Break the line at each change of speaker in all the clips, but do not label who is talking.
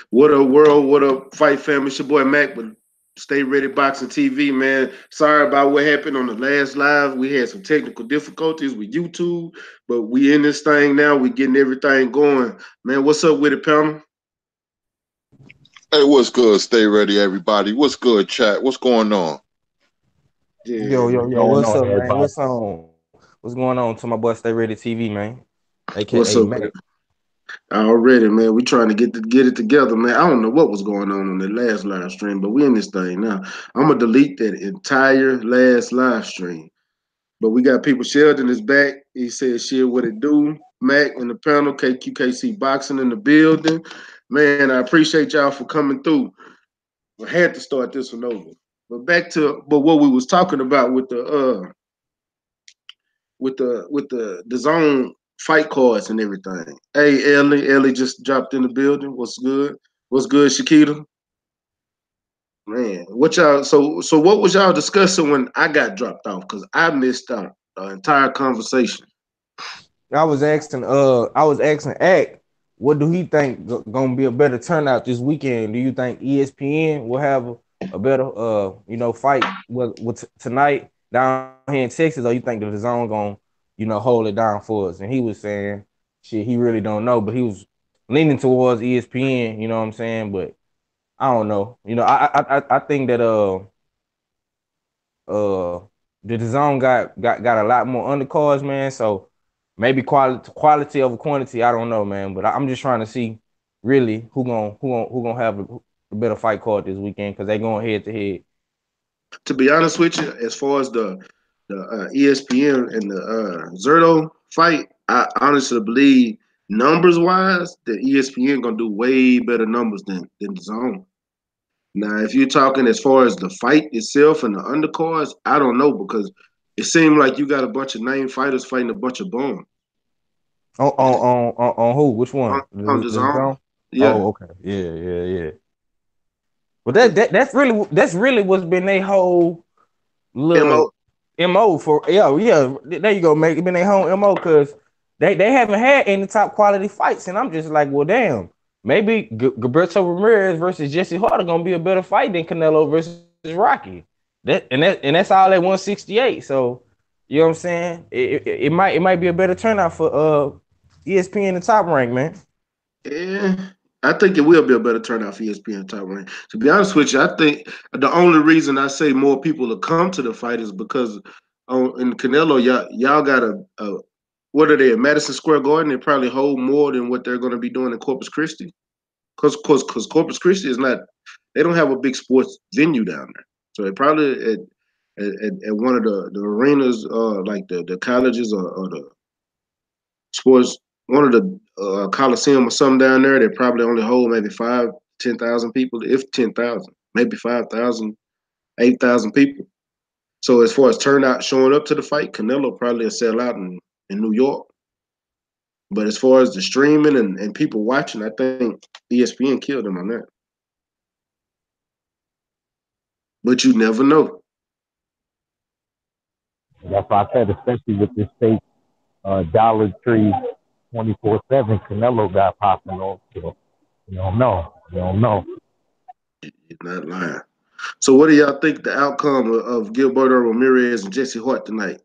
What up, world? What up, fight family? It's your boy Mac with Stay Ready Boxing TV, man. Sorry about what happened on the last live. We had some technical difficulties with YouTube, but we in this thing now. We getting everything going, man. What's up with it, panel?
Hey, what's good? Stay ready, everybody. What's good, chat? What's going on?
Yo,
Yeah,
yo, yo,
Going
what's
on,
up, man?
everybody?
What's going on to my boy Stay Ready TV, man?
what's
AKA
up
Mac.
with it? Already, man. We trying to get it together, man. I don't know what was going on the last live stream, but we in this thing now. I'm gonna delete that entire last live stream. But we got people. Sheldon is back. He said, "Shit, what it do?" Mac in the panel. KQKC boxing in the building. Man, I appreciate y'all for coming through. I had to start this one over. But what we was talking about with the zone fight cards and everything. Hey, Ellie just dropped in the building. What's good? What's good, Shakita? Man, what y'all? So what was y'all discussing when I got dropped off? Because I missed out the entire conversation.
I was asking Ack, what do he think gonna be a better turnout this weekend? Do you think ESPN will have a better fight with tonight down here in Texas, or you think the zone gonna hold it down for us? And he was saying shit, he really don't know, but he was leaning towards ESPN, you know what I'm saying? But I don't know. I think that uh the zone got a lot more undercards, man. So maybe quality over quantity. I don't know, man. But I'm just trying to see really who gonna have a better fight card this weekend because they going head to head.
To be honest with you, as far as the ESPN and the Zerto fight, I honestly believe numbers wise that ESPN gonna do way better numbers than the zone. Now, if you're talking as far as the fight itself and the undercards, I don't know because it seemed like you got a bunch of named fighters fighting a bunch of bum
On who? Which
on,
one?
on the
The
zone.
zone?
Yeah,
Oh, okay. Yeah. Well, that's really what's been their whole
mo.
little MO for yeah. There you go, make it been their whole MO because they haven't had any top quality fights, and I'm just like, well, damn, maybe Gilberto Ramirez versus Jesse Hart are gonna be a better fight than Canelo versus Rocky. That's all at 168. So you know what I'm saying? It might be a better turnout for ESPN the top rank, man.
Yeah, I think it will be a better turnout for ESPN top rank. To be honest with you, I think the only reason I say more people will come to the fight is because in Canelo, y'all got a what are they at Madison Square Garden? They probably hold more than what they're going to be doing in Corpus Christi. Because Corpus Christi is not, they don't have a big sports venue down there. So they probably at one of the arenas, like the colleges or the sports, one of the coliseum or something down there. They probably only hold maybe 10,000 people, if 10,000, maybe 5,000, 8,000 people. So as far as turnout showing up to the fight, Canelo probably will sell out in New York. But as far as the streaming and people watching, I think ESPN killed them on that. But you never know.
That's why I said, especially with this fake Dollar Tree 24/7 Canelo guy popping off. So you don't know. You don't know.
You're not lying. So what do y'all think the outcome of Gilberto Ramirez and Jesse Hart tonight?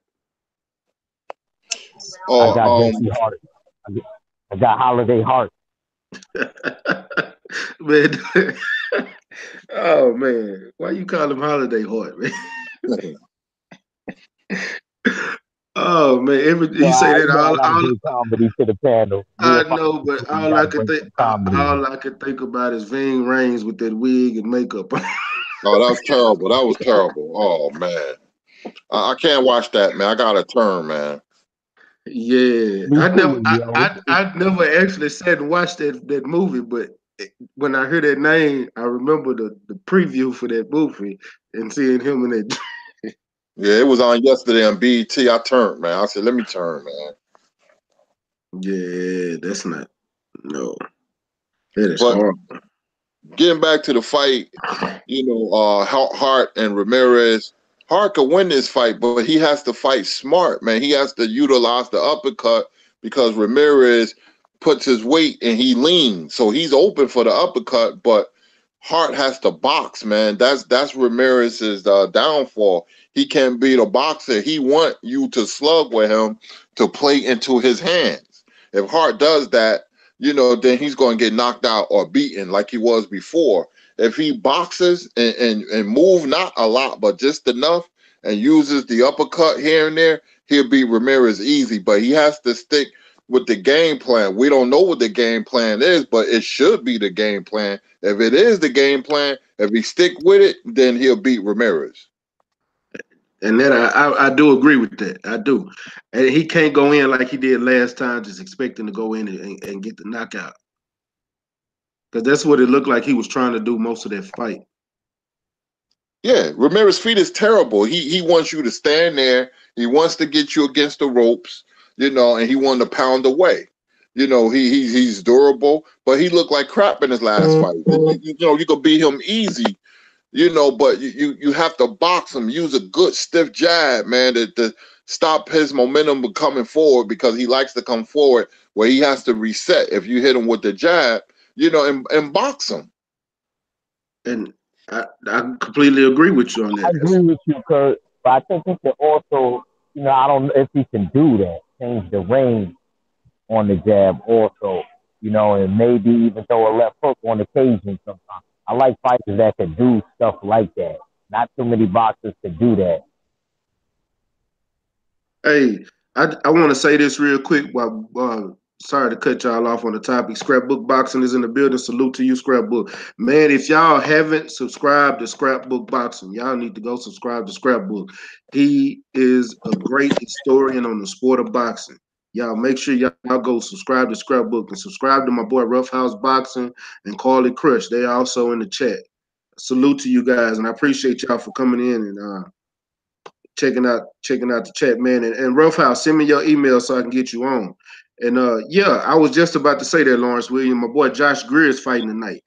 I
Oh,
got Jesse Hart. I got Holiday Hart.
Man, oh man, why you call him Holiday Hart, man? Oh man, you say
You
that
know I gotta bring comedy to the panel. Me
I
and
know,
Father
but
we gotta bring some comedy.
all I can think about is Ving Rhames with that wig and makeup.
oh, that was terrible. That was terrible. Oh man, I can't watch that, man. I gotta turn, man.
Yeah,
Me too, yo.
I never actually sat and watched that movie, but when I hear that name, I remember the preview for that movie and seeing him in that.
Yeah, it was on yesterday on BET. I turned, man. I said, let me turn, man.
Yeah, that's not no. That is
But
horrible.
getting back to the fight, Hart and Ramirez. Hart could win this fight, but he has to fight smart, man. He has to utilize the uppercut because Ramirez puts his weight and he leans, so he's open for the uppercut. But Hart has to box, man. That's Ramirez's downfall. He can't be the boxer. He want you to slug with him to play into his hands. If Hart does that, then he's going to get knocked out or beaten like he was before. If he boxes and move not a lot, but just enough, and uses the uppercut here and there, he'll beat Ramirez easy. But he has to stick with the game plan. We don't know what the game plan is, but it should be the game plan. If it is the game plan, if he stick with it, then he'll beat Ramirez.
And then I do agree with that. I do. And he can't go in like he did last time, just expecting to go in and get the knockout. Because that's what it looked like he was trying to do most of that fight.
Yeah, Ramirez's feet is terrible. He wants you to stand there. He wants to get you against the ropes, and he wanted to pound away. He's durable, but he looked like crap in his last fight. You could beat him easy, but you have to box him. Use a good stiff jab, man, to stop his momentum coming forward, because he likes to come forward where he has to reset. If you hit him with the jab, and box him.
And I completely agree with you on that.
I agree with you, Kurt, but I think he can also, I don't know if he can do that, change the range on the jab also, and maybe even throw a left hook on occasion sometimes. I like fighters that can do stuff like that. Not too many boxers can do that.
Hey, I want to say this real quick. While sorry to cut y'all off on the topic. Scrapbook Boxing is in the building. Salute to you, Scrapbook. Man, if y'all haven't subscribed to Scrapbook Boxing, y'all need to go subscribe to Scrapbook. He is a great historian on the sport of boxing. Y'all make sure y'all go subscribe to Scrapbook and subscribe to my boy RoughHouse Boxing and Carly Crush. They also in the chat. Salute to you guys, and I appreciate y'all for coming in and checking out the chat, man. And RoughHouse, send me your email so I can get you on. And yeah, I was just about to say that, Lawrence William. My boy Josh Greer is fighting tonight.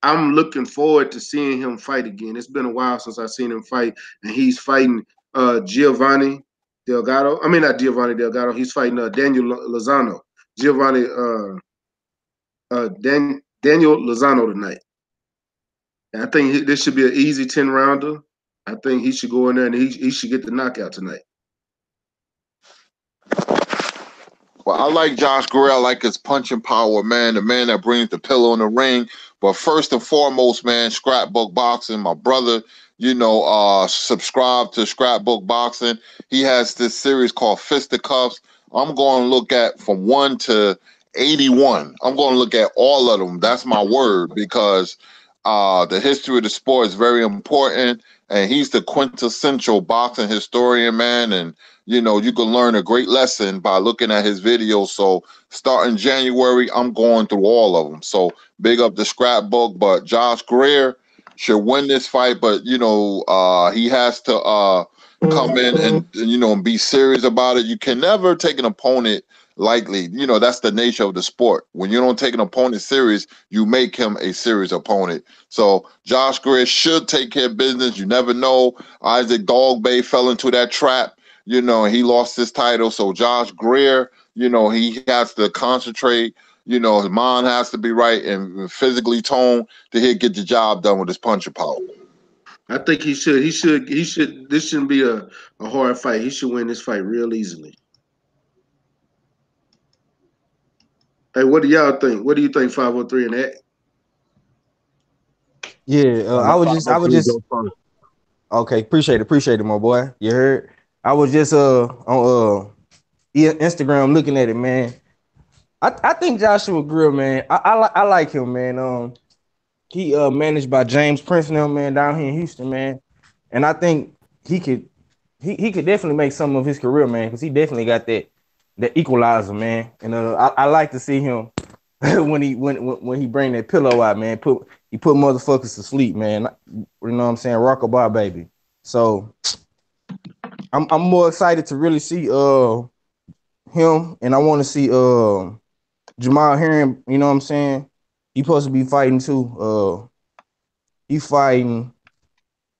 I'm looking forward to seeing him fight again. It's been a while since I've seen him fight, and he's fighting Giovanni Delgado. I mean, not Giovanni Delgado. He's fighting Daniel Lozano. Daniel Lozano tonight. And I think this should be an easy 10-rounder. I think he should go in there and he should get the knockout tonight.
Well, I like Josh Greer. I like his punching power, man. The man that brings the pillow in the ring. But first and foremost, man, Scrapbook Boxing, my brother, subscribe to Scrapbook Boxing. He has this series called Fisticuffs. I'm going to look at from 1 to 81. I'm going to look at all of them. That's my word, because the history of the sport is very important. And he's the quintessential boxing historian, man. And, you can learn a great lesson by looking at his videos. So starting January, I'm going through all of them. So big up the Scrapbook. But Josh Greer should win this fight. But, he has to come in and be serious about it. You can never take an opponent lightly. That's the nature of the sport. When you don't take an opponent serious, you make him a serious opponent. So Josh Greer should take care of business. You never know. Isaac Dogbay fell into that trap, and he lost his title. So Josh Greer, he has to concentrate. His mind has to be right and physically toned to get the job done with his punching power.
I think he should. He should. This shouldn't be a hard fight. He should win this fight real easily. Hey, what do y'all think? What do you think, 503 and ACK?
Yeah, I was just okay. Appreciate it, my boy. You heard? I was just on Instagram looking at it, man. I think Joshua Greer, man. I like him, man. He managed by James Prince now, man, down here in Houston, man. And I think he could definitely make some of his career, man, because he definitely got that equalizer, man. And I like to see him when he bring that pillow out, man. He put motherfuckers to sleep, man. You know what I'm saying? Rock-a-bye, baby. So I'm more excited to really see him, and I want to see Jamal Herring. You know what I'm saying? He supposed to be fighting too. He fighting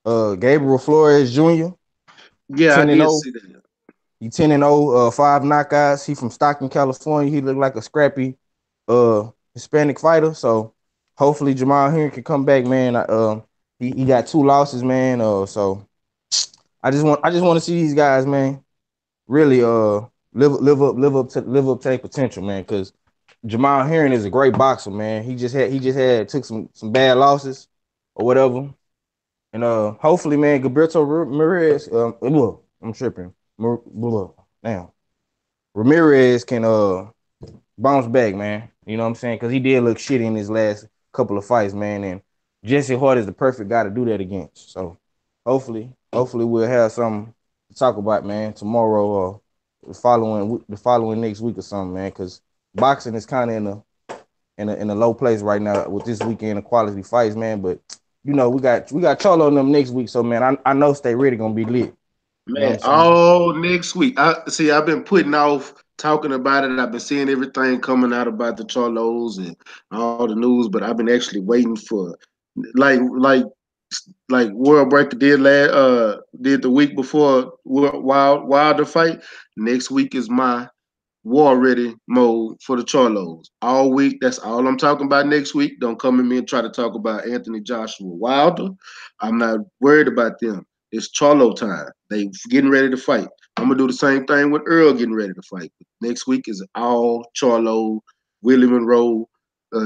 Gabriel Flores Jr.
Yeah, I did see that.
He 10-0, 5 knockouts. He from Stockton, California. He looked like a scrappy Hispanic fighter. So hopefully Jamal Henry can come back, man. He got 2 losses, man. So I just want to see these guys, man, really live up to their potential, man. Because Jamal Herring is a great boxer, man. He just had took some bad losses or whatever. And hopefully, man, Gilberto Ramirez, I'm tripping. Damn. Ramirez can bounce back, man. You know what I'm saying? Because he did look shitty in his last couple of fights, man. And Jesse Hart is the perfect guy to do that against. So hopefully we'll have something to talk about, man, tomorrow or the following next week or something, man. Because boxing is kind of in a low place right now with this weekend of quality fights, man. But you know, we got Cholo on them next week, so man, I know Stay Ready gonna be lit. You know what
Man,
I'm saying?
all next week. I've been putting off talking about it. I've been seeing everything coming out about the Charlos and all the news, but I've been actually waiting for like like like World Breaker did the week before Wilder fight. Next week is my war ready mode for the Charlos. All week, that's all I'm talking about next week. Don't come at me and try to talk about Anthony Joshua Wilder. I'm not worried about them. It's Charlo time. They getting ready to fight. I'm gonna do the same thing with Earl getting ready to fight. Next week is all Charlo, Willie Monroe,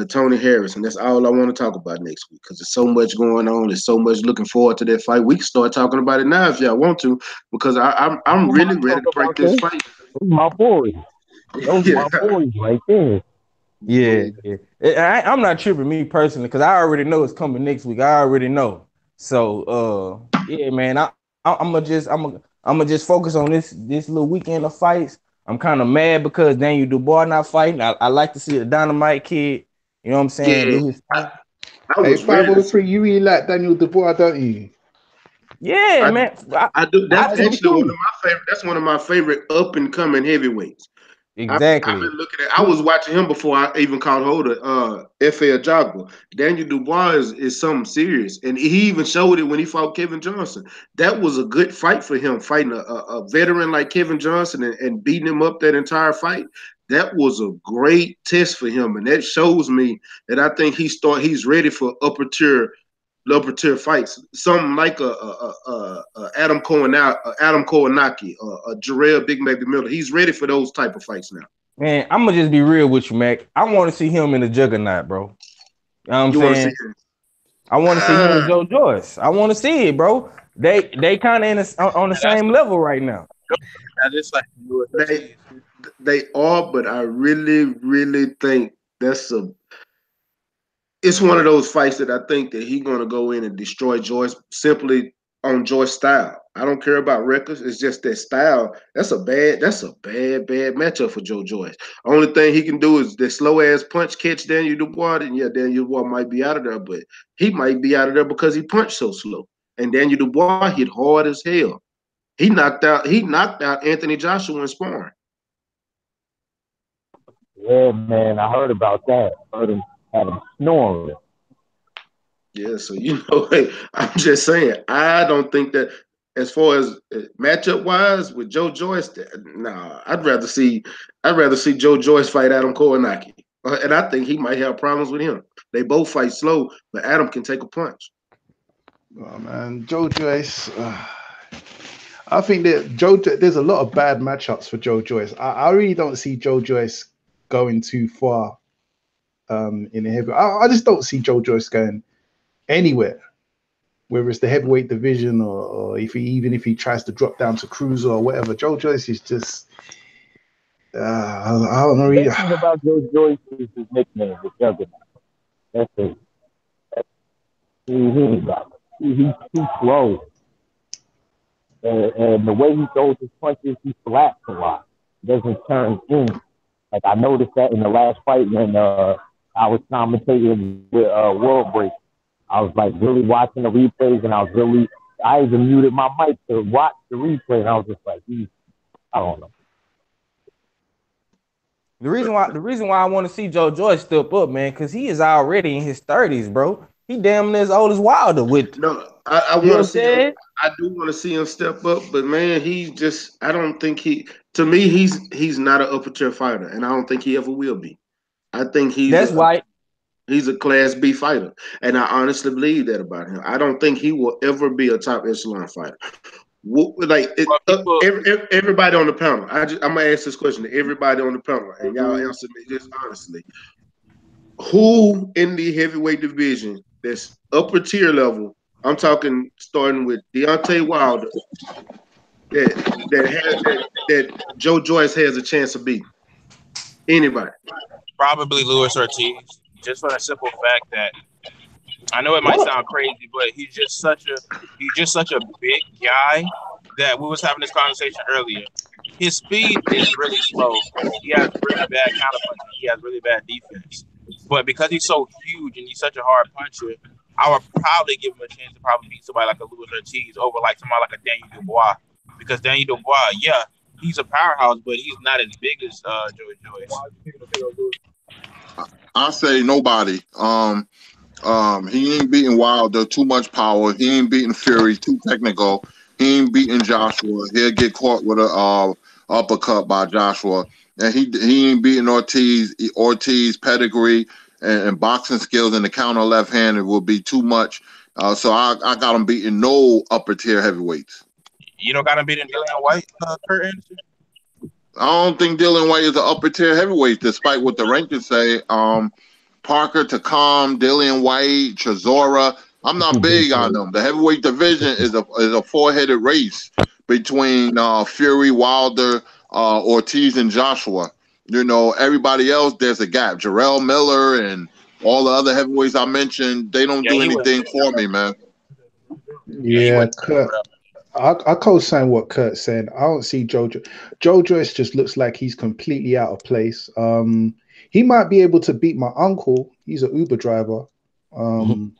Tony Harris, and that's all I want to talk about next week because there's so much going on. There's so much looking forward to that fight. We can start talking about it now if y'all want to, because I'm
Don't
really
mind
ready
talk
to break
about
this
this.
fight.
Those my boys. Those
Yeah,
my boys right there.
Yeah, yeah. I'm not tripping me personally because I already know it's coming next week. I already know. So yeah, man. I'm gonna just focus on this little weekend of fights. I'm kind of mad because Daniel Dubois not fighting. I like to see the Dynamite Kid. You know what I'm saying?
yeah.
Do his thing.
I
Hey,
was ready to see.
503, you really like Daniel Dubois, don't you?
Yeah,
I
man.
I do.
I
That's
do
actually one of
too.
my favorite. That's one of my favorite up and coming heavyweights. I've
Exactly.
been looking at. I was watching him before I even caught hold of F.A. Jogba. Daniel Dubois is something serious, and he even showed it when he fought Kevin Johnson. That was a good fight for him, fighting a veteran like Kevin Johnson and beating him up that entire fight. That was a great test for him, and that shows me that I think he's ready for upper tier fights, something like a Adam Kownacki, a Jarrell Big Mac Miller. He's ready for those type of fights now.
Man, I'm gonna just be real with you, Mac. I want to see him in the juggernaut, bro. You know what I'm
You want to see
saying?
him?
I want to see him and
Uh,
Joe Joyce. I want to see it, bro. They kind of on the
Now that's
same level right now.
now this like
they
UFC.
they are, but I really think that's a it's one of those fights that I think that he's gonna go in and destroy Joyce simply on Joyce style. I don't care about records. It's just that style. That's a bad matchup for Joe Joyce. Only thing he can do is the slow ass punch catch Daniel Dubois, and yeah, Daniel Dubois might be out of there, but he might be out of there because he punched so slow. And Daniel Dubois hit hard as hell. He knocked out Anthony Joshua in sparring.
Yeah, man, I heard about that. Heard him had him snoring.
Yeah, so hey, I'm just saying, I don't think that as far as matchup wise with Joe Joyce, nah, I'd rather see Joe Joyce fight Adam Kownacki, and I think he might have problems with him. They both fight slow, but Adam can take a punch.
Oh man, Joe Joyce. I think that there's a lot of bad matchups for Joe Joyce. I really don't see Joe Joyce going too far in the heavy. I just don't see Joe Joyce going anywhere, whether it's the heavyweight division or even if he tries to drop down to cruiser or whatever. Joe Joyce is just I don't know
The
really.
best thing about Joe Joyce is his nickname, the Juggernaut. That's it. He ain't got it. He's too slow. And the way he throws his punches, he flaps a lot. He doesn't turn in. Like I noticed that in the last fight when I was commentating with World Break. I was like really watching the replays, and I even muted my mic to watch the replay, and I was just like, I don't know.
The reason why I want to see Joe Joyce step up, man, because he is already in his 30s, bro. He damn near as old as Wilder with,
No, I
you know
want
what
to
I'm
see him.
saying?
I do want to see him step up, but man, I don't think he. To me, he's not an upper tier fighter, and I don't think he ever will be. I think
That's why.
he's a Class B fighter, and I honestly believe that about him. I don't think he will ever be a top echelon fighter. Everybody on the panel. I'm gonna ask this question to everybody on the panel, and y'all answer me just honestly. Who in the heavyweight division that's upper tier level? I'm talking starting with Deontay Wilder that Joe Joyce has a chance of beating. Anybody?
Probably Luis Ortiz, just for the simple fact that I know it might sound crazy, but he's just such a big guy that we was having this conversation earlier. His speed is really slow. He has really bad counterpunching. He has really bad defense. But because he's so huge and he's such a hard puncher, I would probably give him a chance to probably beat somebody like a Luis Ortiz over like somebody like a Daniel Dubois. Because Daniel Dubois, yeah, he's a powerhouse, but he's not as big as Joey Joyce.
I say nobody. He ain't beating Wilder, too much power. He ain't beating Fury, too technical. He ain't beating Joshua. He'll get caught with a uppercut by Joshua. And he ain't beating Ortiz. Ortiz pedigree and boxing skills in the counter left-handed will be too much. So I got him beating no upper tier heavyweights.
You don't got him beating Dillian White, Kurt Anderson?
I don't think Dillian White is an upper tier heavyweight, despite what the rankings say. Parker, Takam, Dillian White, Chisora. I'm not big on them. The heavyweight division is a four-headed race between Fury, Wilder, Ortiz, and Joshua. You know, everybody else, there's a gap. Jarrell Miller and all the other heavyweights I mentioned, they don't do anything for me, man.
Yeah, Kurt. I co-sign what Kurt's saying. I don't see Joe Joyce just looks like he's completely out of place. He might be able to beat my uncle. He's an Uber driver.
Is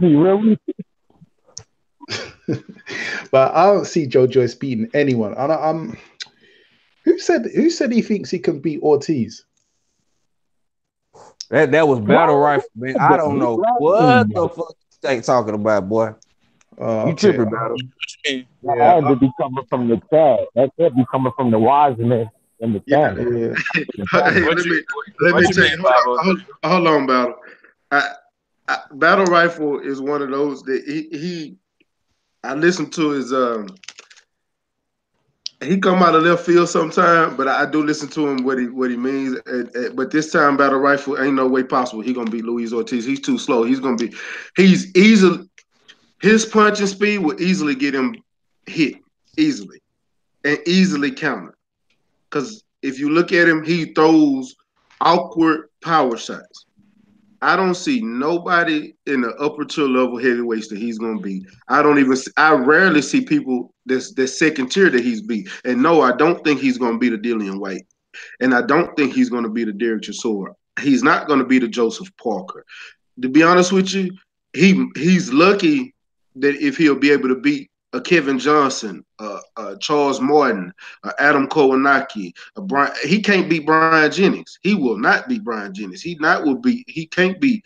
he really?
But I don't see Joe Joyce beating anyone. And who said he thinks he can beat Ortiz?
That was Battle Rifle, man. I don't know what the fuck they talking about, boy. You tripping, Battle?
That had to be coming from the chat. That can't be coming from the wise men in the chat.
Hey, let me tell you. Hold on, Battle. Battle Rifle is one of those that I listen to his he come out of left field sometime, but I do listen to him what he means. But this time, Battle Rifle ain't no way possible he gonna beat Luis Ortiz. He's too slow. He's easily his punching speed will easily get him hit easily and easily counter. Because if you look at him, he throws awkward power shots. I don't see nobody in the upper tier level heavyweights that he's gonna beat. I rarely see people that's second tier that he's beat. And no, I don't think he's gonna beat a Dillian White. And I don't think he's gonna beat a Derek Chisora. He's not gonna beat a Joseph Parker. To be honest with you, he's lucky that if he'll be able to beat a Kevin Johnson, Charles Martin, Adam Kownacki, Brian. He can't beat Brian Jennings. He will not beat Brian Jennings. He can't beat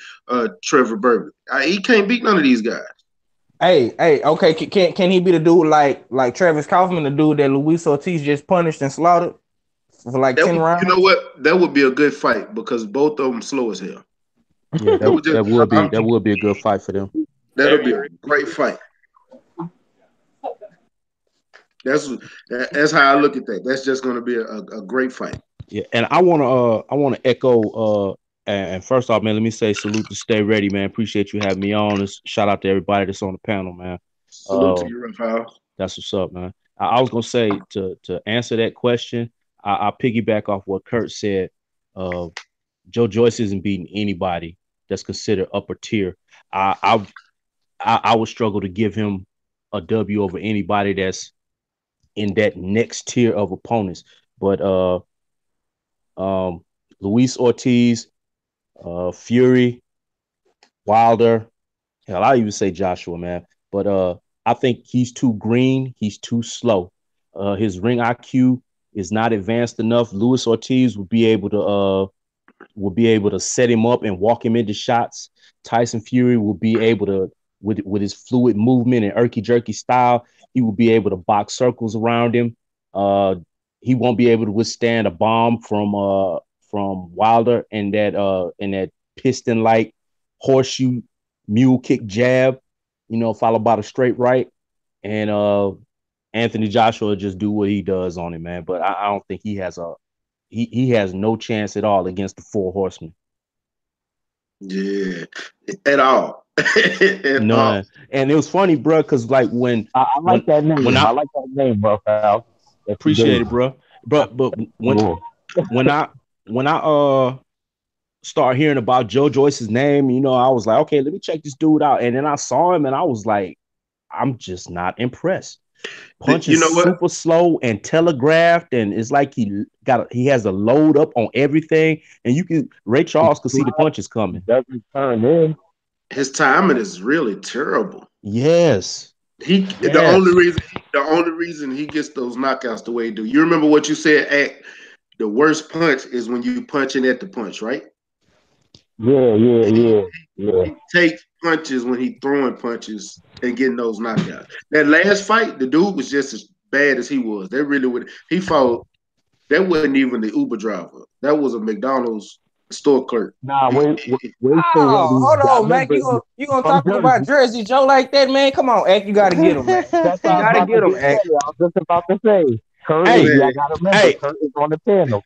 Trevor Berbick. He can't beat none of these guys.
Hey, okay. Can he be the dude like Travis Kaufman, the dude that Luis Ortiz just punished and slaughtered for like 10 rounds?
You know what? That would be a good fight because both of them slow as hell.
Yeah, that would be a good fight for them.
That'll be a great fight. That's how I look at that. That's just going to be a great fight.
Yeah, and I want to echo. And first off, man, let me say salute to Stay Ready, man. Appreciate you having me on. Shout out to everybody that's on the panel, man.
Salute to you, RoughHouse.
That's what's up, man. I was gonna say to answer that question, I piggyback off what Kurt said. Joe Joyce isn't beating anybody that's considered upper tier. I would struggle to give him a W over anybody that's in that next tier of opponents. But Luis Ortiz, Fury, Wilder, hell, I even say Joshua, man. But I think he's too green. He's too slow. His ring IQ is not advanced enough. Luis Ortiz would be able to set him up and walk him into shots. Tyson Fury will be able to, with his fluid movement and irky jerky style, he will be able to box circles around him. he won't be able to withstand a bomb from Wilder and that piston like horseshoe mule kick jab, followed by the straight right. And Anthony Joshua just do what he does on him, man. But I don't think he has he has no chance at all against the Four Horsemen.
Yeah, at all.
None. And it was funny, bro, because like when
I like that name.
when
I like that name, RoughHouse.
appreciate it, bro. But when I start hearing about Joe Joyce's name, I was like, okay, let me check this dude out. And then I saw him and I was like, I'm just not impressed. Punch is super slow and telegraphed, and it's like he has a load up on everything. And Ray Charles could see the punches coming.
Doesn't turn in.
His timing is really terrible.
Yes.
The only reason he gets those knockouts the way he do. You remember what you said, ACK? The worst punch is when you punching at the punch, right?
Yeah.
He takes punches when he throwing punches and getting those knockouts. That last fight, the dude was just as bad as he was. That really he fought. That wasn't even the Uber driver. That was a McDonald's store clerk.
Nah, wait.
Hold on, Mac. You gonna talk about Jersey Joe like that, man? Come on, ACK. You gotta get him, man. You gotta get him, ACK.
I was just about to say, Kurt. I gotta remember, Kurt is on the panel.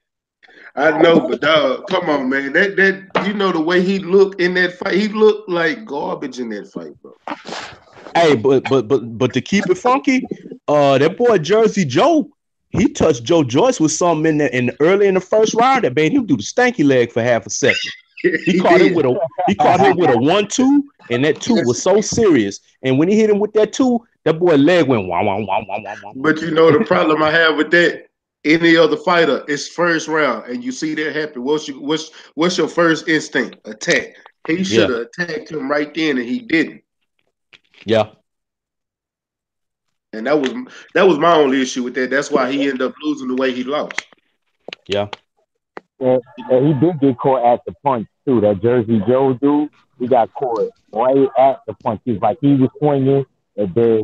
I know, but dog, come on, man. That the way he looked in that fight, he looked like garbage in that fight, bro.
Hey, but to keep it funky, that boy Jersey Joe, he touched Joe Joyce with something early in the first round that made him do the stanky leg for half a second. He caught him with a 1-2, and that 2 was so serious. And when he hit him with that 2, that boy leg went wah wah wah wah wah.
But the problem I have with that. Any other fighter, it's first round, and you see that happen. What's your first instinct? Attack. He should have attacked him right then, and he didn't.
Yeah.
And that was my only issue with that. That's why he ended up losing the way he lost.
Yeah.
And he did get caught at the punch too. That Jersey Joe dude, he got caught right at the punch. He was swinging, and then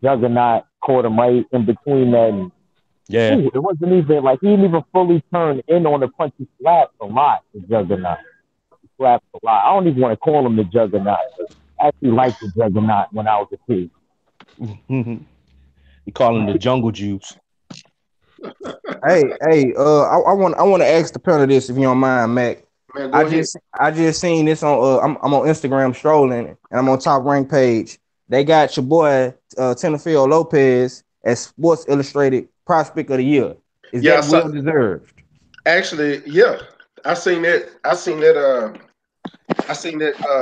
Juggernaut caught him right in between that. And, it wasn't even he didn't even fully turn in on the punch. He slapped a lot, the Juggernaut. He slapped a lot. I don't even want to call him the Juggernaut. I actually liked the Juggernaut when I was a kid.
You call him the Jungle Juice.
Hey, I want to ask the panel this, if you don't mind, Mac.
Man,
I just seen this on I'm on Instagram strolling, and I'm on Top Rank page. They got your boy Teofimo Lopez as Sports Illustrated Prospect of the Year. Is that well deserved?
Actually, yeah. I seen that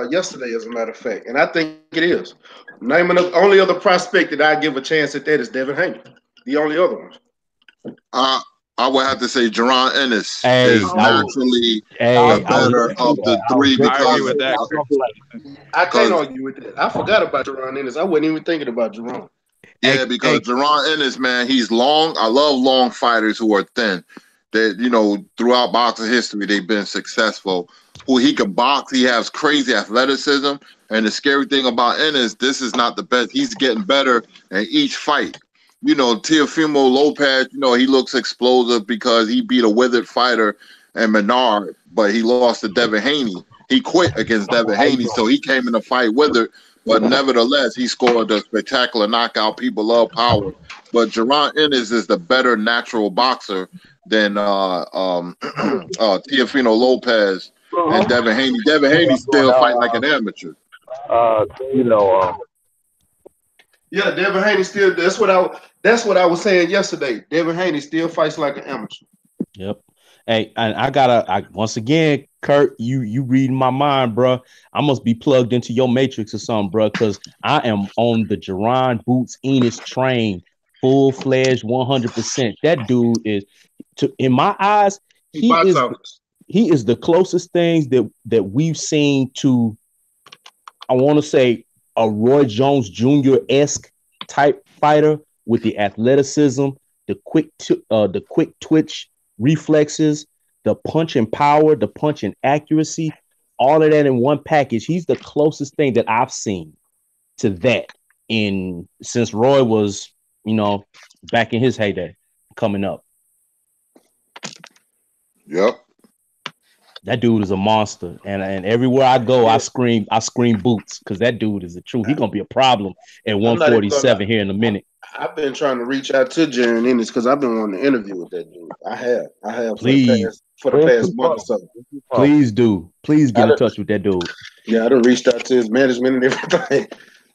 yesterday, as a matter of fact, and I think it is. The only other prospect that I give a chance at that is Devin Haney. The only other one.
I would have to say Jerron Ennis is naturally the better of the three.
I agree with that.
I can't argue with that. I forgot about Jerron Ennis. I wasn't even thinking about Jerron.
Yeah, because Jerron Ennis, man, he's long. I love long fighters who are thin. That throughout boxing history, they've been successful. Who he can box, he has crazy athleticism. And the scary thing about Ennis, this is not the best. He's getting better in each fight. Teofimo Lopez, he looks explosive because he beat a withered fighter and Menard, but he lost to Devin Haney. He quit against Devin Haney, so he came in the fight withered. But nevertheless, he scored a spectacular knockout. People love power. But Jerron Ennis is the better natural boxer than Teofimo Lopez and Devin Haney. Devin Haney still fight like an amateur.
Yeah, Devin Haney still. That's what I was saying yesterday. Devin Haney still fights like an amateur.
Yep. Hey, and I once again, Kurt, you reading my mind, bro. I must be plugged into your matrix or something, bro, because I am on the Jerron Boots Enos train, full-fledged, 100%. That dude is, in my eyes, he is the closest things that we've seen to, I want to say, a Roy Jones Jr.-esque type fighter with the athleticism, the quick twitch reflexes, the punch and power, the punch and accuracy, all of that in one package. He's the closest thing that I've seen to that since Roy was back in his heyday coming up.
Yep.
That dude is a monster, and everywhere I go, I scream boots because that dude is the truth. He's gonna be a problem at 147 here in a minute.
I've been trying to reach out to Jaron Ennis because I've been wanting to interview with that dude. I have
Please.
for the past month or so.
Please do. Please get in touch with that dude.
Yeah, I done reached out to his management and everything.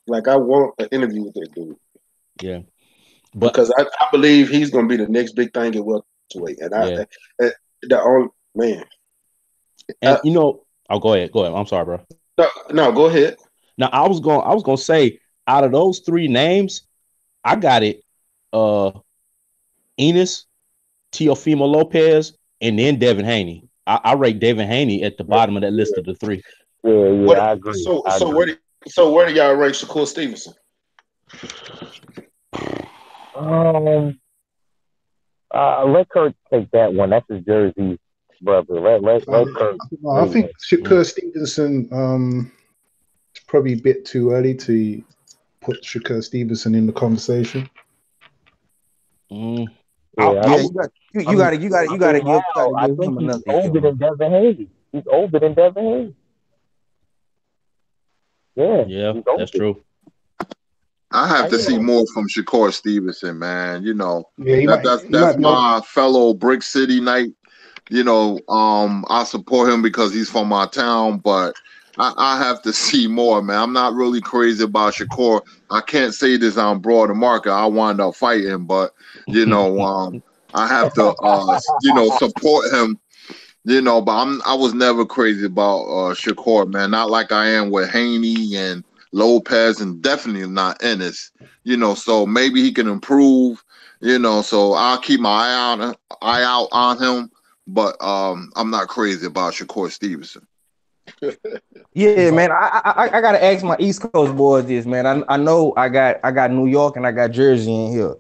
Like, I want an interview with that dude.
Yeah.
Because I believe he's gonna be the next big thing at welterweight. And the only man.
And go ahead. I'm sorry, bro.
No, go ahead.
Now I was gonna say, out of those three names, I got it. Enos, Teofimo Lopez, and then Devin Haney. I rate Devin Haney at the bottom of that list of the three.
Yeah, I agree.
So where do y'all rate Shakur Stevenson?
Let Kurt take that one. That's his Jersey brother. Let Kurt.
I think Shakur Stevenson it's probably a bit too early to put Shakur Stevenson in the conversation.
You
gotta give him
he's
another.
older than Devin Haney. He's older than Devin Haney.
Yeah, that's true.
I have to see more from Shakur Stevenson, man. That's
my
fellow Brick City Knight. I support him because he's from my town, but I have to see more, man. I'm not really crazy about Shakur. I can't say this on broad market. I wind up fighting, but I have to support him. But I was never crazy about Shakur, man. Not like I am with Haney and Lopez, and definitely not Ennis. So maybe he can improve. So I'll keep my eye out on him. But I'm not crazy about Shakur Stevenson.
Yeah, man. I gotta ask my East Coast boys this, man. I know I got New York and I got Jersey in here.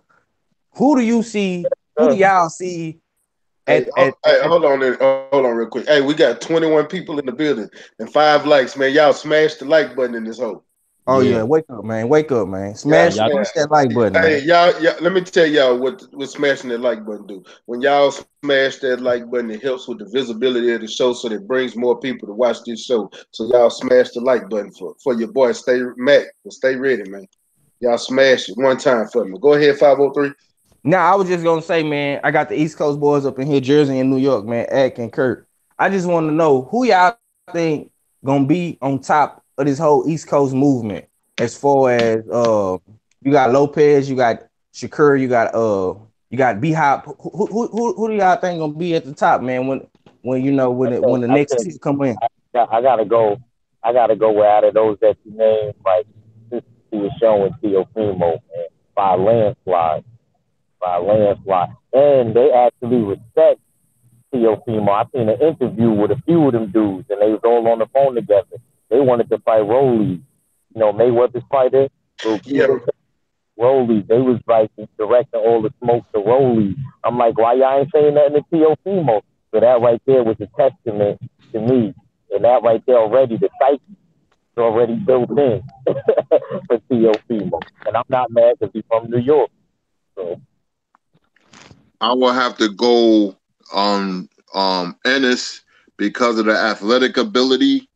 Who do y'all see?
Hold on real quick. Hey, we got 21 people in the building and 5 likes, man. Y'all smash the like button in this hole.
Oh yeah, wake up, man. Smash that like button.
Hey,
man.
y'all, let me tell y'all what smashing that like button do. When y'all smash that like button, it helps with the visibility of the show, so that it brings more people to watch this show. So y'all smash the like button for your boy Macc. Stay ready, man. Y'all smash it one time for me. Go ahead, 503.
Now I was just gonna say, man, I got the East Coast boys up in here, Jersey and New York, man, ACK and Kurt. I just want to know who y'all think gonna be on top of this whole East Coast movement, as far as you got Lopez, you got Shakur, you got B-Hop. Who do y'all think gonna be at the top, man? When the next two come in?
I gotta go with out of those that you named, like he was showing Teofimo, man, by landslide. And they actually respect Teofimo. I seen an interview with a few of them dudes, and they was all on the phone together. They wanted to fight Rolly. Mayweather's fighter. Rolly. They was like directing all the smoke to Rolly. I'm like, why y'all ain't saying nothing to Teofimo? So that right there was a testament to me. And that right there already, the psyche is already built in for Teofimo. And I'm not mad because he's from New York. So
I will have to go on Ennis because of the athletic ability,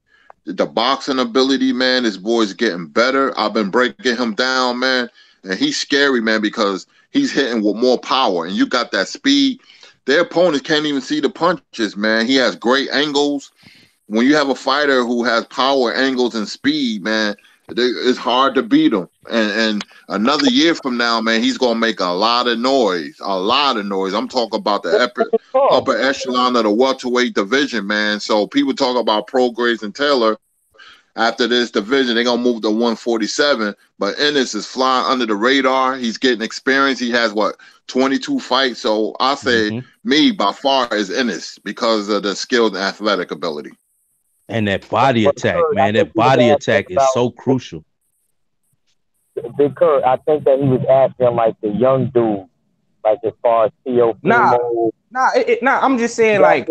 the boxing ability, man. This boy's getting better. I've been breaking him down, man. And he's scary, man, because he's hitting with more power. And you got that speed. Their opponents can't even see the punches, man. He has great angles. When you have a fighter who has power, angles, and speed, man, it's hard to beat him. And another year from now, man, he's going to make a lot of noise. I'm talking about the upper echelon of the welterweight division, man. So people talk about Prograis and Taylor. After this division, they're going to move to 147. But Ennis is flying under the radar. He's getting experience. He has, 22 fights. So I say me, by far, is Ennis because of the skill and athletic ability.
And that body attack, man, that body attack is so crucial.
Big Kurt, I think that he was asking like the young dude, like as far as Teofimo.
I'm just saying, like,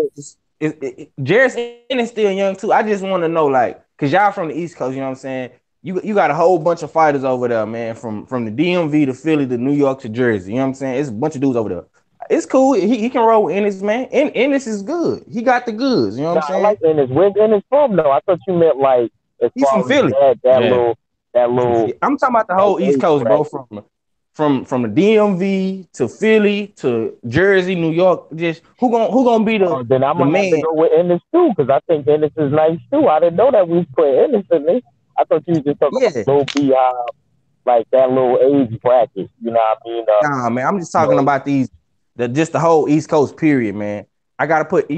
Jarris Ennis still young too. I just want to know, like, cause y'all from the East Coast, you know what I'm saying? you got a whole bunch of fighters over there, man, from the DMV to Philly to New York to Jersey. You know what I'm saying? It's a bunch of dudes over there. It's cool. He can roll with Ennis, man. Ennis is good. He got the goods. You know what I'm
I like
saying?
Ennis. Where's Ennis from though? I thought you meant like as
He from
far as
Philly.
that
Yeah.
little
I'm talking about the whole East
age
Coast, bro.
bracket.
From the DMV to Philly to Jersey, New York. Just who gonna be
Then I'm
the
gonna have to
man?
go with Ennis too, because I think Ennis is nice too. I didn't know that we put Ennis in this. I thought you was just talking
Yeah.
about little Beehive, like that little age bracket. You know what I mean?
Nah, man. I'm just
You
talking
know,
about just the whole East Coast period, man. You gotta put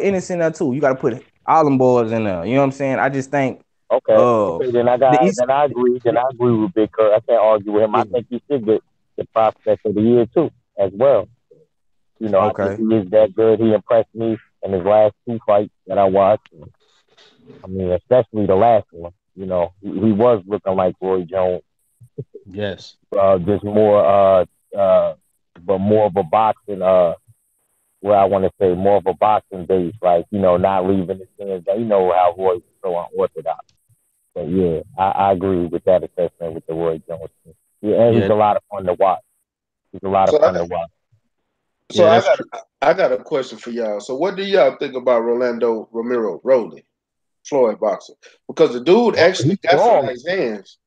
Ennis in there too. You gotta put all them boys in there. You know what I'm saying? I just think
okay, okay.
the East.
Then I agree. Then I agree with Big Kurt. I can't argue with him. I
Yeah.
think he should get the prospect of the year too, as well. You know, I think
Okay.
he is that good. He impressed me in his last 2 fights that I watched. I mean, especially the last one. You know, he was looking like Roy Jones,
Yes.
just more, but more of a boxing, where I want to say more of a boxing base, like, you know, not leaving his hands. You know how Roy's so unorthodox. But yeah, I agree with that assessment with the Roy Jones. Yeah, and he's
Yeah.
a lot of fun to watch. He's a lot of
So
fun to watch.
So
Yeah, that's true.
I got a question for y'all. So what do y'all think about Rolando Romero Rolly, Floyd boxer? Because the dude
Well,
actually
he's
got some
strong.
nice hands.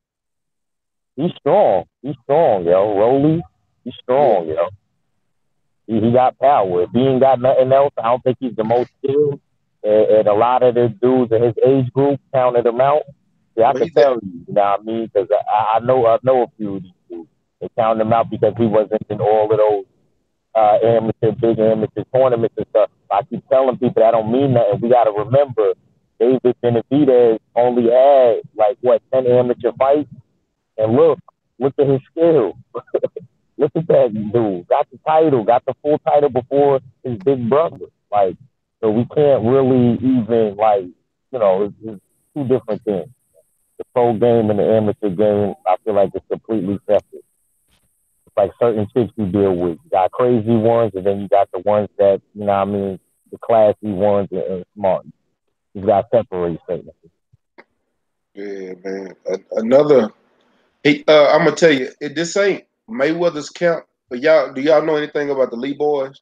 He's strong. He's strong, yo. Rolly, he's
Yeah.
strong, yo. He got power. If he ain't got nothing else, I don't think he's the most skilled. And a lot of the dudes in his age group counted him out. Yeah, I
But
could
he's
tell you know what I mean? Because I know a few of these dudes. They counted him out because he wasn't in all of those big amateur tournaments and stuff. I keep telling people that don't mean nothing. We got to remember, David Benavidez only had like 10 amateur fights, and look at his skill. Look at that dude. Got the title, got the full title before his big brother. Like, so we can't really even it's two different things. The pro game and the amateur game, I feel like it's completely separate. It's like certain chicks you deal with. You got crazy ones, and then you got the ones that, you know what I mean, the classy ones and smart. You got to separate certain things.
Yeah, man. Another. I'm gonna tell you, this ain't Mayweather's camp. But do y'all know anything about the Lee boys?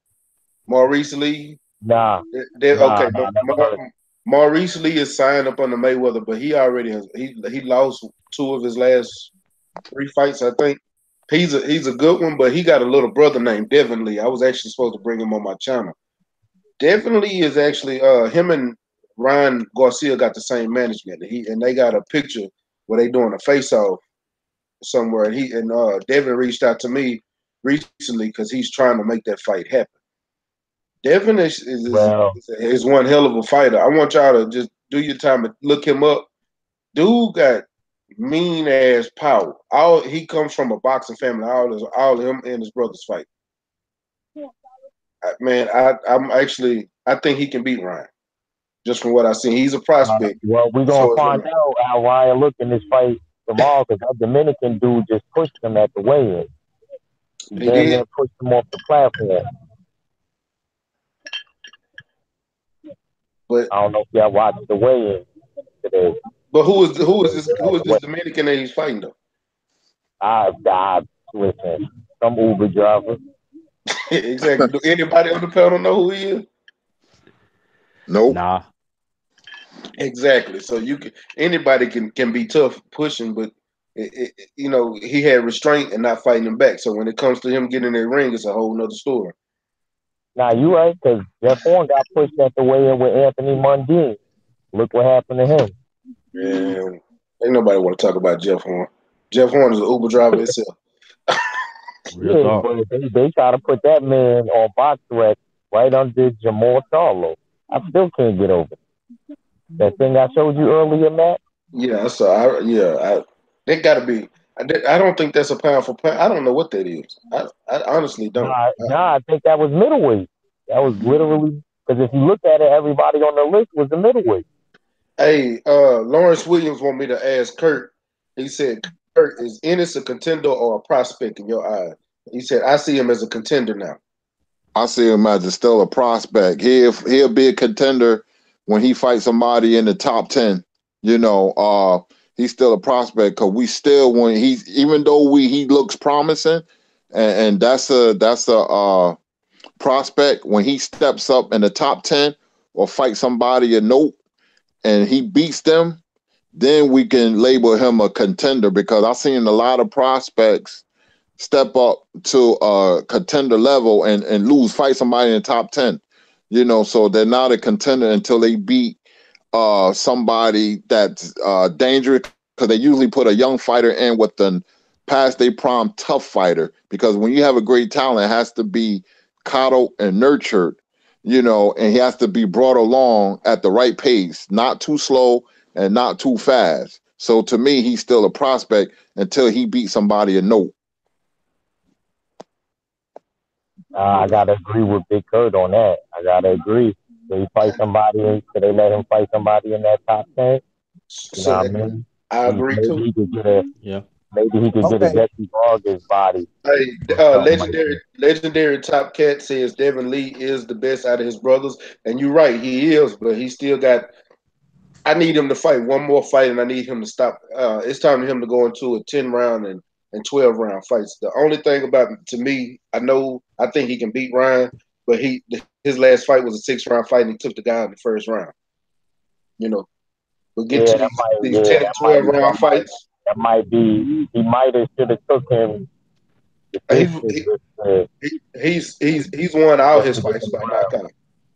Maurice Lee.
Nah,
Okay.
I never heard.
Maurice Lee is signed up under Mayweather, but he already he lost 2 of his last 3 fights, I think. He's a good one, but he got a little brother named Devin Lee. I was actually supposed to bring him on my channel. Devin Lee is actually him and Ryan Garcia got the same management. And they got a picture where they doing a face off somewhere. And Devin reached out to me recently because he's trying to make that fight happen. Devin
Well,
is one hell of a fighter. I want y'all to just do your time and look him up. Dude got mean ass power. He comes from a boxing family. All him and his brothers fight. Man, I think he can beat Ryan. Just from what I've seen, he's a prospect.
well, we're gonna
So is
find
Ryan.
out how Ryan look in this fight tomorrow because that Dominican dude just pushed him at the weigh-in. He
He
damn
did.
near pushed him off the platform.
But
I don't know if y'all watched the weigh-in today.
who is this Dominican that he's fighting though?
I listen, some Uber driver.
Exactly. Do anybody on the panel know who he is?
Nope.
Nah.
Exactly. So anybody can be tough pushing, but he had restraint and not fighting him back. So when it comes to him getting in that ring, it's a whole nother story.
Now you right, because Jeff Horn got pushed at the weigh-in with Anthony Mundine. Look what happened to him.
Yeah, ain't nobody want to talk about Jeff Horn. Jeff Horn is an Uber driver himself.
Real
Yeah,
talk.
but they try to put that man on box arrest right under Jamal Charlo. I still can't get over it. That thing I showed you earlier, Matt.
Yeah, so they got to be. I don't think that's a pound for pound. I don't know what that is. I honestly don't.
Nah, I think that was middleweight. That was literally because if you look at it, everybody on the list was the middleweight.
Hey, Lawrence Williams want me to ask Kurt. He said, "Kurt, is Ennis a contender or a prospect in your eyes?" He said, "I see him as a contender now."
I see him as still a prospect. He'll be a contender when he fights somebody in the top 10. You know, he's still a prospect because we still when he's even though he looks promising, and that's a prospect when he steps up in the top 10 or fight somebody a note and he beats them, then we can label him a contender because I've seen a lot of prospects step up to a contender level and lose, fight somebody in the top 10. So they're not a contender until they beat somebody that's dangerous because they usually put a young fighter in with the past their prime tough fighter because when you have a great talent, it has to be coddled and nurtured, and he has to be brought along at the right pace, not too slow and not too fast. So to me, he's still a prospect until he beats somebody a note.
I gotta agree with Big Kurt on that. I gotta agree. Should he fight somebody? Should they let him fight somebody in that top 10? You know what I mean?
I agree
Maybe
too.
he could get a maybe he could get a Jesse Vargas body.
Hey, legendary Top Cat says Devin Lee is the best out of his brothers, and you're right, he is, but he still got. I need him to fight one more fight, and I need him to stop. It's time for him to go into a 10-round and 12-round fights. The only thing about to me, I think he can beat Ryan, but his last fight was a 6-round fight, and he took the guy in the first round. But get to these 10, 12-round fights.
That might be. He might have should have took him.
He's won all his fights by knockout.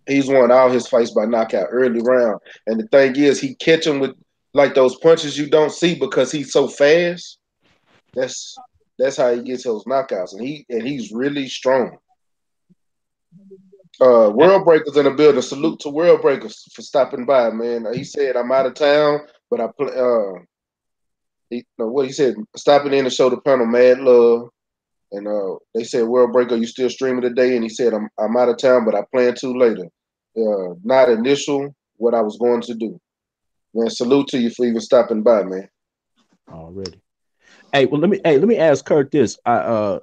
He's won all his fights by knockout early round. And the thing is, he catch him with like those punches you don't see because he's so fast. That's how he gets those knockouts, and he's really strong. World Breakers in the building. Salute to World Breakers for stopping by, man. He said I'm out of town, but what he said, stopping in to show the panel mad love. And they said, World Breaker, you still streaming today? And he said, I'm out of town, but I plan to later. Not initial what I was going to do. Man, salute to you for even stopping by, man.
Already. Hey, well, let me ask Kurt this. I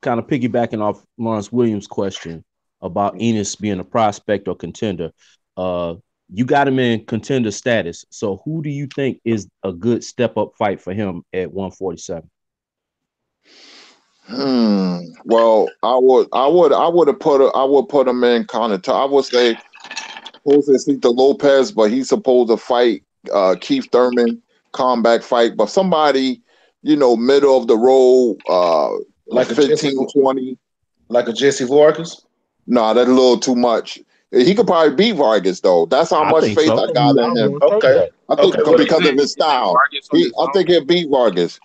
kind of piggybacking off Lawrence Williams' question about Enos being a prospect or contender. You got him in contender status. So who do you think is a good step up fight for him at 147?
Well, I would put him in kind of. I would say Jose Cito Lopez, but he's supposed to fight Keith Thurman, comeback fight, but somebody, middle of the road, like 15, 20.
Like a Jesse Vargas?
Nah, that's a little too much. He could probably beat Vargas though. That's how much faith I got in him.
Okay.
I think because of his style. I think he'll beat Vargas.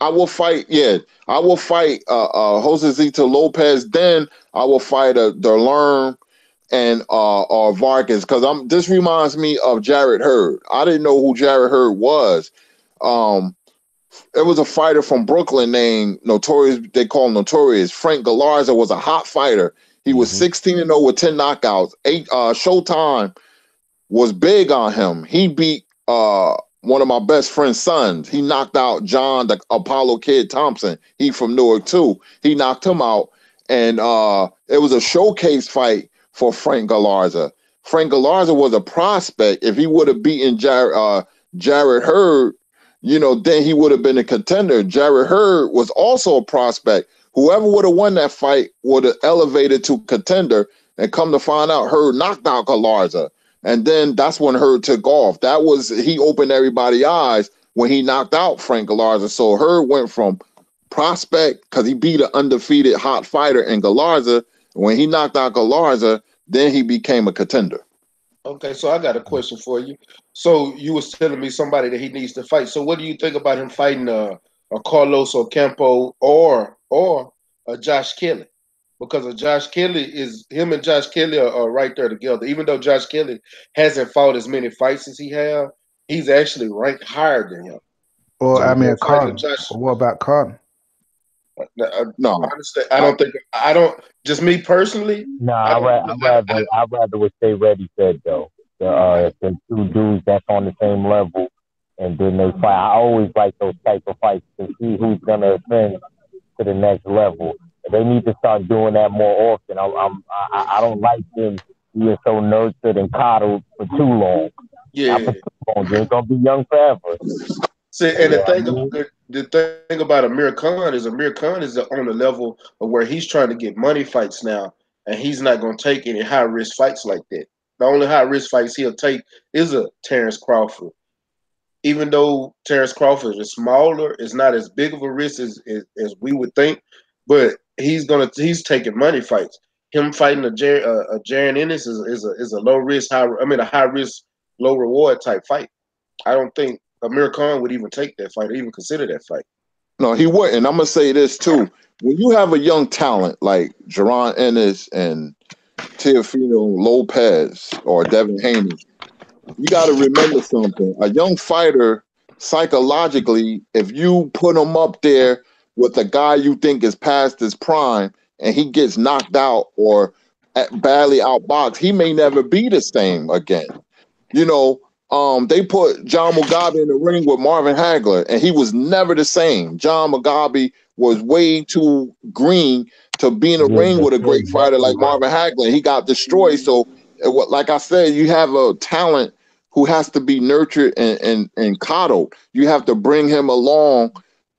I will fight. Yeah, I will fight Jose Zito Lopez. Then I will fight Derlerm and or Vargas because this reminds me of Jarrett Hurd. I didn't know who Jarrett Hurd was. There was a fighter from Brooklyn named Notorious. They call him Notorious. Frank Galarza was a hot fighter. He was 16-0 with 10 knockouts. Showtime was big on him. He beat one of my best friend's sons. He knocked out John, the Apollo Kid Thompson. He from Newark too. He knocked him out. And it was a showcase fight for Frank Galarza. Frank Galarza was a prospect. If he would have beaten Jarrett Hurd, then he would have been a contender. Jarrett Hurd was also a prospect. Whoever would have won that fight would have elevated to contender, and come to find out, Hurd knocked out Galarza. And then that's when Hurd took off. He opened everybody's eyes when he knocked out Frank Galarza. So Hurd went from prospect because he beat an undefeated hot fighter in Galarza. When he knocked out Galarza, then he became a contender.
Okay, so I got a question for you. So you was telling me somebody that he needs to fight. So what do you think about him fighting a Carlos Ocampo or a Josh Kelly? Because Josh Kelly and Josh Kelly are right there together. Even though Josh Kelly hasn't fought as many fights as he have, he's actually ranked higher than him.
Or Amir Khan. Or what about Khan?
No,
honestly, I don't. Just me personally.
No, I'd rather what Stay Ready said though. The two dudes that's on the same level, and then they fight. I always like those type of fights to see who's gonna ascend to the next level. They need to start doing that more often. I don't like them being so nurtured and coddled for too long.
Yeah.
Not for too Just gonna be young forever.
See, and
Yeah, I mean,
the thing about Amir Khan is on the level of where he's trying to get money fights now, and he's not going to take any high risk fights like that. The only high risk fights he'll take is a Terrence Crawford. Even though Terrence Crawford is smaller, it's not as big of a risk as we would think. But he's taking money fights. Him fighting a Jaron Ennis is a low risk, a high risk, low reward type fight. I don't think Amir Khan would even take that fight or even consider that fight.
No, he wouldn't. I'm gonna say this too. When you have a young talent like Jaron Ennis and Teofimo Lopez or Devin Haney, you got to remember something. A young fighter, psychologically, if you put him up there with a guy you think is past his prime and he gets knocked out or badly outboxed, he may never be the same again. You know, they put John Mugabe in the ring with Marvin Hagler, and he was never the same. John Mugabe was way too green to be in a ring with a great fighter like Marvin Hagler, and he got destroyed. So, like I said, you have a talent who has to be nurtured and coddled. You have to bring him along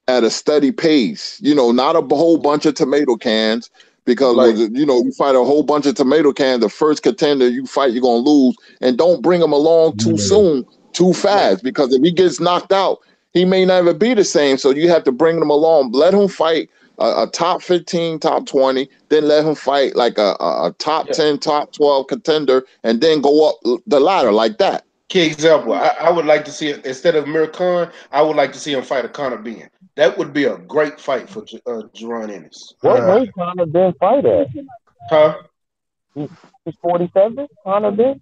at a steady pace, not a whole bunch of tomato cans, because you fight a whole bunch of tomato cans, the first contender you fight, you're going to lose. And don't bring him along too soon, too fast, because if he gets knocked out, he may never be the same. So you have to bring him along. Let him fight a top 15, top 20, then let him fight like a top 10, top 12 contender, and then go up the ladder like that.
Key example, I would like to see, instead of Amir Khan, I would like to see him fight a Conor Benn. That would be a great fight for Jaron Ennis.
What weight Conor Benn fight at?
Huh?
He's 47, Conor Benn?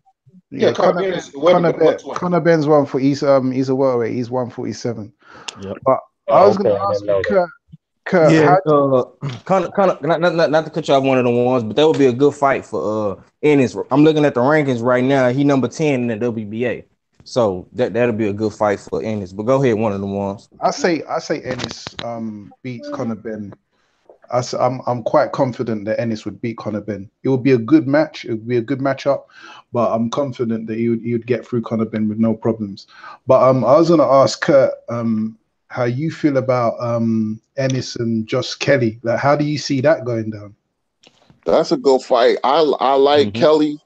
Yeah,
Conor Benn's he's a welterweight. He's 147.
Yep.
But I was going to ask you, Kurt,
yeah, Conor, not to cut you off one of the ones, but that would be a good fight for Ennis. I'm looking at the rankings right now. He number 10 in the WBA. So that'll be a good fight for Ennis. But go ahead, one of the ones.
I say Ennis beats Conor Benn. I'm quite confident that Ennis would beat Conor Benn. It would be a good match. It would be a good matchup, but I'm confident that he would get through Conor Benn with no problems. But I was going to ask Kurt how you feel about Ennis and Josh Kelly. Like, how do you see that going down?
That's a good fight. I like Kelly,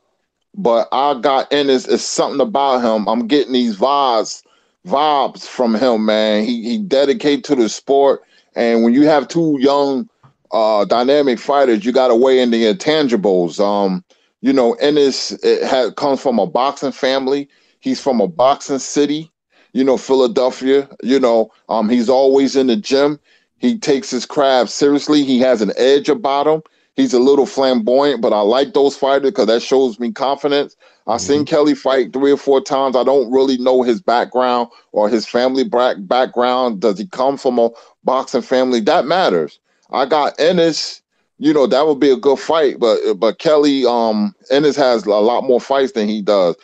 but I got Ennis. It's something about him. I'm getting these vibes from him, man. He dedicated to the sport, and when you have two young, dynamic fighters, you got to weigh in the intangibles. Ennis comes from a boxing family. He's from a boxing city. Philadelphia. He's always in the gym. He takes his craft seriously. He has an edge about him. He's a little flamboyant, but I like those fighters because that shows me confidence. I've seen Kelly fight 3 or 4 times. I don't really know his background or his family background. Does he come from a boxing family? That matters. I got Ennis. That would be a good fight, but Kelly, Ennis has a lot more fights than he does.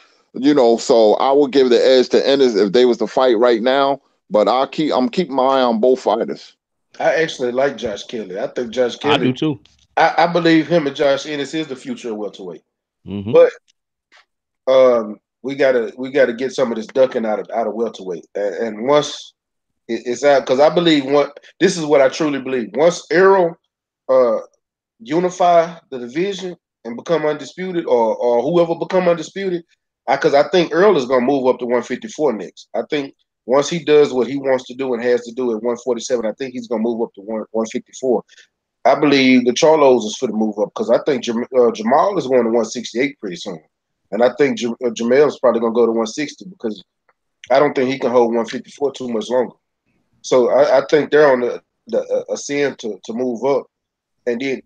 So I would give the edge to Ennis if they was to fight right now. But I'm keeping my eye on both fighters.
I actually like Josh Kelly. I think Josh Kelly.
I do too.
I believe him and Josh Ennis is the future of welterweight. But we gotta get some of this ducking out of welterweight. And once it's out, because I believe this is what I truly believe. Once Errol unify the division and become undisputed, or whoever become undisputed, because I think Earl is going to move up to 154 next. I think once he does what he wants to do and has to do at 147, I think he's going to move up to 154. I believe the Charlos is for the move up, because I think Jamal is going to 168 pretty soon. And I think Jamel is probably going to go to 160, because I don't think he can hold 154 too much longer. So I think they're on the ascend to move up. And then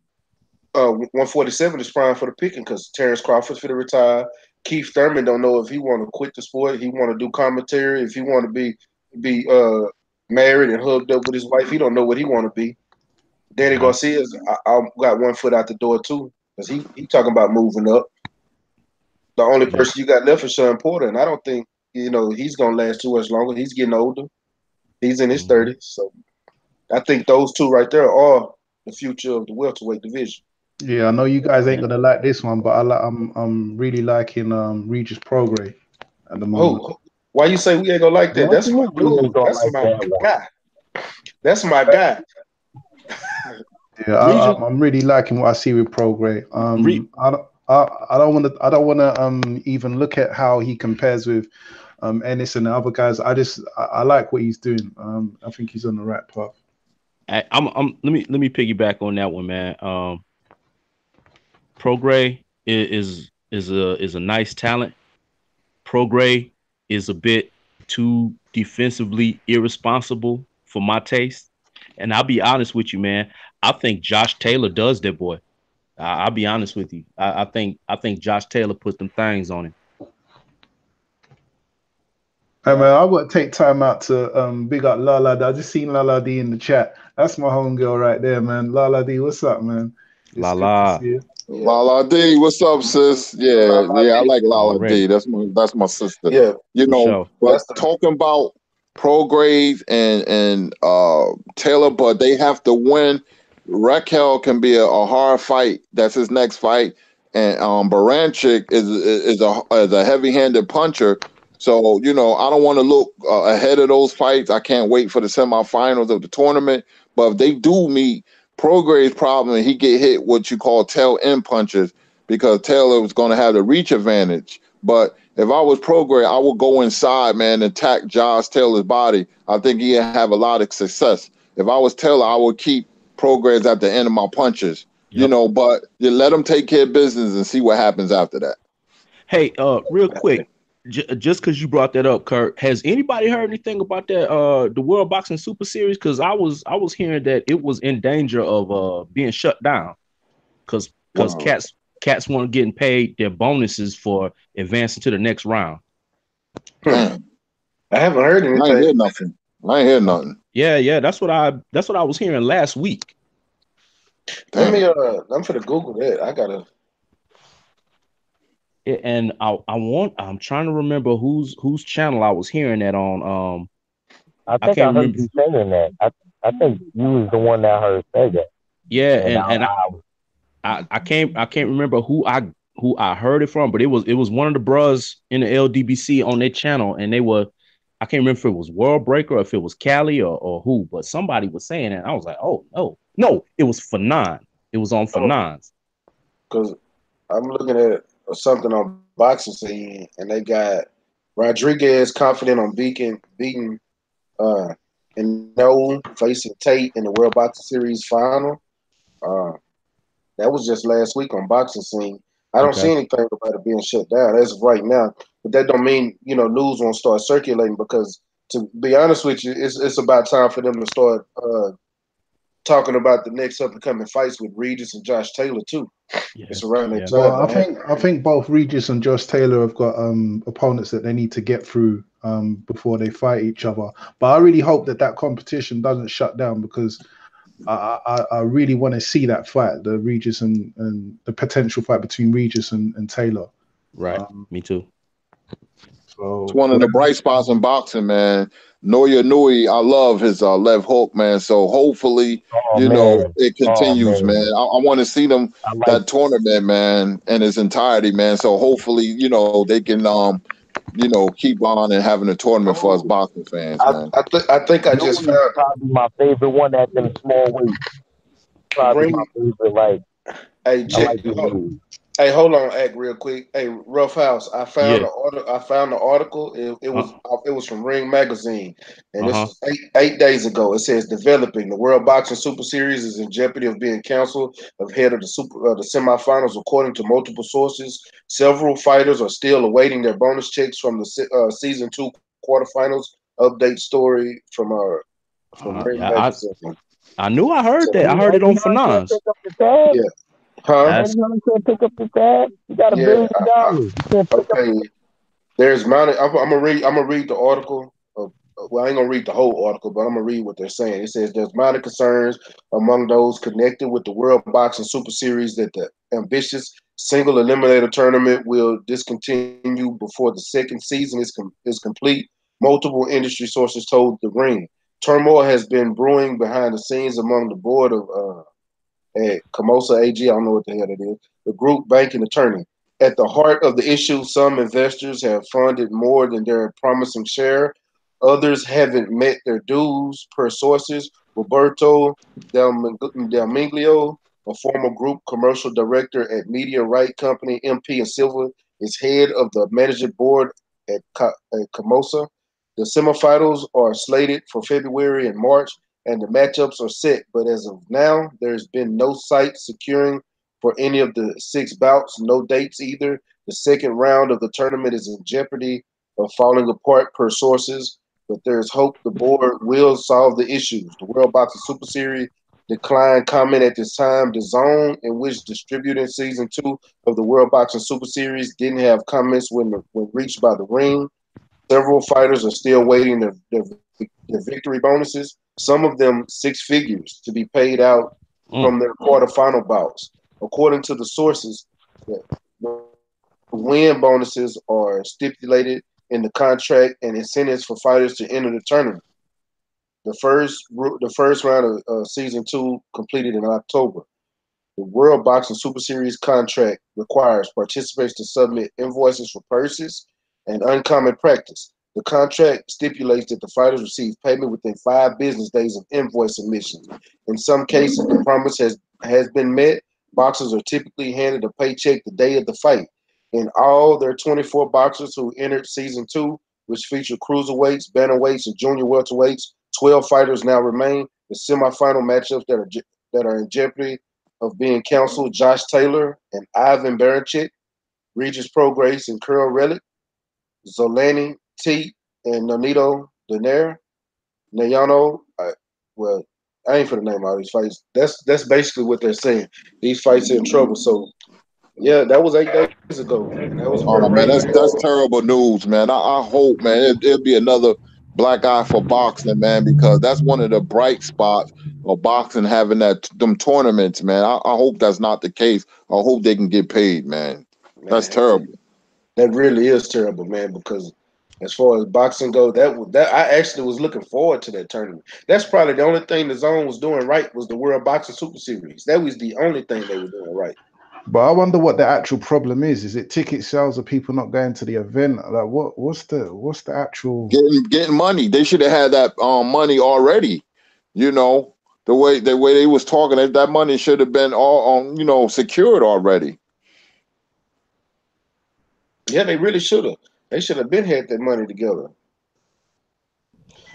147 is prime for the picking, because Terrence Crawford's for the retire. Keith Thurman don't know if he want to quit the sport, he want to do commentary, if he want to be married and hugged up with his wife. He don't know what he want to be. Danny Garcia's I got one foot out the door too, because he talking about moving up. The only person you got left is Sean Porter, and I don't think he's gonna last too much longer. He's getting older. He's in his 30s, so I think those two right there are the future of the welterweight division.
Yeah, I know you guys ain't gonna like this one, but I'm really liking Regis Prograis at the moment.
Why you say we ain't gonna like that? That's my
Definitely we ain't
dude.
gonna
That's
like
my
that one.
guy. That's my guy.
Yeah, I'm really liking what I see with Prograde. I don't want to even look at how he compares with Ennis and the other guys. I like what he's doing. I think he's on the right path.
Let me piggyback on that one, man. Prograde is a nice talent. Prograde is a bit too defensively irresponsible for my taste. And I'll be honest with you, man. I think Josh Taylor does that, boy. I'll be honest with you. I think Josh Taylor put them things on him.
Hey man, I got to take time out to big up Lala D. I just seen Lala D in the chat. That's my homegirl right there, man. Lala D, what's up, man? It's good to see you.
Yeah.
Lala D, what's up, sis? Yeah, I like Lala D. That's my sister.
Yeah,
you know.
sure.
But talking about Prograde and Taylor, but they have to win. Raquel can be a hard fight. That's his next fight, and Baranchik is a heavy-handed puncher. So I don't want to look ahead of those fights. I can't wait for the semifinals of the tournament. But if they do meet, Prograde's problem, he get hit what you call tail end punches because Taylor was going to have the reach advantage. But if I was Prograde, I would go inside, man, and attack Josh Taylor's body. I think he'd have a lot of success. If I was Taylor, I would keep Prograde at the end of my punches.
Yep.
But you let him take care of business and see what happens after that.
Hey, real quick, just because you brought that up, Kurt, has anybody heard anything about that the World Boxing Super Series? Because I was hearing that it was in danger of being shut down because cats weren't getting paid their bonuses for advancing to the next round.
I
haven't heard anything.
I ain't hear nothing.
Yeah, that's what I was hearing last week.
Let me I'm gonna Google that. I gotta.
And I'm trying to remember whose channel I was hearing that on.
I think I heard you saying that. I think you was the one that heard say that.
Yeah, and I can't remember who I heard it from, but it was one of the bros in the LDBC on their channel, and I can't remember if it was World Breaker or if it was Cali or who, but somebody was saying it. I was like, oh no, it was Fanon. It was on Fanon's.
Because I'm looking at something on Boxing Scene, and they got Rodriguez confident on beating and no facing Tate in the World Boxing Series final. That was just last week on Boxing Scene. I don't see anything about it being shut down as of right now, but that don't mean news won't start circulating because, to be honest with you, it's about time for them to start talking about the next up and coming fights with Regis and Josh Taylor too. Yeah. It's around that time.
Well, I think both Regis and Josh Taylor have got opponents that they need to get through before they fight each other. But I really hope that competition doesn't shut down because I really want to see that fight, the Regis and the potential fight between Regis and Taylor.
Right. Me too.
So it's one of the bright spots in boxing, man. Noya Nui, I love his left hook, man. So hopefully, it continues, man. I want to see them that tournament, man, in its entirety, man. So hopefully, they can, keep on and having a tournament for us boxing fans, man.
I think I just found
probably my favorite one at them small weight. Probably my favorite.
Hey, hold on, ACK, real quick. Hey, RoughHouse, I found the article. It was from Ring Magazine, and this was eight days ago. It says developing the World Boxing Super Series is in jeopardy of being canceled ahead of the semifinals, according to multiple sources. Several fighters are still awaiting their bonus checks from the season 2 quarterfinals. Update story from Ring Magazine.
I knew I heard that. I heard it on Fanon's.
Yeah. Huh?
You can't pick up the tab. You got $1 billion. You can't pick up.
There's mounted. I'm gonna read the article. Well, I ain't gonna read the whole article, but I'm gonna read what they're saying. It says there's mounted concerns among those connected with the World Boxing Super Series that the ambitious single eliminator tournament will discontinue before the second season is complete. Multiple industry sources told the Ring. Turmoil has been brewing behind the scenes among the board of at Camosa AG, I don't know what the hell it is, the group banking attorney. At the heart of the issue, some investors have funded more than their promising share. Others haven't met their dues, per sources. Roberto Del Miglio, a former group commercial director at media right company MP and Silver, is head of the management board at Camosa. The semifinals are slated for February and March, and the matchups are set. But as of now, there's been no site securing for any of the six bouts, no dates either. The second round of the tournament is in jeopardy of falling apart per sources, but there's hope the board will solve the issues. The World Boxing Super Series declined comment at this time. The zone in which distributing season two of the World Boxing Super Series didn't have comments when reached by the ring. Several fighters are still waiting their victory bonuses, some of them six figures, to be paid out from their quarterfinal bouts. According to the sources, the win bonuses are stipulated in the contract and incentives for fighters to enter the tournament. The first round of season two completed in October. The World Boxing Super Series contract requires participants to submit invoices for purses and uncommon practice. The contract stipulates that the fighters receive payment within 5 business days of invoice submission. In some cases, the promise has been met. Boxers are typically handed a paycheck the day of the fight. In all, there are 24 boxers who entered season two, which featured cruiserweights, bantamweights, and junior welterweights. 12 fighters now remain. The semifinal matchups that are in jeopardy of being canceled: Josh Taylor and Ivan Baranchyk, Regis Prograis and Curl Relic, Zolani T and Nonito Donaire, Nayano. Well, I ain't for the name all these fights. That's basically what they're saying. These fights are in trouble. So yeah, that was 8 days ago, and that was per
Oh man,
ring.
that's terrible news, man. I hope, man, it'll be another black eye for boxing, man, because that's one of the bright spots of boxing having them tournaments, man. I hope that's not the case. I hope they can get paid, man. That's
Man,
terrible.
that really is terrible, man. Because as far as boxing go, that I actually was looking forward to that tournament. That's probably the only thing the zone was doing right was the World Boxing Super Series. That was the only thing they were doing right.
But I wonder what the actual problem is. Is it ticket sales or people not going to the event? Like what's the actual
Getting money. They should have had that money already. You know, the way they was talking, that money should have been all secured already.
Yeah, they really should have. They should have been had that money together.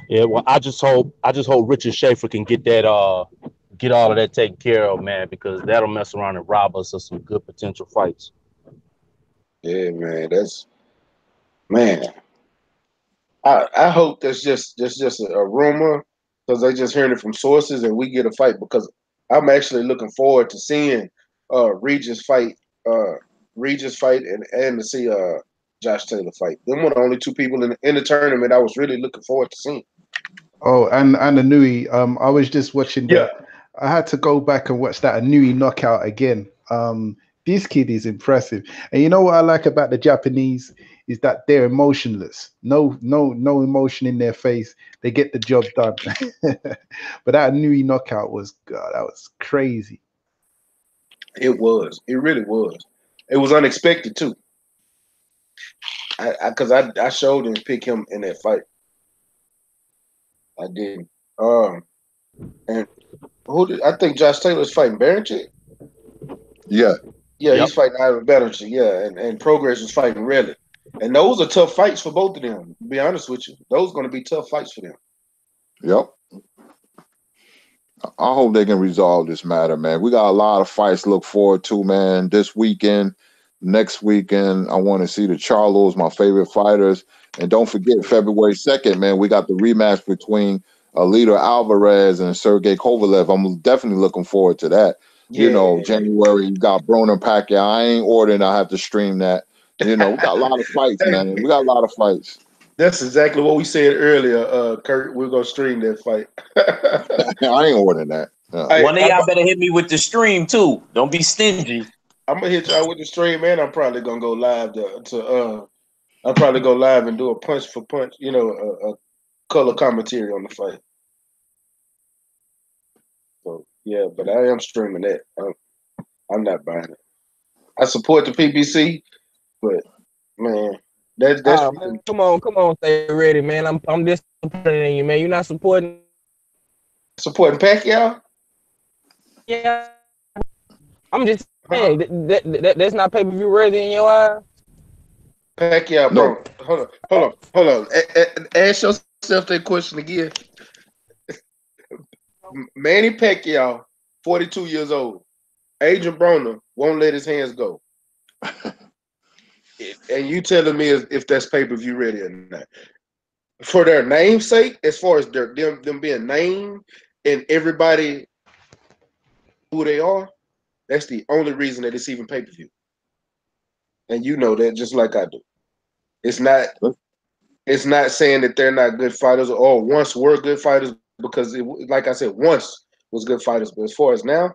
Yeah, well, I just hope Richard Schaefer can get all of that taken care of, man, because that'll mess around and rob us of some good potential fights.
Yeah, man. Man. I hope that's just a rumor because they just hearing it from sources and we get a fight because I'm actually looking forward to seeing Regis fight and to see Josh Taylor fight. Them were the only two people in the tournament I was really looking forward to seeing.
Oh, and Anui. I was just watching
Yeah.
I had to go back and watch that Anui knockout again. This kid is impressive, and you know what I like about the Japanese is that they're emotionless. No emotion in their face. They get the job done. But that Anui knockout was God, that was crazy.
It was. It really was. It was unexpected too. I showed him pick him in that fight. I did. And who did I think Josh Taylor's fighting Barrett?
Yeah.
Yeah,
Yep.
he's fighting Ivan Benerchi. Yeah, and Progress was fighting Relic. And those are tough fights for both of them. To be honest with you, those are going to be tough fights for them.
Yep. I hope they can resolve this matter, man. We got a lot of fights to look forward to, man. This weekend, next weekend, I want to see the Charlos, my favorite fighters. And don't forget, February 2nd, man, we got the rematch between Alito Alvarez and Sergey Kovalev. I'm definitely looking forward to that.
Yeah,
January, you got Broner Pacquiao. I ain't ordering. I have to stream that. We got a lot of fights, man. We got a lot of fights.
that's exactly what we said earlier, Kurt. We're gonna stream that fight.
I ain't ordering that. Yeah.
One of y'all better hit me with the stream too. Don't be stingy.
I'm gonna hit y'all with the stream, man. I'm probably gonna go live I'll probably go live and do a punch for punch, a color commentary on the fight. So yeah, but I am streaming that. I'm not buying it. I support the PBC, but man, that's
Man, come on, stay ready, man. I'm disappointed in you, man. You're not supporting.
supporting Pacquiao.
Yeah, I'm just saying that's not pay-per-view worthy in your eyes.
Pacquiao,
No.
bro. Hold on. Ask yourself that question again. Manny Pacquiao, 42 years old. Adrian Broner won't let his hands go. And you telling me if that's pay-per-view ready or not. For their namesake, as far as them being named and everybody who they are, that's the only reason that it's even pay-per-view. And you know that just like I do. It's not saying that they're not good fighters or once were good fighters because like I said, once was good fighters. But as far as now,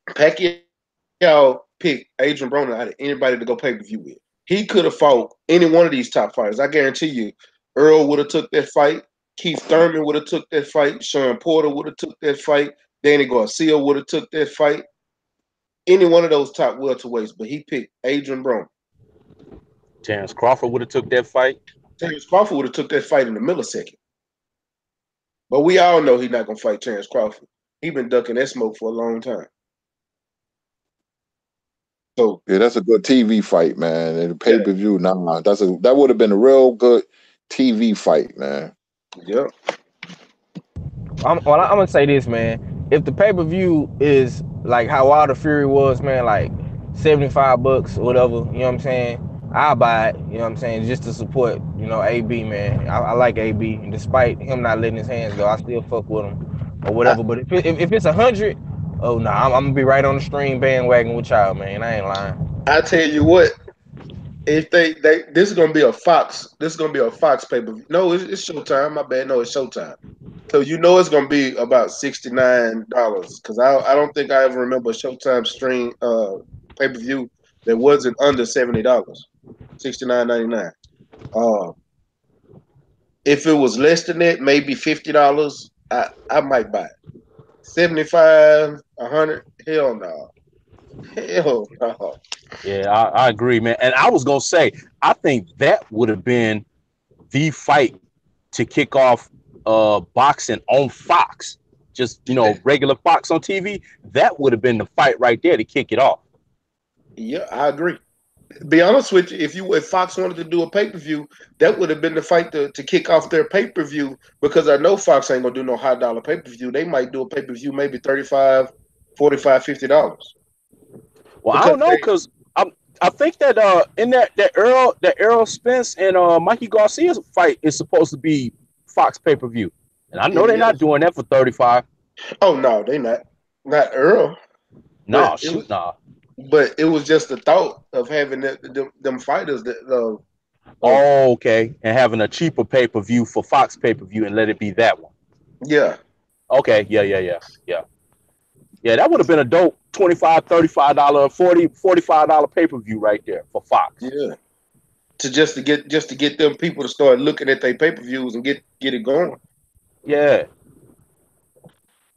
Pacquiao picked Adrian Broner out of anybody to go pay-per-view with. He could have fought any one of these top fighters. I guarantee you, Earl would have took that fight. Keith Thurman would have took that fight. Sean Porter would have took that fight. Danny Garcia would have took that fight. Any one of those top welterweights, but he picked Adrian Broner.
Terrence Crawford would have took that fight.
Terrence Crawford would have took that fight in a millisecond. But we all know he's not gonna fight Terrence Crawford. He's been ducking that smoke for a long time. So
yeah, that's a good TV fight, man. And the pay-per-view, nah, that would have been a real good TV fight, man.
Yeah.
I'm gonna say this, man. If the pay-per-view is like how Wilder Fury was, man, like $75 or whatever, you know what I'm saying? I'll buy it, you know what I'm saying, just to support, AB, man. I like AB, and despite him not letting his hands go, I still fuck with him or whatever. But if it's 100, oh no, I'm gonna be right on the stream bandwagon with y'all, man. I ain't lying.
I tell you what, if they this is gonna be a Fox pay-per-view. No, it's Showtime. My bad. No, it's Showtime. So it's gonna be about $69 because I don't think I ever remember a Showtime stream pay-per-view that wasn't under $70. $69.99. If it was less than that, maybe $50, I might buy it. 75, 100, hell no. Hell no.
Yeah, I agree, man. And I was gonna say, I think that would have been the fight to kick off boxing on Fox. Just regular Fox on TV. That would have been the fight right there to kick it off.
Yeah, I agree. Be honest with you, if Fox wanted to do a pay-per-view, that would have been the fight to kick off their pay-per-view, because I know Fox ain't gonna do no high dollar pay-per-view. They might do a pay-per-view maybe $35, $45, $50.
Well, I don't know, because I think that in that Errol Spence and Mikey Garcia's fight is supposed to be Fox pay-per-view. And I know they're not doing that for 35.
Oh no, they not. Not Earl.
No, shoot, nah.
But it was just the thought of having them fighters that.
Okay, and having a cheaper pay-per-view for Fox pay-per-view and let it be that one.
Yeah.
Okay. Yeah. Yeah, that would have been a dope $25, $35, $40, $45 pay-per-view right there for Fox.
Yeah. To get them people to start looking at their pay-per-views and get it going.
Yeah.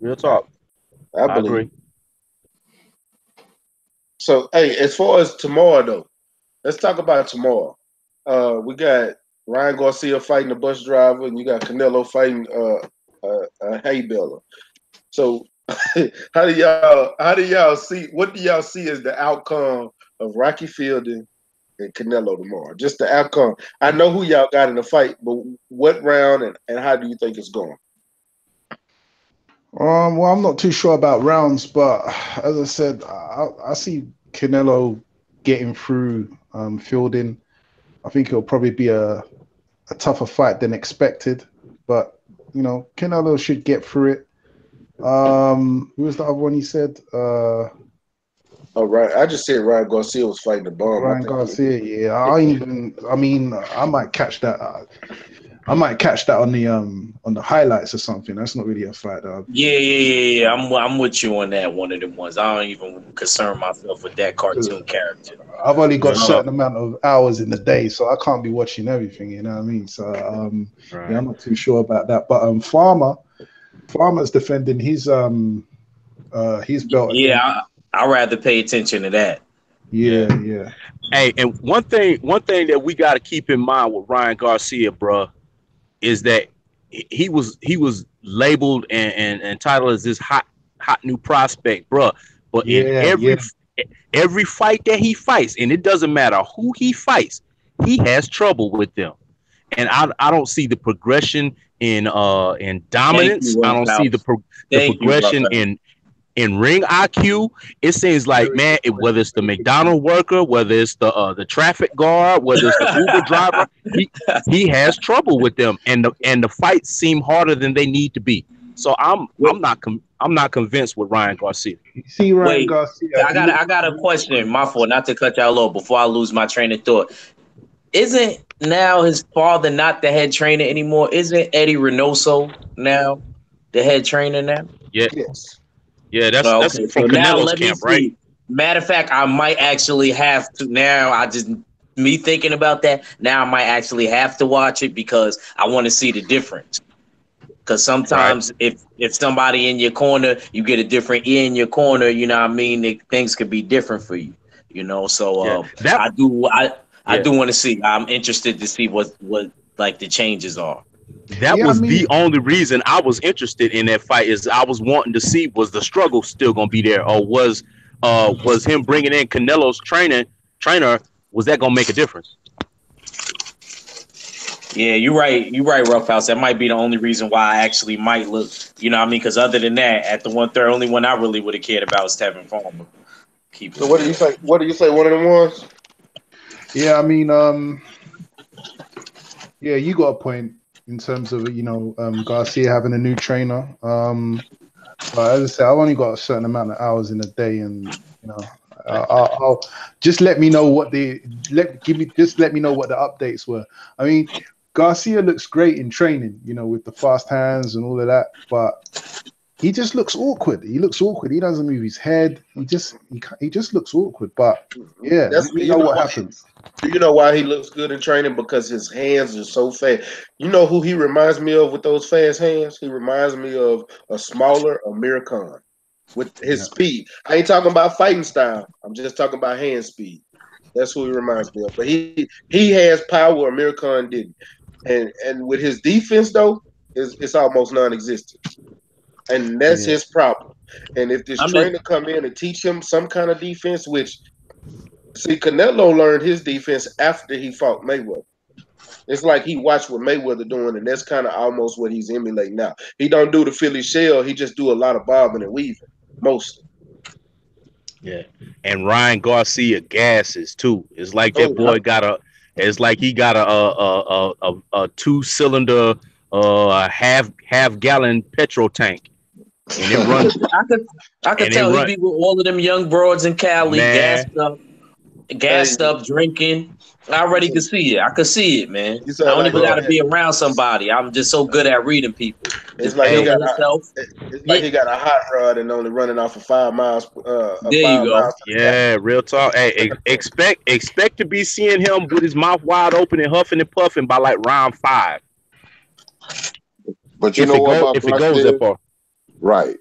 Real talk.
I believe. Agree. So, hey, as far as tomorrow, though, let's talk about tomorrow. We got Ryan Garcia fighting the bus driver, and you got Canelo fighting a hay baler. So, how do y'all see? What do y'all see as the outcome of Rocky Fielding and Canelo tomorrow? Just the outcome. I know who y'all got in the fight, but what round and how do you think it's going?
Well, I'm not too sure about rounds, but as I said, I see Canelo getting through Fielding. I think it'll probably be a tougher fight than expected, but Canelo should get through it. Who was the other one he said? Oh,
right. I just said Ryan Garcia was fighting the bomb.
Ryan Garcia, yeah. I might catch that. I might catch that on the highlights or something. That's not really a fight, dog.
Yeah. I'm with you on that. One of them ones. I don't even concern myself with that cartoon character.
I've only got a certain amount of hours in the day, so I can't be watching everything. You know what I mean? So yeah, I'm not too sure about that. But Farmer's defending his belt.
Yeah, I'd rather pay attention to that.
Yeah.
Hey, and one thing that we got to keep in mind with Ryan Garcia, bro, is that he was labeled and titled as this hot new prospect, bro. But in every fight that he fights, and it doesn't matter who he fights, he has trouble with them. And I don't see the progression in dominance. I don't see the progression in ring IQ. It seems like, man, whether it's the McDonald worker, whether it's the traffic guard, whether it's the Uber driver, he has trouble with them, and the fights seem harder than they need to be. So I'm not convinced with Ryan Garcia.
See, Ryan Garcia.
I got a question. My fault, not to cut y'all off before I lose my train of thought. Isn't now his father not the head trainer anymore? Isn't Eddie Reynoso now the head trainer now?
Yeah.
Yes.
Yeah, that's from Canelo's camp, right?
Matter of fact, I might actually have to now. Me thinking about that now, I might actually have to watch it because I want to see the difference. Because sometimes if somebody in your corner, you get a different ear in your corner, you know what I mean? Things could be different for you, you know? So I do want to see. I'm interested to see what like the changes are.
That was the only reason I was interested in that fight, is I was wanting to see, was the struggle still going to be there, or was him bringing in Canelo's trainer, was that going to make a difference?
Yeah, you're right. You're right, RoughHouse. That might be the only reason why I actually might look. You know what I mean? Because other than that, at the 1/3, only one I really would have cared about was Tevin Farmer.
So what do you say? What do you say? One of them was?
Yeah, I mean, yeah, you got a point in terms of Garcia having a new trainer. But as I say, I've only got a certain amount of hours in a day, and I'll just let me know what let me know what the updates were. I mean, Garcia looks great in training, with the fast hands and all of that, but he just looks awkward. He looks awkward. He doesn't move his head. He just looks awkward. But yeah, what happens.
Do you know why he looks good in training? Because his hands are so fast. You know who he reminds me of with those fast hands? He reminds me of a smaller Amir Khan with his speed. I ain't talking about fighting style. I'm just talking about hand speed. That's who he reminds me of. But he has power Amir Khan didn't. And with his defense, though, it's almost non-existent. And that's his problem. And if this trainer come in and teach him some kind of defense, which, see, Canelo learned his defense after he fought Mayweather. It's like he watched what Mayweather doing, and that's kind of almost what he's emulating now. He don't do the Philly shell. He just do a lot of bobbing and weaving, mostly.
Yeah, and Ryan Garcia gasses too. It's like that boy got a 2-cylinder half gallon petrol tank. And it runs.
I could tell he be with all of them young broads in Cali, gassed up, drinking. I already could see it. I could see it, man. I don't even got to be around somebody. I'm just so good at reading people.
It's like he got a hot rod and only running off for 5 miles.
There you go.
Yeah, real talk. Hey, expect to be seeing him with his mouth wide open and huffing and puffing by like round 5.
But you know what?
If it goes that far.
Right.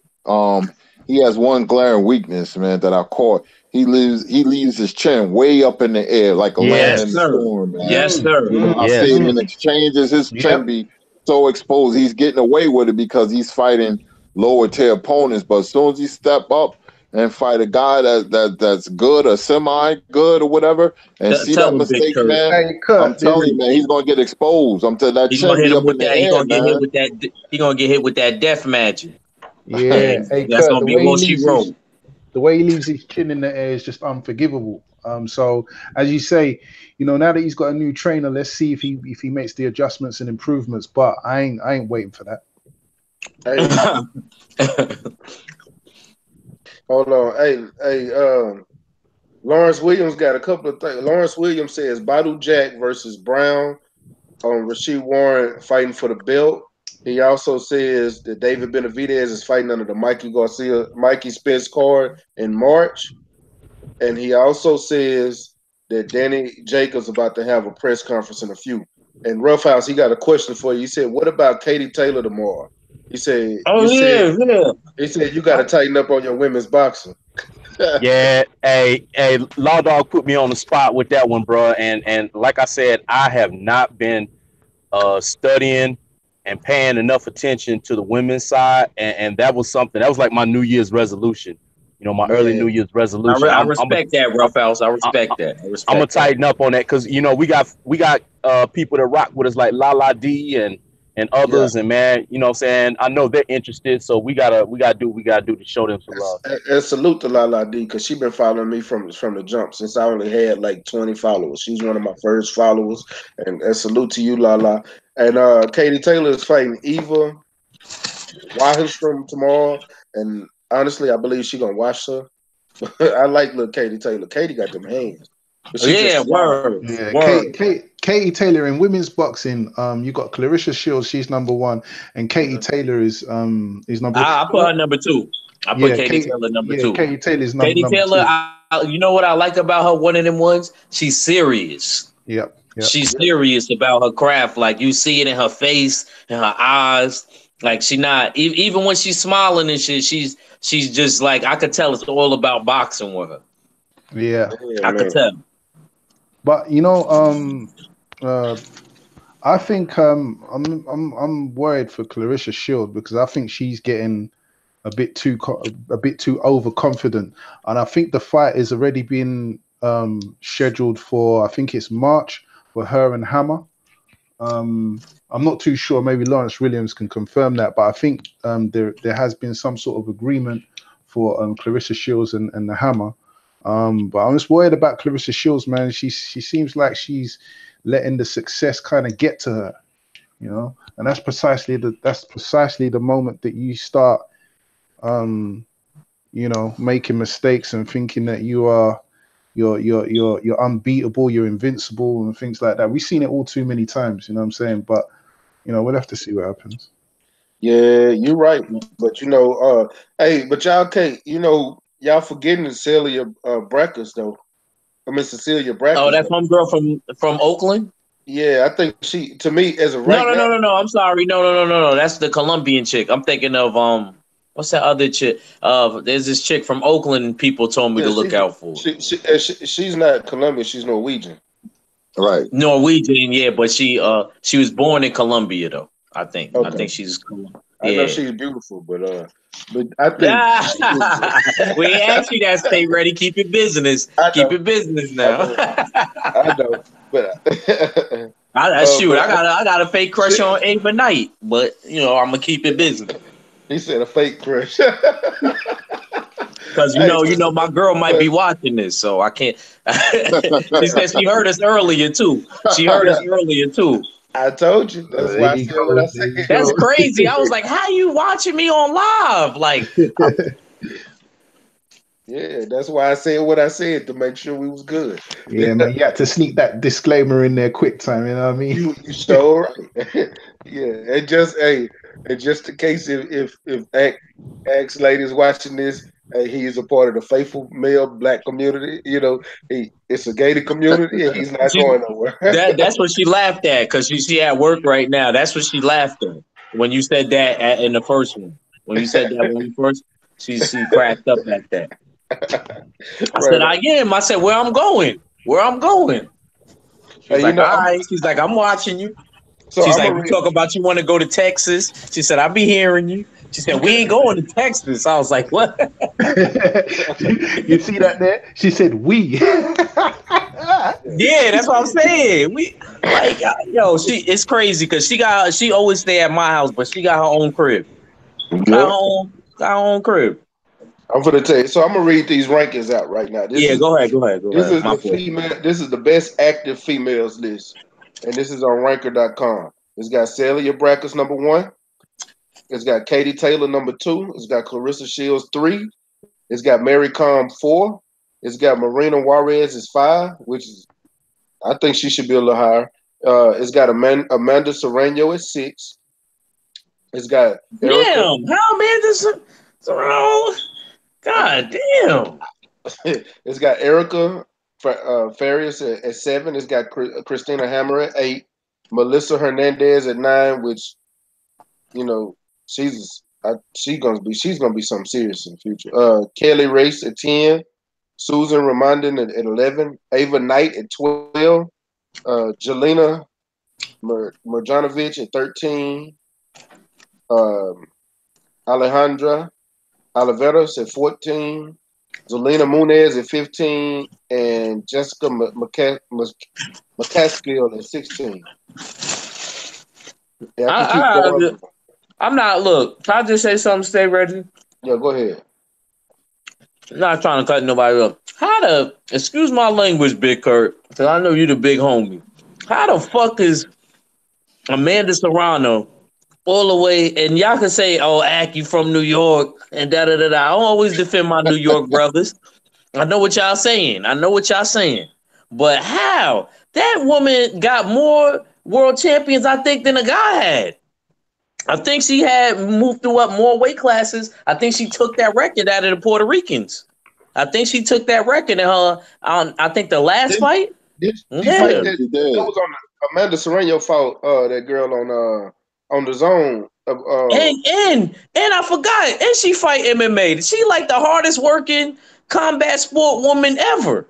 He has one glaring weakness, man, that I caught. He leaves his chin way up in the air like a land in the storm, man.
Yes, sir.
I see him in exchanges, his chin be so exposed. He's getting away with it because he's fighting lower tier opponents. But as soon as he step up and fight a guy that's good or semi good or whatever, and see that mistake, man, I'm telling you, man, he's gonna get exposed. I'm telling that
he's
chin
gonna hit
be
him
up
with
in the
that.
air,
He's gonna
man.
get hit with that. He's gonna get hit with that death magic.
Yeah,
that's gonna be what she wrote.
The way he leaves his chin in the air is just unforgivable. So as you say, now that he's got a new trainer, let's see if he makes the adjustments and improvements. But I ain't waiting for that.
Hold on. Hey, Lawrence Williams got a couple of things. Lawrence Williams says Badu Jack versus Brown on Rasheed Warren fighting for the belt. He also says that David Benavidez is fighting under the Mikey Spence card in March. And he also says that Danny Jacobs about to have a press conference in a few. And RoughHouse, he got a question for you. He said, what about Katie Taylor tomorrow? He said, he said you got to tighten up on your women's boxing.
Yeah, hey, Law Dog put me on the spot with that one, bro. And like I said, I have not been studying and paying enough attention to the women's side, and that was something that was like my New Year's resolution. You know, my early New
Man,
Year's resolution.
I respect that,
I'm,
RoughHouse. I
I'm,
respect that. I
I'm gonna
respect that.
tighten up on that because you know we got people that rock with us like Lala D and
yeah.
others, and man, you know what I'm saying, I know they're interested, so we gotta do what we gotta do to show them some love.
And salute to Lala D because she been following me from the jump since I only had like 20 followers. She's one of my first followers, and salute to you, Lala. And Katie Taylor is fighting Eva Wahistrom tomorrow, and honestly, I believe she gonna watch her. I like little Katie Taylor. Katie got them hands, but she
Yeah,
just small.
word,
Yeah,
word.
Katie Taylor in women's boxing. You got Clarissa Shields. She's number one, and Katie Taylor is number.
I put her number two. I put
Yeah,
Katie Taylor number two.
Katie Taylor is
Katie
number
Taylor,
two.
you know what I like about her? One of them ones, she's serious.
Yep.
She's serious about her craft. Like you see it in her face and her eyes. Like she not even when she's smiling and shit. She's just like I could tell it's all about boxing with her.
Yeah.
I could tell.
But you know, I think I'm worried for Clarissa Shield because I think she's getting a bit too overconfident, and I think the fight has already been scheduled for, I think it's March, for her and Hammer. I'm not too sure. Maybe Lawrence Williams can confirm that, but I think there has been some sort of agreement for Clarissa Shields and the Hammer. But I'm just worried about Clarissa Shields, man. She seems like she's letting the success kind of get to her, you know, and that's precisely the moment that you start, you know, making mistakes and thinking that you're unbeatable, you're invincible, and things like that. We've seen it all too many times, you know what I'm saying? But you know, we'll have to see what happens.
Yeah, you're right. But you know, hey, but y'all can't, you know, y'all forgetting Celia Brackers though. I mean Cecilia Brackers.
Oh, that's one girl from Oakland.
Yeah, I think she, to me, as a right
No. I'm sorry. No. That's the Colombian chick. I'm thinking of what's that other chick? There's this chick from Oakland. People told me to look out for.
She's not Colombian. She's Norwegian.
Right.
Norwegian, yeah, but she was born in Colombia though. I think.
Okay.
I think she's.
I know she's beautiful, but I think
we asked you that. Stay ready. Keep your business. Keep your business now.
I know, but
shoot, I got a fake crush on Ava Knight, but you know I'm gonna keep it business.
He said a fake crush.
Because you know, my girl might be watching this, so I can't. She said she heard us earlier too. I
told you. That's why I said what I said.
That's crazy. I was like, "How you watching me on live?" Like,
yeah, that's why I said what I said to make sure we was good.
Yeah, man, you had to sneak that disclaimer in there quick time. You know what I mean?
You sure right. Yeah, and just in case if Axe ladies watching this. He is a part of the faithful male black community. You know, it's a gated community, and he's not going nowhere.
That's what she laughed at because she at work right now. That's what she laughed at when you said that in the first one. When you said that when we first, she cracked up at that. I said, I am. I said, where I'm going. She's like, all right. She's like, I'm watching you. So she's like, we talk about you want to go to Texas. She said, I'll be hearing you. She said, we ain't going to Texas. I was like, what?
You see that there? She said, we.
Yeah, that's what I'm saying. We like, it's crazy because she always stay at my house, but she got her own crib. Got her own crib.
I'm gonna tell you. So I'm gonna read these rankings out right now.
Go ahead.
This is the best active females list, and this is on Ranker.com. It's got Celia Brackers number 1. It's got Katie Taylor number 2. It's got Clarissa Shields 3. It's got Mary Com 4. It's got Marina Juarez is 5, which is, I think she should be a little higher. It's got Amanda Serrano at 6. It's got
how Amanda Serrano? God damn.
It's got Erica Farias at 7. It's got Christina Hammer at 8. Melissa Hernandez at 9, which, you know, she's gonna be something serious in the future. Kelly Race at 10. Susan Ramondon at 11. Ava Knight at 12. Jelena Marjanovic at 13. Alejandra Oliveros at 14. Zelina Munez at 15. And Jessica McCaskill at 16. Yeah, I can keep going.
I'm not. Look, can I just say something? Stay ready.
Yeah, go ahead.
I'm not trying to cut nobody up. Excuse my language, Big Kurt, because I know you the big homie. How the fuck is Amanda Serrano all the way, and y'all can say, oh, ACK, you from New York, and da-da-da-da. I always defend my New York brothers. I know what y'all saying. But how? That woman got more world champions, I think, than a guy had. I think she had moved through up more weight classes. I think she took that record out of the Puerto Ricans. I think she took that record in her. I think the last fight.
That was on Amanda Serrano fought that girl on the zone.
And I forgot. And she fight MMA. She like the hardest working combat sport woman ever.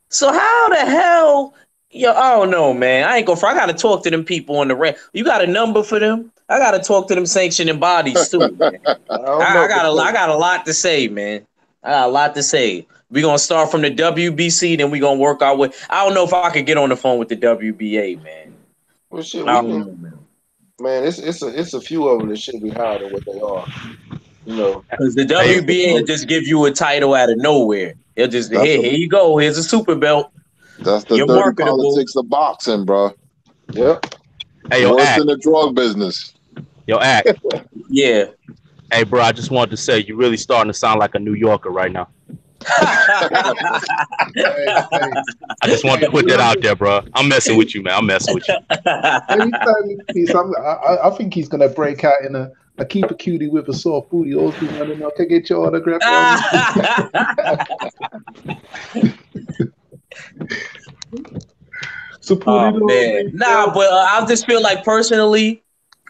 So how the hell? Yo, I don't know, man. I ain't gonna. I gotta talk to them people on the red. You got a number for them? I gotta talk to them sanctioning bodies too, man. I got a lot to say, man. I got a lot to say. We're gonna start from the WBC, then we're gonna work our way. I don't know if I could get on the phone with the WBA, man.
Well, shit, man, it's a few of them that should be higher than what they are. You know,
because the WBA will just give you a title out of nowhere. It'll just here you go. Here's a super belt.
That's the dirty politics of boxing, bro.
Yep.
Hey, yo,
worse than the drug business.
Yo, ACK.
Yeah.
Hey, bro, I just wanted to say you're really starting to sound like a New Yorker right now. I just wanted to put that out there, bro. I'm messing with you, man. I'm messing with you.
I think he's gonna break out in a keep a cutie with a soft booty. I don't know. Can I get your autograph?
Man. Nah, but I just feel like personally,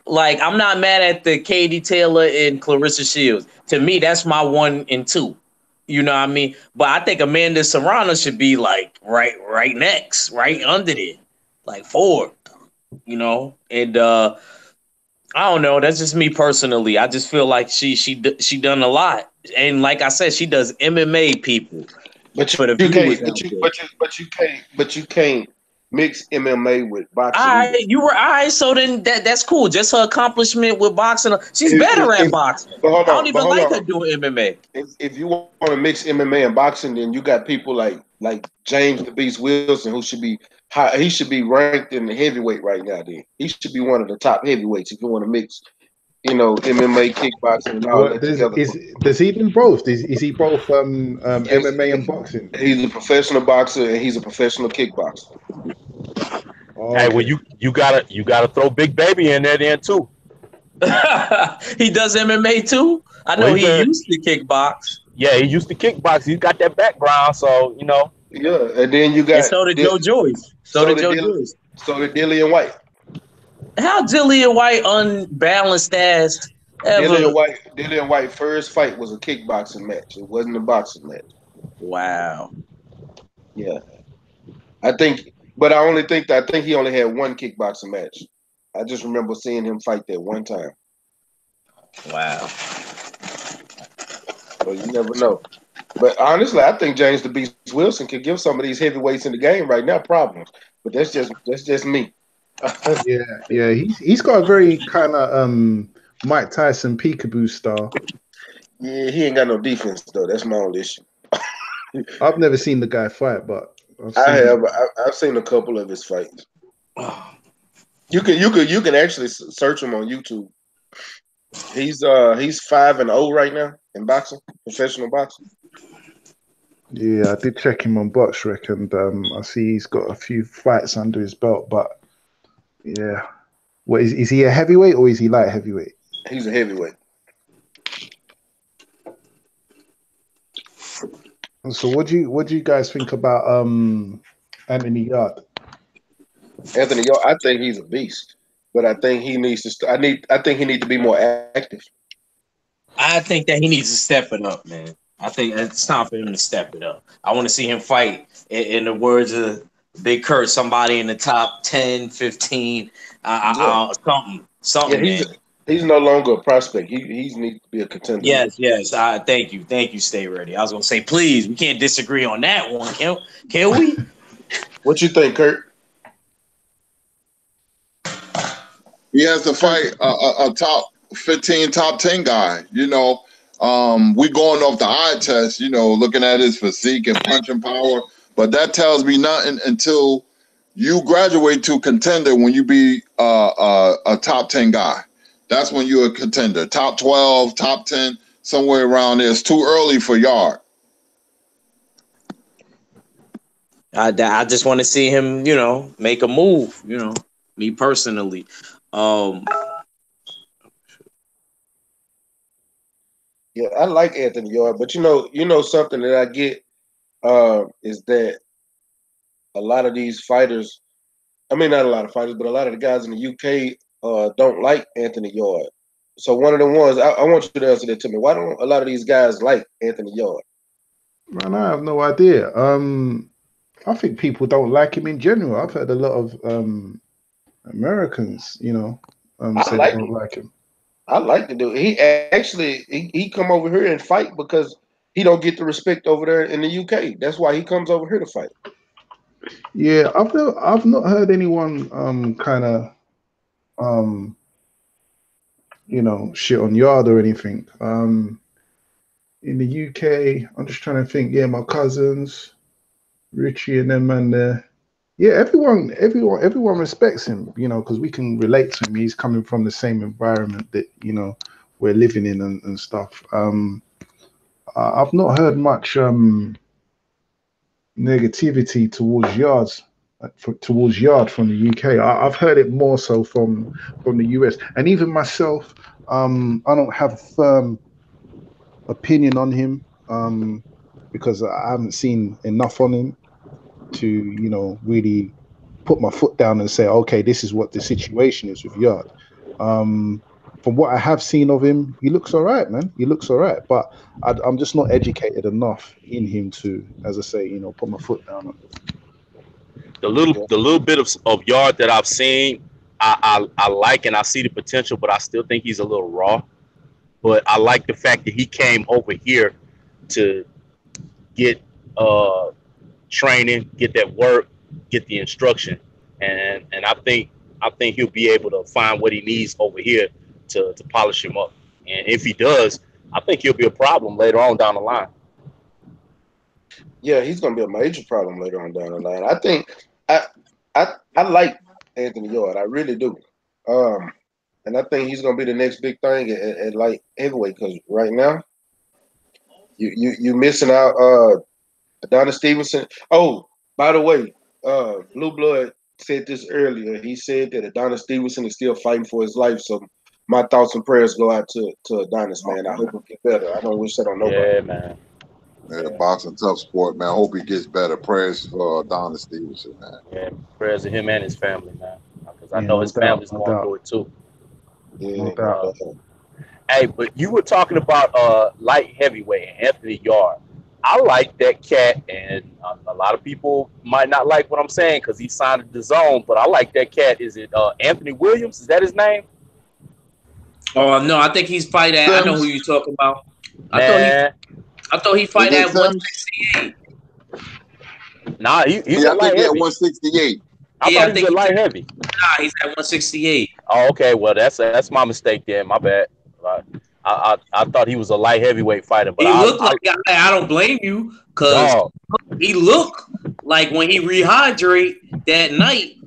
like I'm not mad at the Katie Taylor and Clarissa Shields. To me, that's my 1 and 2. You know what I mean? But I think Amanda Serrano should be like right next, right under there, like 4. You know, and I don't know. That's just me personally. I just feel like she done a lot, and like I said, she does MMA people.
But you can't mix MMA with boxing.
All right. So then that's cool. Just her accomplishment with boxing. She's better at boxing. I don't even like her doing MMA.
If you want to mix MMA and boxing, then you got people like James the Beast Wilson, who should be high. He should be ranked in the heavyweight right now. Then he should be one of the top heavyweights. If you want to mix, MMA, kickboxing, and all that together.
Does he do both? Is he both MMA and boxing?
He's a professional boxer and he's a professional kickboxer.
Oh,
hey, well, you gotta throw Big Baby in there then too.
He does MMA too. I know he used to kickbox.
Yeah, he used to kickbox. He's got that background, so you know.
Yeah, and then you got.
And so did Joe Joyce. So did
Dillian White.
How Dillian White unbalanced ass ever?
Dillian White first fight was a kickboxing match. It wasn't a boxing match.
Wow.
Yeah, I think he only had one kickboxing match. I just remember seeing him fight that one time.
Wow.
But you never know. But honestly, I think James the Beast Wilson could give some of these heavyweights in the game right now problems. But that's just me.
Yeah. He's got a very kind of Mike Tyson peekaboo style.
Yeah, he ain't got no defense though. That's my only issue.
I've never seen the guy fight, but
I've seen a couple of his fights. You can actually search him on YouTube. He's 5-0 right now in boxing, professional boxing.
Yeah, I did check him on BoxRec, and I see he's got a few fights under his belt. But yeah, what is he a heavyweight or is he light heavyweight?
He's a heavyweight.
So what do you guys think about Anthony Yard?
Anthony Yard, I think he's a beast, but I think he needs to. I think he needs to be more active.
I think that he needs to step it up, man. I think it's time for him to step it up. I want to see him fight, in the words of Big Kurt, somebody in the top 10, 15, something,
Yeah,
man.
he's no longer a prospect. He needs to be a contender.
Yes. Thank you. Stay ready. I was gonna say, please, we can't disagree on that one, can we?
What you think, Kurt?
He has to fight a top 15, top 10 guy. You know, we going off the eye test. You know, looking at his physique and punching power, but that tells me nothing until you graduate to contender. When you be a top 10 guy, that's when you're a contender. Top 12, top 10, somewhere around there. It's too early for Yard.
I just want to see him, make a move. Me personally.
Yeah, I like Anthony Yard, but you know something that I get is that a lot of these fighters, I mean not a lot of fighters, but a lot of the guys in the UK don't like Anthony Yard. So one of the ones I want you to answer that to me. Why don't a lot of these guys like Anthony Yard?
Man, I have no idea. I think people don't like him in general. I've heard a lot of Americans, say they don't like him.
I like the dude. He actually he come over here and fight because he don't get the respect over there in the UK. That's why he comes over here to fight.
Yeah, I've not heard anyone kind of shit on Yard or anything. In the UK, I'm just trying to think. Yeah, my cousins, Richie and them, and yeah, everyone respects him. Because we can relate to him. He's coming from the same environment that we're living in and stuff. I've not heard much negativity towards Yard from the UK. I've heard it more so from the US, and even myself. I don't have a firm opinion on him because I haven't seen enough on him to really put my foot down and say, okay, this is what the situation is with Yard. From what I have seen of him, he looks all right, man. He looks all right, but I'm just not educated enough in him to, as I say, put my foot down on him.
The little bit of Yard that I've seen, I like, and I see the potential, but I still think he's a little raw. But I like the fact that he came over here to get training, get that work, get the instruction, and I think he'll be able to find what he needs over here to polish him up. And if he does, I think he'll be a problem later on down the line.
Yeah, he's gonna be a major problem later on down the line. I think I like Anthony Yard. I really do. And I think he's gonna be the next big thing at light heavyweight, because right now you missing out Adonis Stevenson. Oh, by the way, Blue Blood said this earlier. He said that Adonis Stevenson is still fighting for his life. So my thoughts and prayers go out to Adonis, man. I hope he get better. I don't wish that on nobody.
Yeah, man.
Yeah, boxing tough sport, man. I hope he gets better. Prayers for Adonis Stevenson, man.
Yeah, prayers to him and his family, man. Because I know his family's going through it too.
Yeah,
hey, but you were talking about light heavyweight Anthony Yard. I like that cat, and a lot of people might not like what I'm saying because he signed the zone, but I like that cat. Is it Anthony Williams? Is that his name?
Oh no, I think he's fighting. I know who you're talking about. I thought he fight at 168.
Nah, he's
at light heavy. 168.
I thought he was light heavy.
Nah, he's at 168.
Oh, okay. Well, that's my mistake then. My bad. I thought he was a light heavyweight fighter, but
he looked like I don't blame you because he looked like when he rehydrate that night.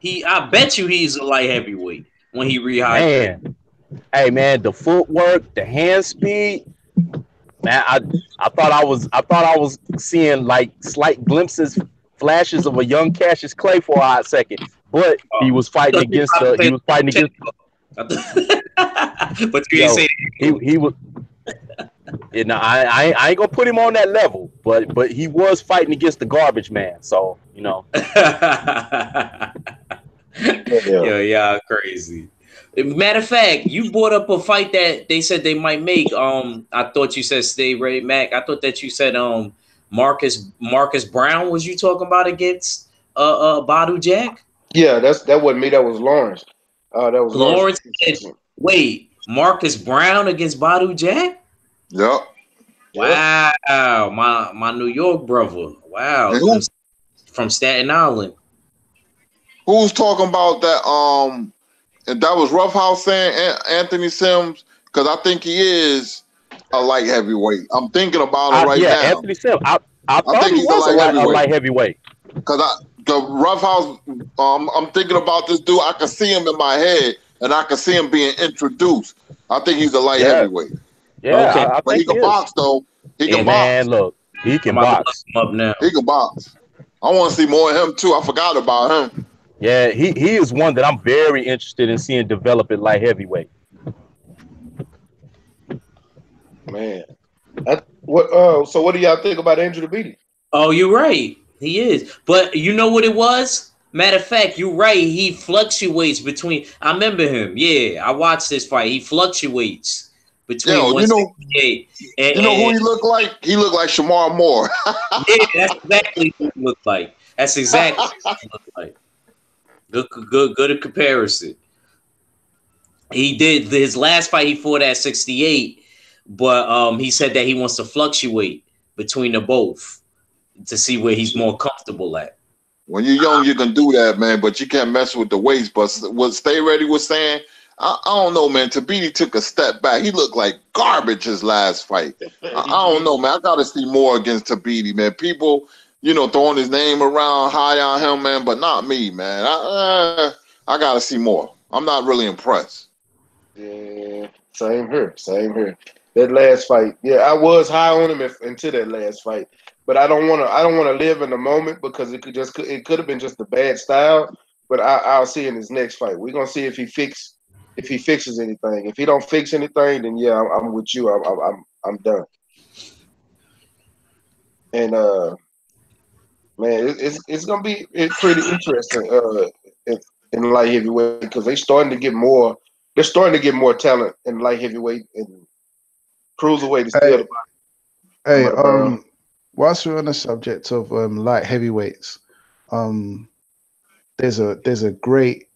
I bet you he's a light heavyweight when he rehydrate.
Man. Hey man, the footwork, the hand speed. Man, I thought I was seeing like slight glimpses, flashes of a young Cassius Clay for a hot second, but he was fighting against. But you
didn't say
he was. You know, I ain't gonna put him on that level, but he was fighting against the garbage man. So
Yo, yeah, crazy. Matter of fact, you brought up a fight that they said they might make. I thought you said Stay Ready, Mac. I thought that you said Marcus Brown. Was you talking about against Badu Jack?
Yeah, that wasn't me. That was Lawrence. That was Lawrence.
Lawrence said, wait, Marcus Brown against Badu Jack?
Yep.
Wow, my New York brother. Wow, from Staten Island.
Who's talking about that? And that was RoughHouse saying Anthony Sims, because I think he is a light heavyweight. I'm thinking about it right now.
Anthony Sims. I thought
think
he
he's
was a light heavyweight.
Because the RoughHouse, I'm thinking about this dude. I can see him in my head, and I can see him being introduced. I think he's a light heavyweight.
Yeah,
okay.
I
But
think
he can box, though. He can box.
Man, look, he can box.
Up now.
He can box. I want to see more of him, too. I forgot about him.
Yeah, he is one that I'm very interested in seeing develop at light heavyweight.
Man, so what do y'all think about Andrew DeBeatty?
Oh, you're right. He is. But you know what it was? Matter of fact, you're right. He fluctuates between. I remember him. Yeah, I watched this fight. He fluctuates between 168 and
you know who he looked like? He looked like Shamar Moore.
Yeah, that's exactly what he looked like. That's exactly what he looked like. Good comparison. He did his last fight. He fought at 68, but he said that he wants to fluctuate between the both to see where he's more comfortable at.
When you're young, you can do that, man, but you can't mess with the weights. But what Stay Ready was saying, I don't know, man. Tabiti took a step back. He looked like garbage his last fight. I don't know, man. I got to see more against Tabiti, man. People, throwing his name around high on him, man, but not me, man. I got to see more. I'm not really impressed.
Yeah, same here. That last fight, yeah, I was high on him until that last fight, but I don't want to live in the moment because it could have been just a bad style. But I'll see in his next fight. We're gonna see if he fixes anything. If he don't fix anything, then yeah, I'm with you. I'm done. And man, it's gonna be pretty interesting in light heavyweight because they're starting to get more talent in light heavyweight and cruiserweight is still the bottom.
Hey, whilst we're on the subject of light heavyweights, there's a great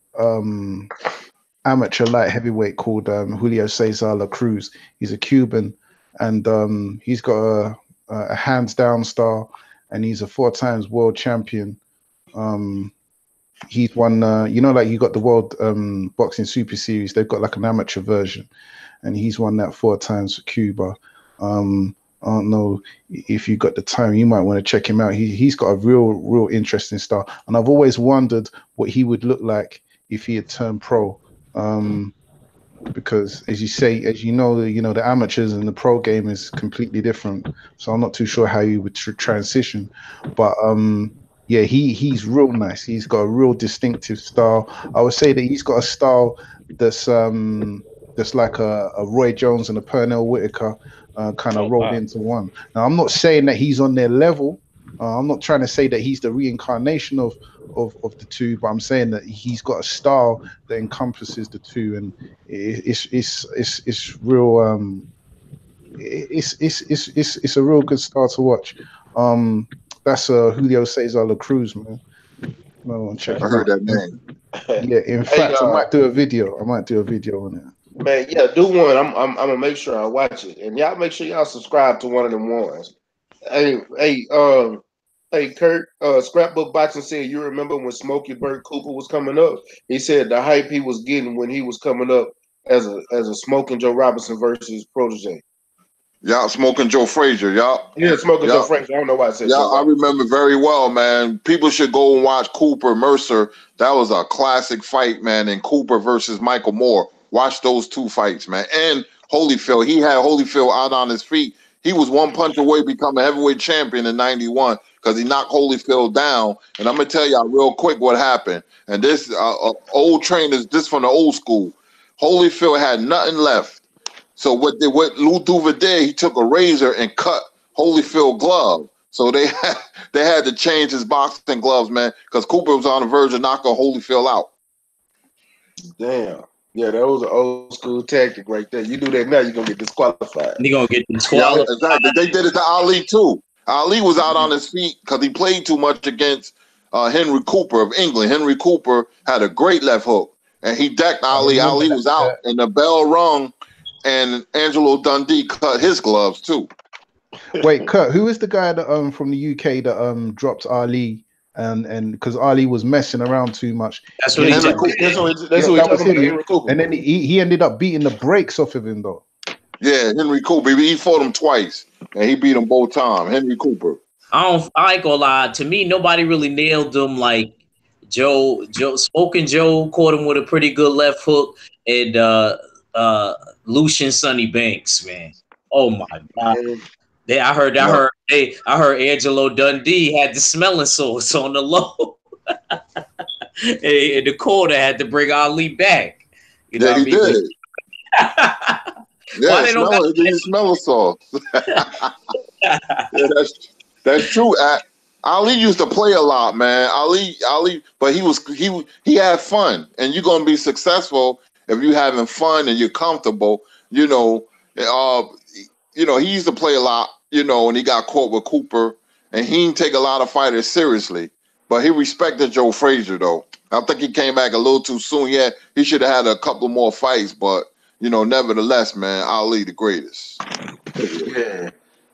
amateur light heavyweight called Julio Cesar La Cruz. He's a Cuban, and he's got a hands down style, and he's a 4 times world champion. He's won, like you got the World Boxing Super Series. They've got like an amateur version, and he's won that 4 times for Cuba. I don't know if you got the time. You might want to check him out. He's got a real interesting style, and I've always wondered what he would look like if he had turned pro. Because as you know, the amateurs and the pro game is completely different. So I'm not too sure how he would transition, but yeah, he's real nice. He's got a real distinctive style. I would say that he's got a style that's like a Roy Jones and a Pernell Whitaker kind of rolled into one. Now, I'm not saying that he's on their level. I'm not trying to say that he's the reincarnation of the two, but I'm saying that he's got a style that encompasses the two, and it's real. It's a real good style to watch. That's Julio Cesar La Cruz, man.
I heard that name.
Yeah, in fact, I might do a video. On it.
Man, yeah, do one. I'm gonna make sure I watch it, and y'all make sure y'all subscribe to one of them ones. Hey, Kurt. Scrapbook Boxing said you remember when Smokey Bird Cooper was coming up? He said the hype he was getting when he was coming up as a Smoking Joe Robinson versus protege.
Y'all Smoking Joe Frazier, y'all.
Yeah, Smoking Joe Frazier. I don't know why I said.
Yeah, I remember very well, man. People should go and watch Cooper Mercer. That was a classic fight, man. And Cooper versus Michael Moore. Watch those 2 fights, man. And Holyfield. He had Holyfield out on his feet. He was 1 punch away becoming heavyweight champion in '91 because he knocked Holyfield down. And I'm gonna tell y'all real quick what happened. And this old trainers, this from the old school. Holyfield had nothing left. So what Lou Duva did, he took a razor and cut Holyfield glove. So they had to change his boxing gloves, man, because Cooper was on the verge of knocking Holyfield out.
Damn. Yeah, that was an old school tactic right there. You do that now, you're gonna get disqualified.
You're gonna get
Yeah,
disqualified.
exactly. They did it to Ali too. Ali was out on his feet because he played too much against Henry Cooper of England. Henry Cooper had a great left hook, and he decked Ali. Ali was out, and the bell rung, and Angelo Dundee cut his gloves too.
Wait, Kurt, who is the guy that from the UK that dropped Ali and because Ali was messing around too much?
That's what he's talking
about. That's what he's talking about. Henry Cooper.
And then he ended up beating the brakes off of him though.
Yeah, Henry Cooper. He fought him twice, and he beat him both times. Henry Cooper.
I ain't gonna lie. To me, nobody really nailed him like Joe. Smoking Joe caught him with a pretty good left hook, and Lucian Sonny Banks, man. Oh my God. I heard Angelo Dundee had the smelling sauce on the low. and the quarter had to bring Ali back. You know
he did. Yeah, smell sauce. Yeah, that's true. Ali used to play a lot, man. Ali, but he had fun, and you're gonna be successful if you're having fun and you're comfortable. He used to play a lot, and he got caught with Cooper, and he didn't take a lot of fighters seriously. But he respected Joe Frazier, though. I think he came back a little too soon. Yeah, he should have had a couple more fights, but nevertheless, man, Ali the greatest.
Yeah,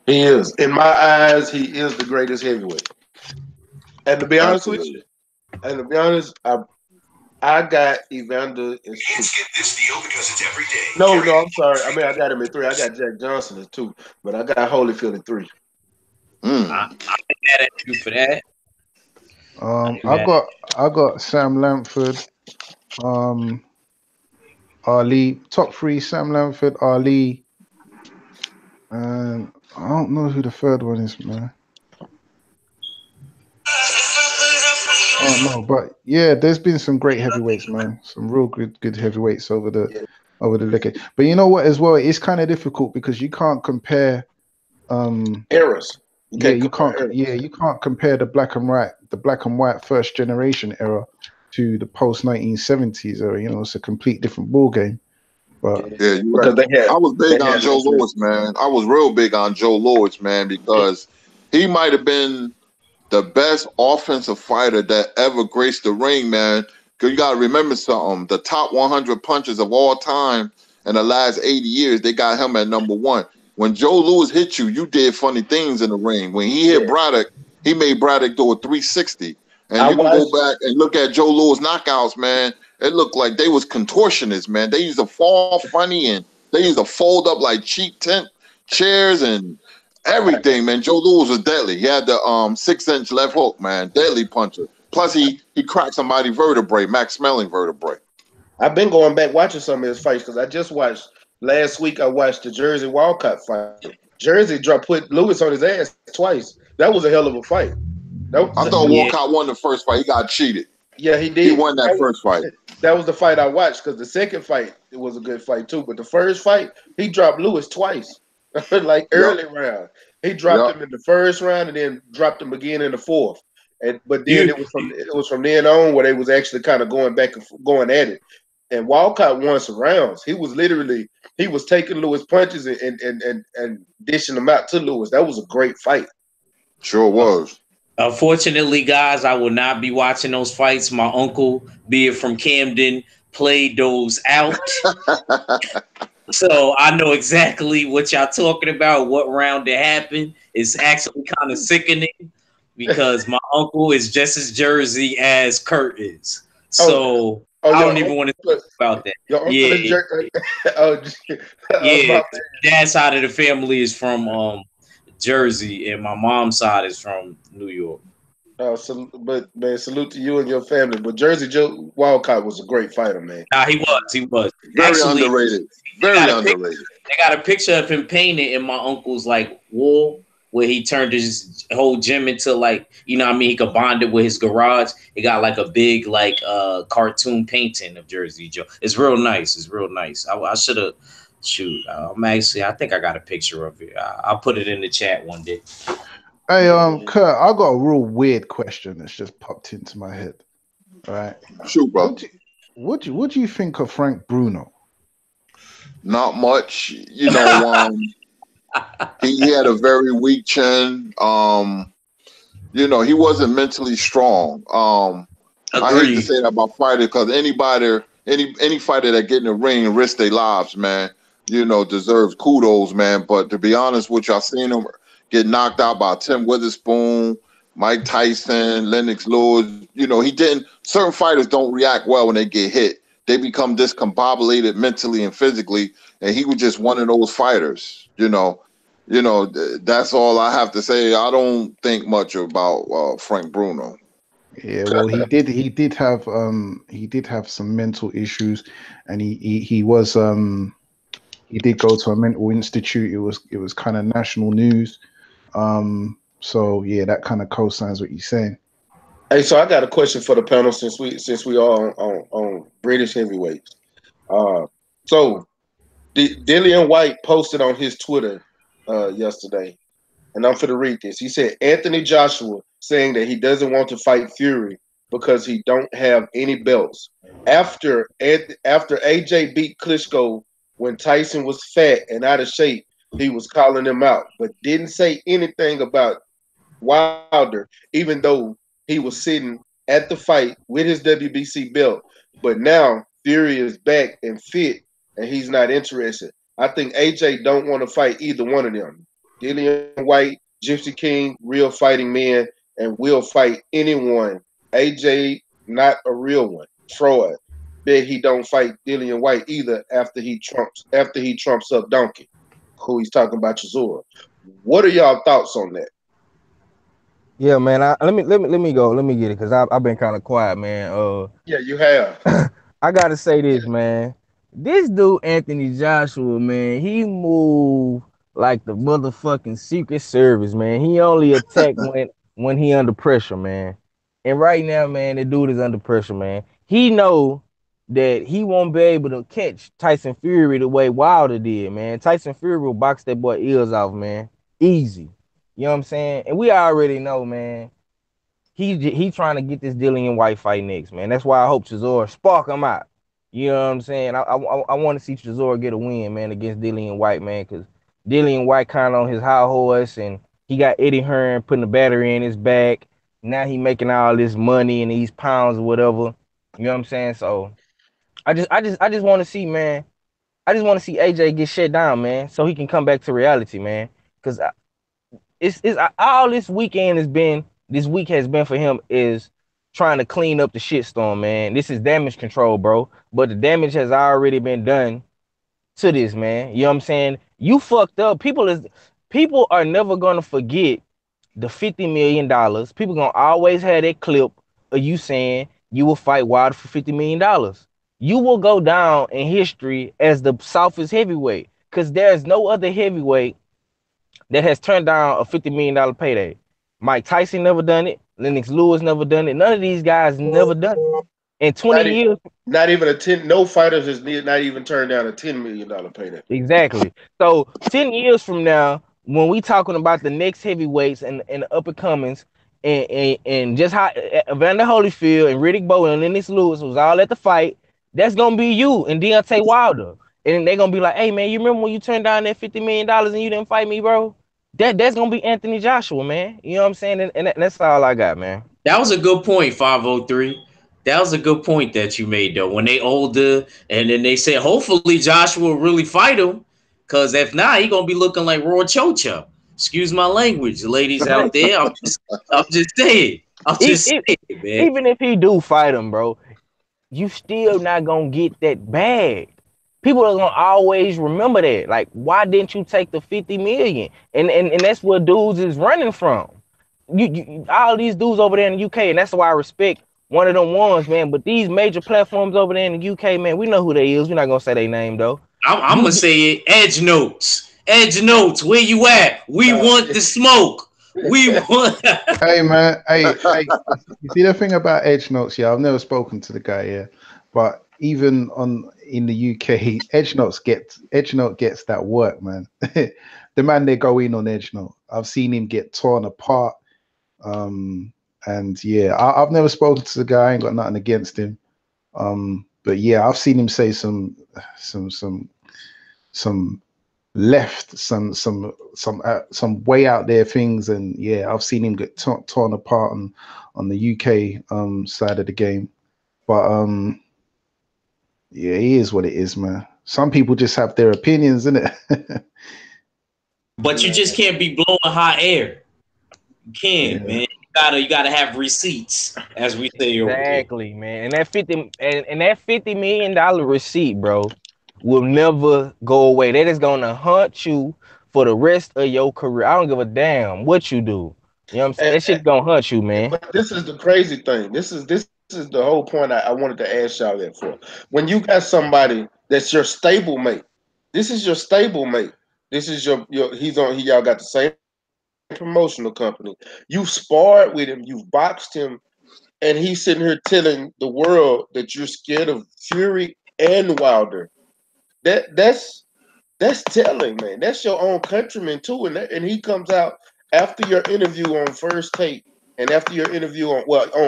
he is. In my eyes, he is the greatest heavyweight. And to be honest with you, I got Evander in 2.
Skip this deal because it's every day.
No, I'm sorry. I mean, I got him in 3. I got Jack Johnson in 2, but I got Holyfield in 3.
I'm mad at you for that.
I got Sam Lamford, Ali, top 3, Sam Lamford, Ali, and I don't know who the third one is, man. Oh no, but yeah, there's been some great heavyweights, man. Some real good heavyweights over the decade. But you know what, as well, it's kind of difficult because you can't compare
eras.
You can't compare the black and white first generation era to the post 1970s era. It's a complete different ball game. But
yeah, you're right. I was big on Joe Louis, man. I was real big on Joe Louis, man, because he might have been the best offensive fighter that ever graced the ring, man. Because you got to remember something. The top 100 punches of all time in the last 80 years, they got him at number 1. When Joe Louis hit you, you did funny things in the ring. When he hit Braddock, he made Braddock do a 360. And you can go back and look at Joe Louis knockouts, man. It looked like they was contortionists, man. They used to fall funny, and they used to fold up like cheap tent chairs and everything, man. Joe Louis was deadly. He had the 6-inch left hook, man. Deadly puncher. Plus, he cracked somebody's vertebrae, Max Smelling vertebrae.
I've been going back watching some of his fights because I just watched last week. I watched the Jersey Walcott fight. Jersey put Lewis on his ass twice. That was a hell of a fight.
I thought Walcott won the first fight. He got cheated.
Yeah, he did.
He won that first fight.
That was the fight I watched because the second fight, it was a good fight too. But the first fight, he dropped Lewis twice, like early round. He dropped him in the first round and then dropped him again in the 4th. But then it was from then on where they was actually kind of going back and going at it. And Walcott won some rounds. He was taking Lewis punches and dishing them out to Lewis. That was a great fight.
Sure was.
Unfortunately, guys, I will not be watching those fights. My uncle, be it from Camden, played those out. So I know exactly what y'all talking about, what round it happened. It's actually kind of sickening because my uncle is just as Jersey as Kurt is. So I don't even want to talk about that.
Your uncle is
yeah, dad's side of the family is from Jersey, and my mom's side is from New York.
But man, salute to you and your family. But Jersey Joe Walcott was a great fighter, man.
Nah, he was.
Very actually, underrated. Very underrated.
They got a picture of him painted in my uncle's wall where he turned his whole gym into he combined it with his garage. It got a big cartoon painting of Jersey Joe. It's real nice. I should have. I think I got a picture of it. I'll put it in the chat one day.
Hey, Kurt, I got a real weird question that's just popped into my head. All right.
Shoot, bro.
What do you think of Frank Bruno?
Not much. He had a very weak chin. He wasn't mentally strong. I hate to
Agreed.
say that about fighters because any fighter that get in the ring and risk their lives, man, deserves kudos, man. But to be honest with you, I've seen him get knocked out by Tim Witherspoon, Mike Tyson, Lennox Lewis. He didn't. Certain fighters don't react well when they get hit. They become discombobulated mentally and physically, and he was just one of those fighters. That's all I have to say. I don't think much about Frank Bruno.
Yeah, well, he did have some mental issues, and he was he did go to a mental institute. It was kind of national news. So yeah, that kind of co-signs what you're saying.
Hey, so I got a question for the panel since we are on British heavyweights. So Dillian White posted on his Twitter yesterday, and I'm for to read this. He said Anthony Joshua saying that he doesn't want to fight Fury because he don't have any belts. After AJ beat Klitschko when Tyson was fat and out of shape, he was calling him out, but didn't say anything about Wilder, even though he was sitting at the fight with his WBC belt. But now Fury is back and fit, and he's not interested. I think AJ don't want to fight either one of them. Dillian White, Gypsy King, real fighting man, and will fight anyone. AJ not a real one. Troy, bet he don't fight Dillian White either after he trumps up Donkey, who he's talking about Chisora. What are y'all thoughts on that?
Yeah, man. Let me go. Let me get it because I've been kind of quiet, man.
Yeah, you have.
I gotta say this, man. This dude, Anthony Joshua, man, he moved like the motherfucking Secret Service, man. He only attack when he under pressure, man. And right now, man, the dude is under pressure, man. He know that he won't be able to catch Tyson Fury the way Wilder did, man. Tyson Fury will box that boy ears off, man. Easy. You know what I'm saying? And we already know, man. He trying to get this Dillian White fight next, man. That's why I hope Chisora spark him out. You know what I'm saying? I want to see Chisora get a win, man, against Dillian White, man, because Dillian White kind of on his high horse, and he got Eddie Hearn putting the battery in his back. Now he making all this money and these pounds or whatever. You know what I'm saying? So I just want to see, man. I just want to see AJ get shut down, man, so he can come back to reality, man. Because it's all this week has been for him is trying to clean up the shitstorm, man. This is damage control, bro. But the damage has already been done to this, man. You know what I'm saying? You fucked up. People are never gonna forget the $50 million. People gonna always have that clip of you saying you will fight Wilder for $50 million. You will go down in history as the softest heavyweight because there's no other heavyweight that has turned down a $50 million payday. Mike Tyson never done it. Lennox Lewis never done it. None of these guys never done it. In 20 years.
Not even a 10, no fighters has not even turned down a $10 million payday.
Exactly. So 10 years from now, when we talking about the next heavyweights and the up and comings, and just how Evander Holyfield and Riddick Bowe and Lennox Lewis was all at the fight, that's gonna be you and Deontay Wilder. And they're gonna be like, hey man, you remember when you turned down that $50 million and you didn't fight me, bro? That's gonna be Anthony Joshua, man. You know what I'm saying? And that's all I got, man.
That was a good point, 503. That was a good point that you made, though. When they older, and then they said, hopefully Joshua will really fight him, because if not, he gonna be looking like Roy Chocha. Excuse my language, ladies out there. I'm just saying. Man.
Even if he do fight him, bro, you still not gonna get that bag. People are gonna always remember that. Like, why didn't you take the 50 million? And that's what dudes is running from. You all these dudes over there in the UK, and that's why I respect one of them ones, man. But these major platforms over there in the UK, man, we know who they is. We're not gonna say their name though.
I'm gonna say it. Edge Notes. Edge Notes, where you at? We want the smoke. We want.
Hey man, hey. You see the thing about Edge Notes? Yeah, I've never spoken to the guy here, but even in the UK, Edge Note gets that work, man. The man they go in on Edge Note. I've seen him get torn apart. And yeah, I've never spoken to the guy. I ain't got nothing against him. But yeah, I've seen him say some left, some way out there things, and yeah, I've seen him get torn apart on the UK side of the game. But yeah, he is what it is, man. Some people just have their opinions, innit?
But you just can't be blowing hot air. You can't,
Yeah.
man. You gotta have receipts, as we say over there.
Exactly, man. And that $50 million receipt, bro, will never go away. That is gonna haunt you for the rest of your career. I don't give a damn what you do. You know what I'm saying? That shit's gonna haunt you, man.
But this is the crazy thing. This is the whole point I wanted to ask y'all that for. When you got somebody that's your stable mate, this is your stable mate. This is your y'all got the same promotional company. You sparred with him, you've boxed him, and he's sitting here telling the world that you're scared of Fury and Wilder. That's telling, man. That's your own countryman too, and he comes out after your interview on First Take and after your interview on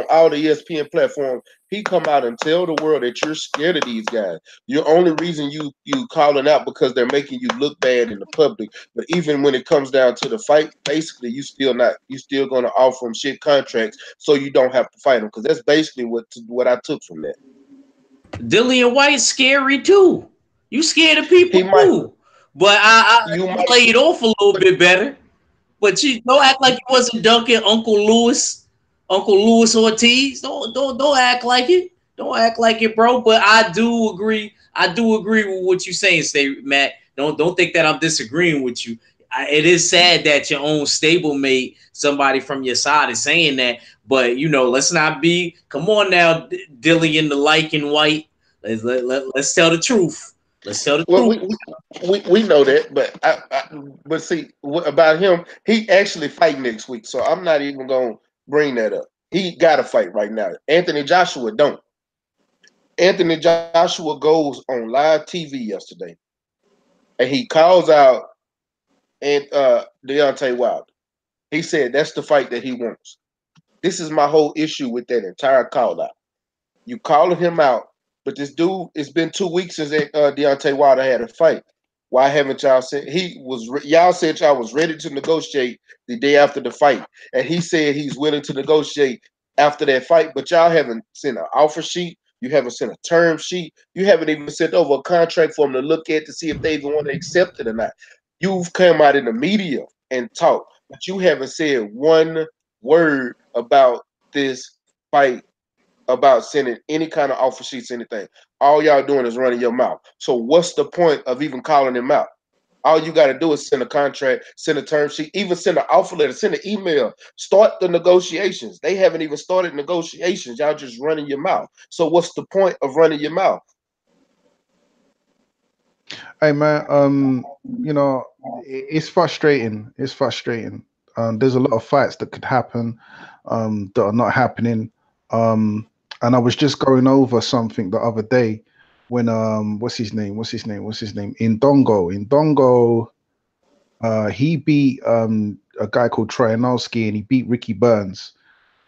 all the ESPN platforms. He come out and tell the world that you're scared of these guys. Your only reason you calling out because they're making you look bad in the public. But even when it comes down to the fight, basically you still going to offer them shit contracts so you don't have to fight them, because that's basically what I took from that.
Dillian White's scary too. You scared of people too. But I played off a little bit better. But you don't act like you wasn't dunking Uncle Louis Ortiz. Don't act like it. Don't act like it, bro. But I do agree. I do agree with what you're saying, Matt. Don't think that I'm disagreeing with you. It is sad that your own stablemate, somebody from your side, is saying that. But let's not be. Come on now, Dillian the Lycan White. Let's tell the truth. Let's tell the truth.
We know that, but see about him, he actually fight next week, so I'm not even gonna bring that up. He got to fight right now. Anthony Joshua don't. Anthony Joshua goes on live TV yesterday, and he calls out Deontay Wilder. He said that's the fight that he wants. This is my whole issue with that entire call out. You calling him out. But this dude, it's been 2 weeks since Deontay Wilder had a fight. Why haven't y'all said y'all said y'all was ready to negotiate the day after the fight, and he said he's willing to negotiate after that fight, but y'all haven't sent an offer sheet, you haven't sent a term sheet, you haven't even sent over a contract for them to look at to see if they even want to accept it or not. You've come out in the media and talked, but you haven't said one word about this fight, about sending any kind of offer sheets, anything. All y'all doing is running your mouth. So what's the point of even calling him out? All you got to do is send a contract, send a term sheet, even send an offer letter, send an email, start the negotiations. They haven't even started negotiations. Y'all just running your mouth. So what's the point of running your mouth?
Hey man, it's frustrating. It's frustrating. There's a lot of fights that could happen that are not happening. And I was just going over something the other day when what's his name? Indongo, he beat a guy called Trojanowski, and he beat Ricky Burns.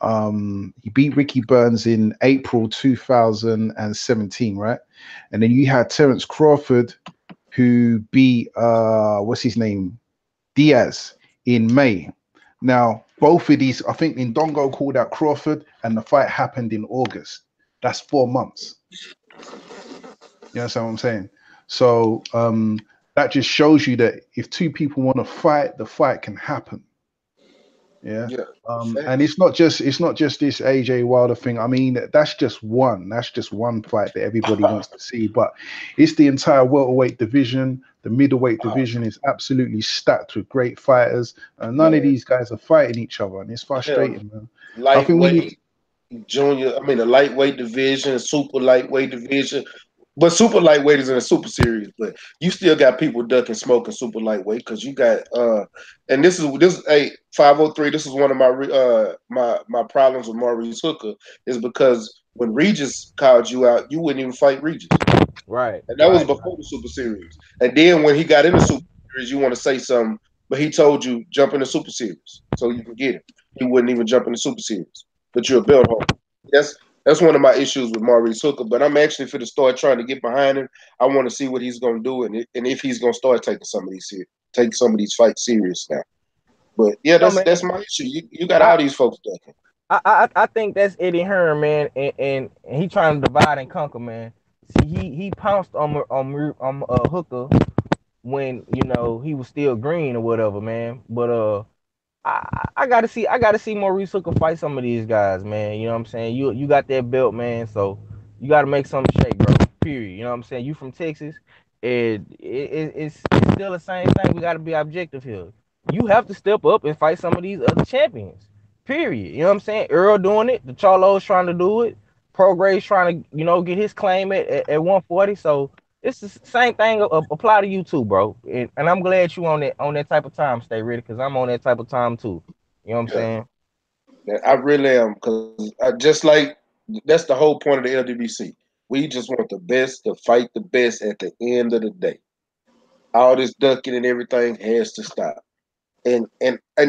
He beat Ricky Burns in April 2017, right? And then you had Terence Crawford, who beat Diaz in May. Now, both of these, I think Ndongo called out Crawford, and the fight happened in August. That's 4 months. You understand what I'm saying? So that just shows you that if two people want to fight, the fight can happen. Yeah. And it's not just this AJ Wilder thing. I mean, that's just one fight that everybody wants to see, but it's the entire welterweight division. The middleweight division is absolutely stacked with great fighters, and none of these guys are fighting each other, and it's frustrating, man.
Lightweight, junior. I mean, the lightweight division, super lightweight division. But super lightweight is in a super series, but you still got people ducking smoking super lightweight because you got and this is 503. This is one of my problems with Maurice Hooker, is because when Regis called you out, you wouldn't even fight Regis.
Right.
And that was before the super series. And then when he got in the super series, you want to say something, but he told you jump in the super series so you can get him. He wouldn't even jump in the super series, but you're a belt holder. That's one of my issues with Maurice Hooker. But I'm actually for the start trying to get behind him. I want to see what he's going to do and if he's going to start taking some of these fights serious now. But yeah,
No, man.
that's my issue. You got all these folks ducking.
I think that's Eddie Hearn, man, and he trying to divide and conquer, man. See, he pounced on Hooker when he was still green or whatever, man. But I gotta see Maurice Hooker fight some of these guys, man. You know what I'm saying? You got that belt, man, so you gotta make something shake, bro. Period. You know what I'm saying? You from Texas, and it's still the same thing. We gotta be objective here. You have to step up and fight some of these other champions. Period. You know what I'm saying? Earl doing it, the Charlo's trying to do it, Prograve's trying to get his claim at 140. So it's the same thing apply to you too, bro. And I'm glad you on that type of time, stay ready, because I'm on that type of time too. You know what I'm saying?
Yeah, I really am, because I just like that's the whole point of the LWBC. We just want the best to fight the best at the end of the day. All this ducking and everything has to stop. And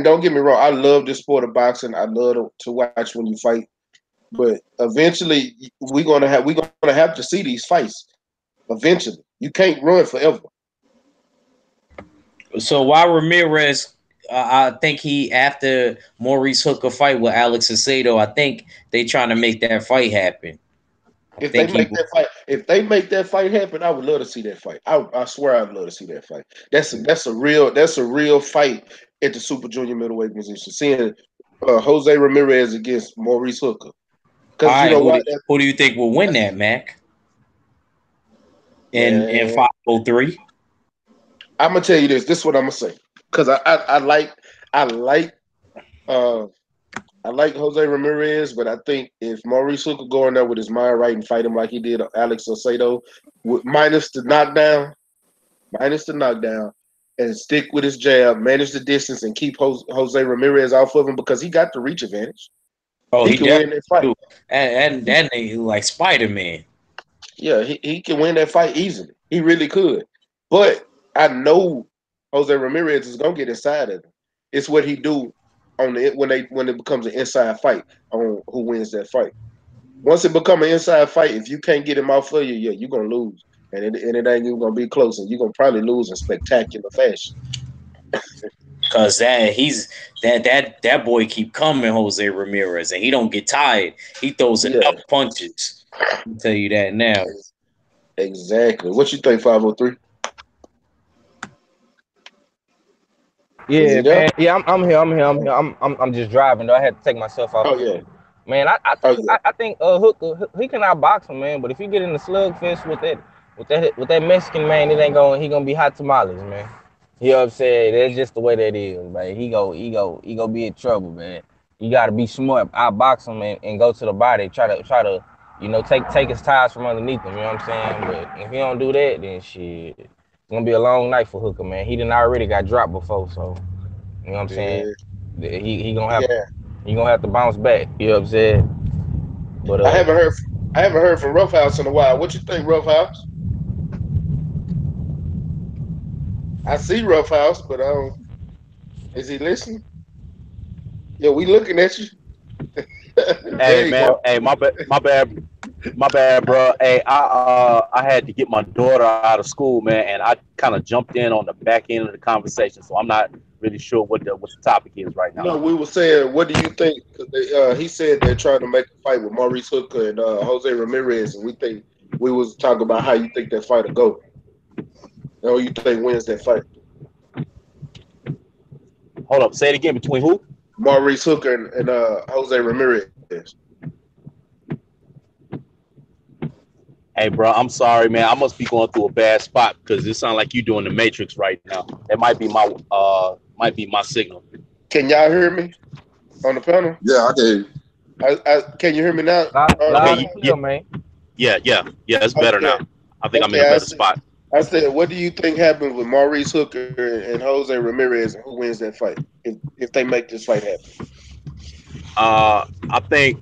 don't get me wrong, I love this sport of boxing. I love to watch when you fight. But eventually we're gonna have to see these fights. Eventually. You can't run forever.
So why Ramirez? I think after Maurice Hooker fight with Alex Acedo, I think they trying to make that fight happen.
If they make that fight happen, I would love to see that fight. I swear I'd love to see that fight. That's a real fight at the super junior middleweight position. Seeing Jose Ramirez against Maurice Hooker.
Because who do you think will win that, Mac? In 503?
I'm gonna tell you this. This is what I'm gonna say. Because I like Jose Ramirez, but I think if Maurice Hooker go in there with his mind right and fight him like he did Alex Acedo, minus the knockdown, and stick with his jab, manage the distance, and keep Jose Ramirez off of him because he got the reach advantage.
Oh, he can win that fight. And that nigga like Spider-Man.
Yeah, he can win that fight easily. He really could. But I know Jose Ramirez is gonna get inside of him. It's what he do when it becomes an inside fight on who wins that fight. Once it becomes an inside fight, if you can't get him off of you, yeah, you're gonna lose, and it ain't even gonna be close, and you're gonna probably lose in spectacular fashion.
Cause that boy keep coming, Jose Ramirez, and he don't get tired. He throws enough punches. I'll tell you that now.
Exactly. What you think, 503?
Yeah, man. Yeah, I'm here. I'm just driving though. I had to take myself off.
Oh yeah.
Man, I think Hooker he can outbox him, man. But if you get in the slugfest with that Mexican man, he gonna be hot tamales, man. You know what I'm saying? That's just the way that is, man. He go be in trouble, man. You gotta be smart, outbox him and go to the body. Try to take his ties from underneath him. You know what I'm saying? But if he don't do that, then shit, it's gonna be a long night for Hooker, man. He already got dropped before, so you know what I'm saying? He gonna have to bounce back. You know what I'm saying? But
I haven't heard from RoughHouse in a while. What you think, RoughHouse? I see RoughHouse, but is he listening? Yeah, we looking at you.
Hey man, hey, my bad, bro. Hey, I had to get my daughter out of school, man, and I kind of jumped in on the back end of the conversation, so I'm not really sure what the topic is right now.
No, we were saying, what do you think? He said they're trying to make a fight with Maurice Hooker and Jose Ramirez, and we was talking about how you think that fight will go. Or you think wins that fight?
Hold up, say it again. Between who?
Maurice Hooker and Jose Ramirez.
Hey, bro, I'm sorry, man. I must be going through a bad spot because it sounds like you're doing the Matrix right now. It might be my signal.
Can y'all hear me on the panel?
Yeah, I can.
Can you hear me now?
Man.
Yeah, it's better now. I think I'm in a better spot.
I said, what do you think happens with Maurice Hooker and Jose Ramirez, and who wins that fight if they make this fight happen?
I think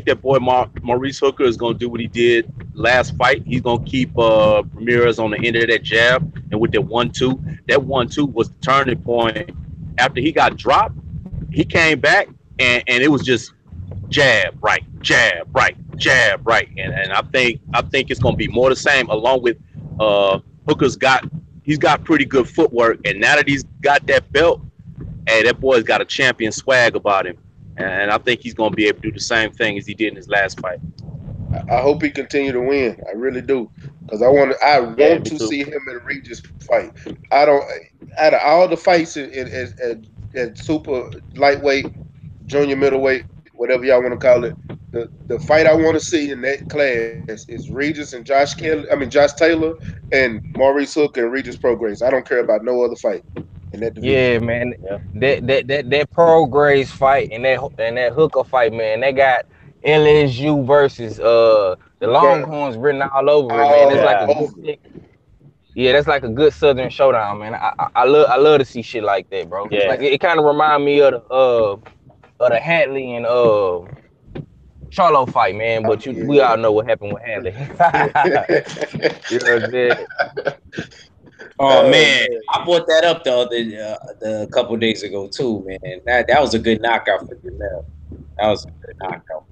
that boy Maurice Hooker is going to do what he did last fight. He's going to keep Ramirez on the end of that jab, and with that 1-2, that 1-2 was the turning point. After he got dropped, he came back and it was just jab, right, jab, right, and I think it's gonna be more the same. Along with Hooker's he's got pretty good footwork, and now that he's got that belt, hey, that boy's got a champion swag about him, and I think he's gonna be able to do the same thing as he did in his last fight.
I hope he continue to win. I really do, because I
Yeah,
want
me
to
too.
see him and Regis fight. I don't. Out of all the fights at super lightweight, junior middleweight, whatever y'all want to call it, the fight I want to see in that class is Regis and Josh Kelly. I mean Josh Taylor and Maurice Hook and Regis Prograis. I don't care about no other fight in that division.
Yeah, man.
Yeah,
That Prograis fight and that Hooker fight, man. They got LSU versus the
But
Longhorns written all over it, man. It's
all
like
yeah,
a good
over.
thick. Yeah, that's like a good Southern showdown, man. I love to see shit like that, bro.
yeah.
Like it kind of remind me of the Hatley and Charlo fight, man. But we
Yeah.
all know what happened with Hatley. You know what I'm saying?
Oh
Oh
man,
man,
I brought that up the couple days ago too, man. That was a good knockout for Janelle. That was a good knockout.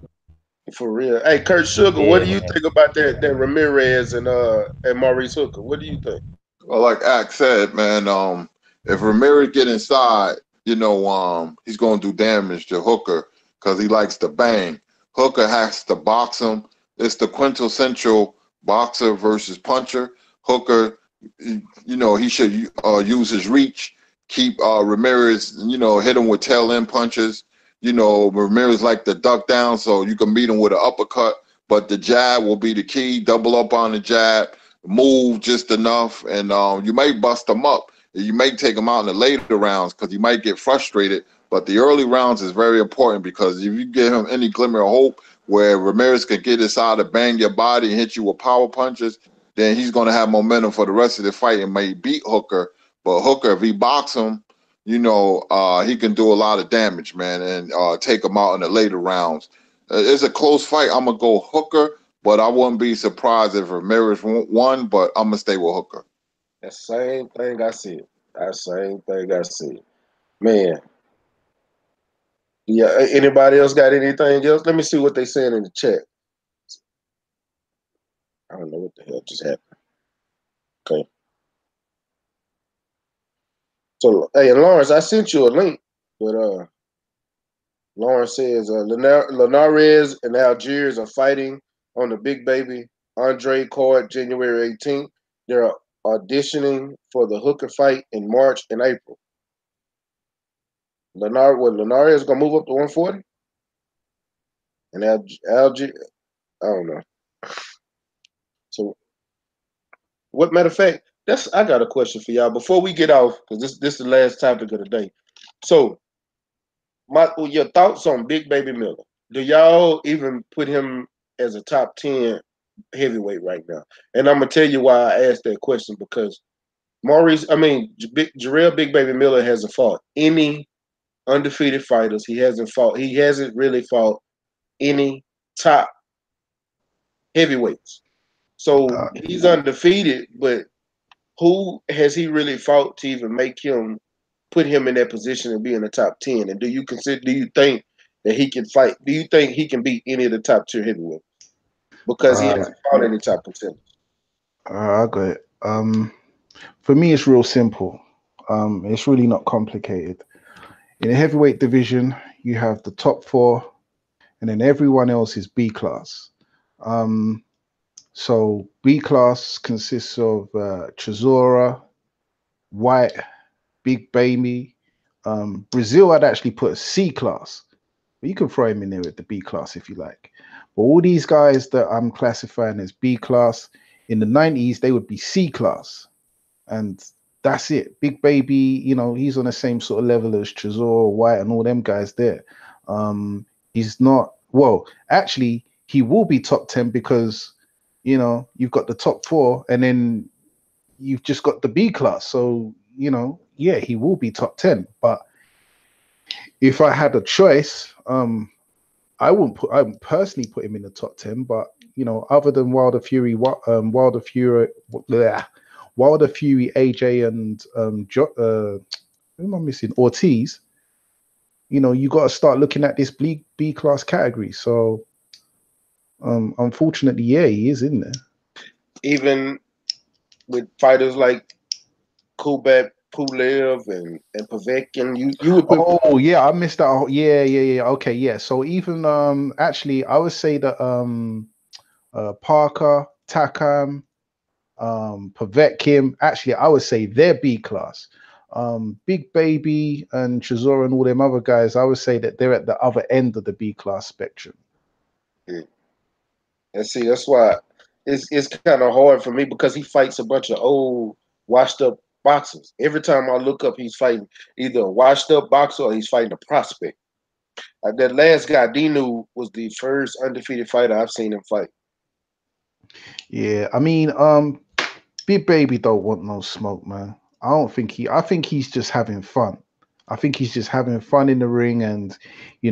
for real. Hey, Kurt Sugar, what
Yeah,
do you
man.
think about that Ramirez and Maurice Hooker? What do you think?
Well, like Ack said, man, if Ramirez get inside, he's gonna do damage to Hooker because he likes to bang. Hooker has to box him. It's the quintessential boxer versus puncher. Hooker, he should use his reach, keep Ramirez, hit him with tail end punches. Ramirez like to duck down, so you can meet him with an uppercut, but the jab will be the key. Double up on the jab, move just enough, and you may bust them up. You may take them out in the later rounds because you might get frustrated. But the early rounds is very important because if you give him any glimmer of hope where Ramirez can get inside to bang your body and hit you with power punches, then he's going to have momentum for the rest of the fight and may beat Hooker. But Hooker, if he box him, he can do a lot of damage, man, and take him out in the later rounds. It's a close fight. I'm going to go Hooker, but I wouldn't be surprised if Ramirez won, but I'm going to stay with Hooker.
The same thing I said. That same thing I said. Man. Yeah. Anybody else got anything else? Let me see what they saying in the chat. I don't know what the hell just happened. Okay. So hey Lawrence, I sent you a link, but Lawrence says Linares and Algiers are fighting on the Big Baby Andre card January 18th. They're auditioning for the Hooker fight in March and April. Linares gonna move up to 140, and Algiers, I don't know. So, what matter of fact, I got a question for y'all before we get off because this is the last topic of the day. So, your thoughts on Big Baby Miller? Do y'all even put him as a top 10 heavyweight right now? And I'm gonna tell you why I asked that question because Jarrell Big Baby Miller hasn't fought any undefeated fighters. He hasn't really fought any top heavyweights. So
Uh,
he's undefeated, but who has he really fought to even put him in that position and be in the top 10? And do you think that he can fight? Do you think he can beat any of the top tier heavyweights? Because he
uh,
hasn't fought any top contenders.
I got it. For me, it's real simple. It's really not complicated. In the heavyweight division, you have the top four, and then everyone else is B class. So B class consists of Chisora, White, Big Baby. Brazil, I'd actually put a C class, but you can throw him in there with the B class if you like. But all these guys that I'm classifying as B class, in the 90s, they would be C class. And that's it. Big Baby, he's on the same sort of level as Chisora, White, and all them guys there. He's not, well, actually, he will be top 10 because, you've got the top four and then you've just got the B class. So, yeah, he will be top 10. But if I had a choice, I wouldn't personally put him in the top 10, but other than Wilder Fury, Wilder Fury, AJ, and who am I missing? Ortiz. You got to start looking at this B class category. So Unfortunately, yeah, he is in there.
Even with fighters like Kubrat Pulev and Povetkin, you would put.
Oh yeah, I missed that. Yeah. Okay, yeah. So even actually, I would say that Parker, Takam, Povetkin, actually, I would say they're B class. Big Baby and Chisora and all them other guys, I would say that they're at the other end of the B class spectrum.
Yeah. And see, that's why it's kind of hard for me because he fights a bunch of old, washed up boxers. Every time I look up, he's fighting either a washed up boxer or he's fighting a prospect. That last guy, Dinu, was the first undefeated fighter I've seen him fight.
Yeah, I mean, Big Baby don't want no smoke, man. I think he's just having fun. I think he's just having fun in the ring, and he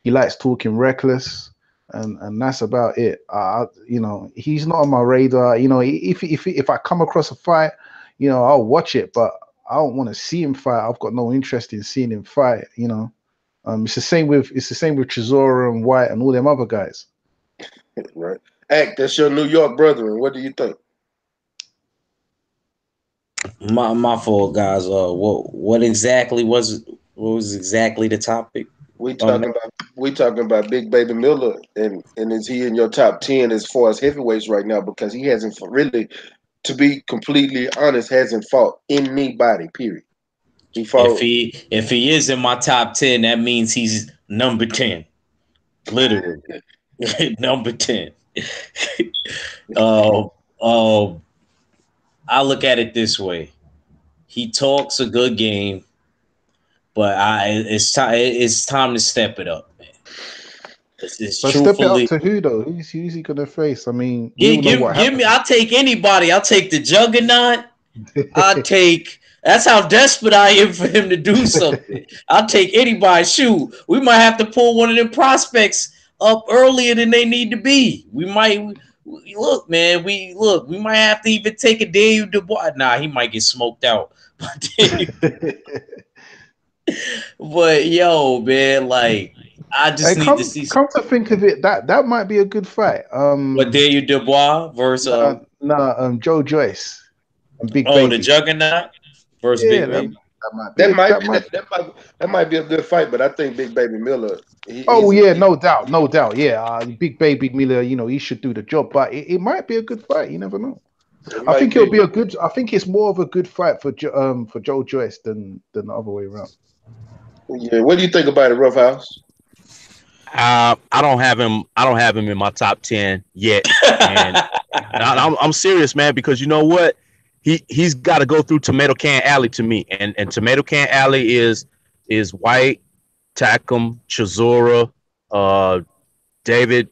likes talking reckless, and that's about it. He's not on my radar. If I come across a fight, I'll watch it, but I don't want to see him fight. I've got no interest in seeing him fight. It's the same with Chisora and White and all them other guys.
Right. ACK, that's your New York brethren. What do you think?
My fault, guys. What exactly was exactly the topic?
We talking about Big Baby Miller, and is he in your top 10 as far as heavyweights right now? Because he hasn't really, to be completely honest, hasn't fought anybody. Period. He fought.
If he is in my top 10, that means he's number 10, literally number 10. I look at it this way: he talks a good game, but it's time to step it up, man. It's
But step it up to who though? Who's he gonna face? I mean,
give me. I'll take anybody. I'll take the Juggernaut. That's how desperate I am for him to do something. I'll take anybody. Shoot, we might have to pull one of them prospects up earlier than they need to be. We might look, man. We might have to even take a Daniel Dubois. Nah, he might get smoked out. But yo, man, like I just need to see.
Come to think of it, that might be a good fight.
But Daniel Dubois versus
Joe Joyce and Big Baby.
The Juggernaut versus Big Baby.
That might be a good fight, but I think Big Baby Miller.
No doubt. Yeah, Big Baby Miller. He should do the job, but it might be a good fight. You never know. I think it'll be a good. I think it's more of a good fight for Joe Joyce than the other way around.
Yeah, what do you think about it, RoughHouse?
I don't have him in my top 10 yet, and I'm serious, man, because you know what, he's got to go through Tomato Can Alley to me, and Tomato Can Alley is White, Takam, Chisora, David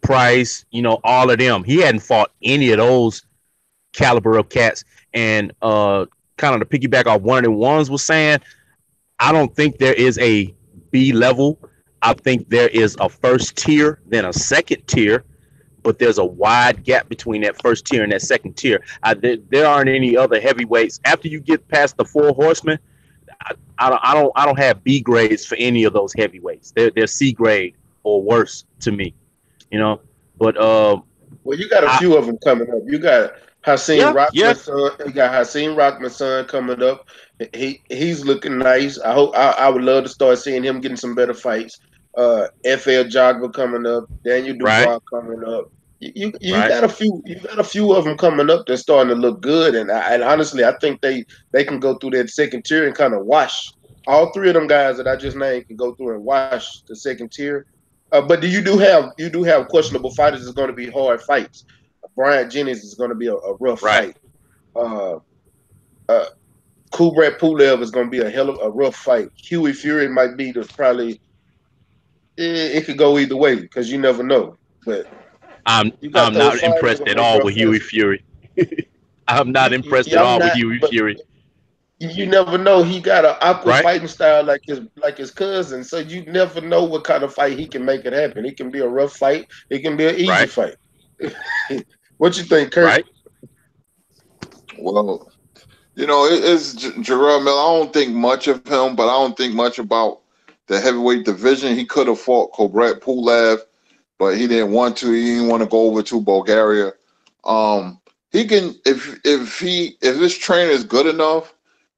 Price, all of them. He hadn't fought any of those caliber of cats, and kind of to piggyback off Wunademones was saying, I don't think there is a B level. I think there is a first tier, then a second tier, but there's a wide gap between that first tier and that second tier. There aren't any other heavyweights after you get past the four horsemen. I don't have B grades for any of those heavyweights. They're C grade or worse to me, But
well, you got a few of them coming up. You got Hasim Rockman's son. You got Hasim Rockman's son coming up. He's looking nice. I would love to start seeing him getting some better fights. FL Jogba coming up. Daniel Dubois coming up. You got a few of them coming up that's starting to look good, and honestly, I think they can go through that second tier and kind of wash. All three of them guys that I just named can go through and wash the second tier. But you do have questionable fighters. It's going to be hard fights. Brian Jennings is going to be a rough fight. Kubrat Pulev is going to be a hell of a rough fight. Huey Fury might be probably. It could go either way because you never know. But
I'm not impressed at all with Huey Fury. I'm not impressed at all with Huey Fury.
You never know. He got an awkward fighting style like his cousin. So you never know what kind of fight he can make it happen. It can be a rough fight. It can be an easy fight. What you think, Kurt?
Right. Well, it's Jarrell Miller. I don't think much of him, but I don't think much about the heavyweight division. He could have fought Kubrat Pulev. but he didn't want to. He didn't want to go over to Bulgaria. He can if this trainer is good enough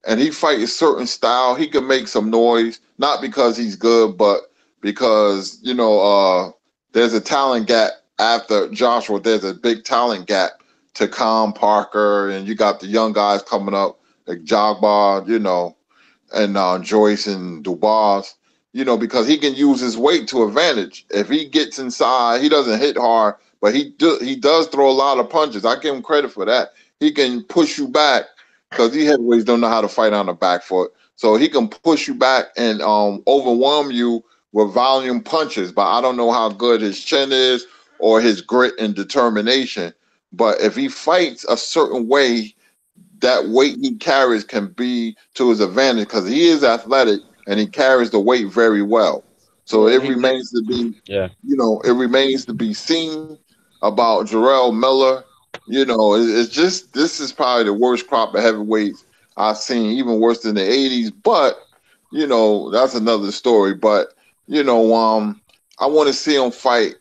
and he fights a certain style, he can make some noise. Not because he's good, but because there's a talent gap after Joshua. There's a big talent gap to Khan Parker, and you got the young guys coming up like Jagba, and Joyce and Dubas. Because he can use his weight to advantage. If he gets inside, he doesn't hit hard, but he does throw a lot of punches. I give him credit for that. He can push you back because these heavyweights don't know how to fight on the back foot. So he can push you back and overwhelm you with volume punches. But I don't know how good his chin is or his grit and determination. But if he fights a certain way, that weight he carries can be to his advantage because he is athletic and he carries the weight very well. So it remains to be, it remains to be seen about Jarrell Miller. It's just, this is probably the worst crop of heavyweights I've seen, even worse than the 80s. But, that's another story. But, I want to see him fight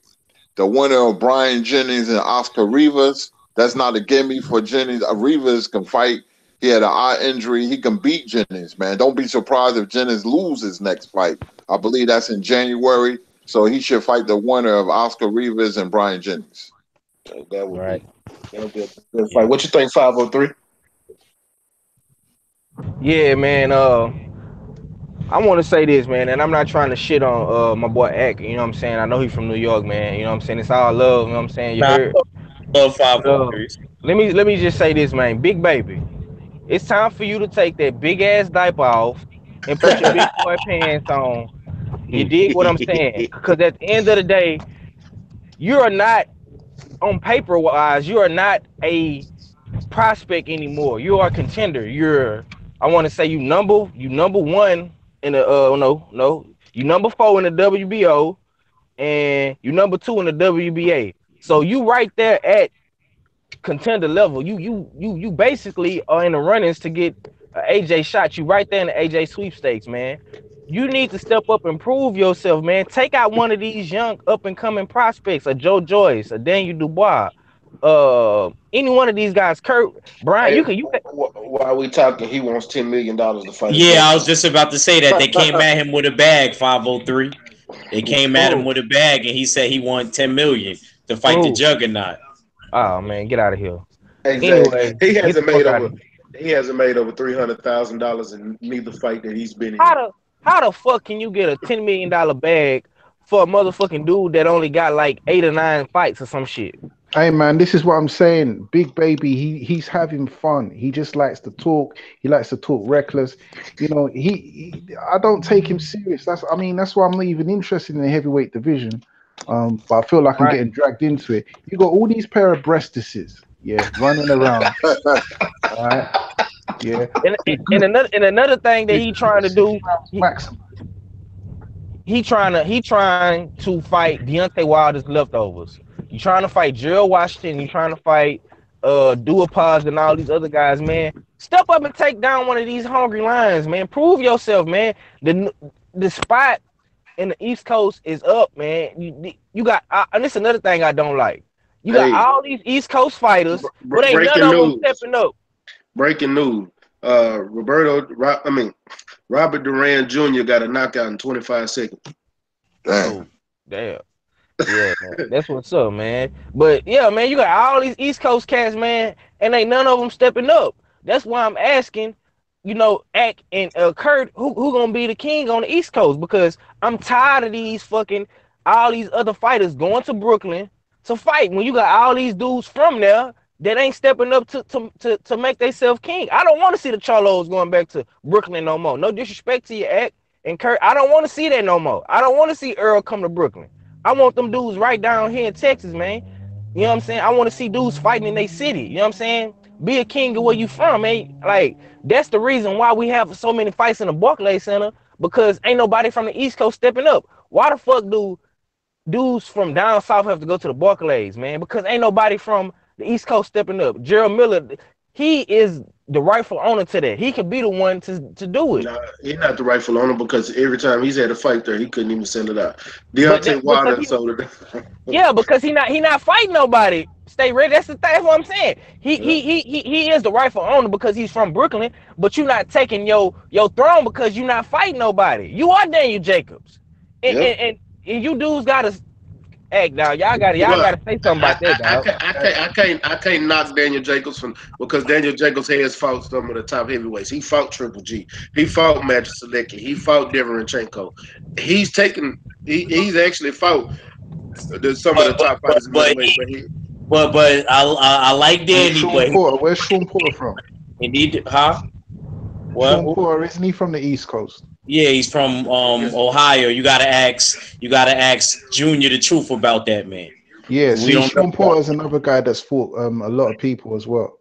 the winner of Brian Jennings and Oscar Rivas. That's not a gimme for Jennings. Rivas can fight. He had an eye injury. He can beat Jennings, man. Don't be surprised if Jennings loses next fight. I believe that's in January. So he should fight the winner of Oscar Rivas and Brian Jennings.
That would be a good fight. What you think, 503?
Yeah, man. I want to say this, man, and I'm not trying to shit on my boy ACK. You know what I'm saying? I know he's from New York, man. You know what I'm saying? It's all love. You know what I'm saying? You heard?
Love 503.
Let me just say this, man. Big baby, it's time for you to take that big ass diaper off and put your big boy pants on. You dig what I'm saying? Because at the end of the day, you are not, on paper wise, you are not a prospect anymore. You are a contender. I want to say you number one in the you number 4 in the WBO and you number 2 in the WBA. So you right there at contender level. You basically are in the runnings to get AJ shot. You right there in the AJ sweepstakes, man. You need to step up and prove yourself, man. Take out one of these young up and coming prospects, a Joe Joyce, a Daniel Dubois, any one of these guys, Kurt Brian.
Hey,
you can.
While we talking, he wants $10 million to fight.
Yeah, I was just about to say that they came at him with a bag. 503. They came at him with a bag, and he said he wanted $10 million to fight the Juggernaut.
Oh man, get out of here.
Exactly.
Anyway,
he hasn't made over $300,000 in neither fight that he's been in.
How the fuck can you get a $10 million bag for a motherfucking dude that only got like 8 or 9 fights or some shit?
Hey man, this is what I'm saying. Big baby, he's having fun. He just likes to talk. He likes to talk reckless. I don't take him serious. That's why I'm not even interested in the heavyweight division. But I feel like I'm getting dragged into it. You got all these pair of breastises, running around. All right. Yeah.
And another thing that he trying to do, he trying to fight Deontay Wilder's leftovers. You trying to fight Gerald Washington, you trying to fight Duapaz and all these other guys, man. Step up and take down one of these hungry lions, man. Prove yourself, man. The spot in the East Coast is up, man. You got and this is another thing I don't like. You got all these East Coast fighters, but ain't none of them stepping up.
Breaking news. Robert Duran Jr. got a knockout in 25 seconds.
Damn. Yeah, man. That's what's up, man. But yeah, man, you got all these East Coast cats, man, and ain't none of them stepping up. That's why I'm asking, ACK and Kurt, who gonna be the king on the East Coast? Because I'm tired of all these other fighters going to Brooklyn to fight when you got all these dudes from there that ain't stepping up to make themselves king. I don't want to see the Charlos going back to Brooklyn no more. No disrespect to you, ACK and Kurt. I don't want to see that no more. I don't want to see Earl come to Brooklyn. I want them dudes right down here in Texas, man. You know what I'm saying? I want to see dudes fighting in their city. You know what I'm saying? Be a king of where you from, man. Like, that's the reason why we have so many fights in the Barclays Center, because ain't nobody from the East Coast stepping up. Why the fuck do dudes from down south have to go to the Barclays, man? Because ain't nobody from the East Coast stepping up. Gerald Miller, he is the rightful owner to that. He could be the one to do it.
Nah, he's not the rightful owner because every time he's had a fight there, he couldn't even sell it out.
But
Deontay
because
Wilder sold it.
yeah, because he not fighting nobody. Stay ready. That's the thing. That's what I'm saying.
Yeah.
He is the rightful owner because he's from Brooklyn. But you're not taking your throne because you're not fighting nobody. You are Daniel Jacobs, and
Yep.
and you dudes gotta act dog. Y'all gotta say something about that, dog.
I can't knock Daniel Jacobs because Daniel Jacobs has fought some of the top heavyweights. He fought Triple G. He fought Matt Selecki. He fought Deverenchenko. He's actually fought some of the top fighters in middleweight.
But I like Danny,
Sean
but
Porter, where's Sean Porter from?
he need huh? What?
Sean Porter, isn't he from the East Coast?
Yeah, he's from Ohio. You gotta ask Junior the truth about that, man.
Yeah,
We
see,
don't
Sean
know.
Porter is another guy that's fought a lot of people as well.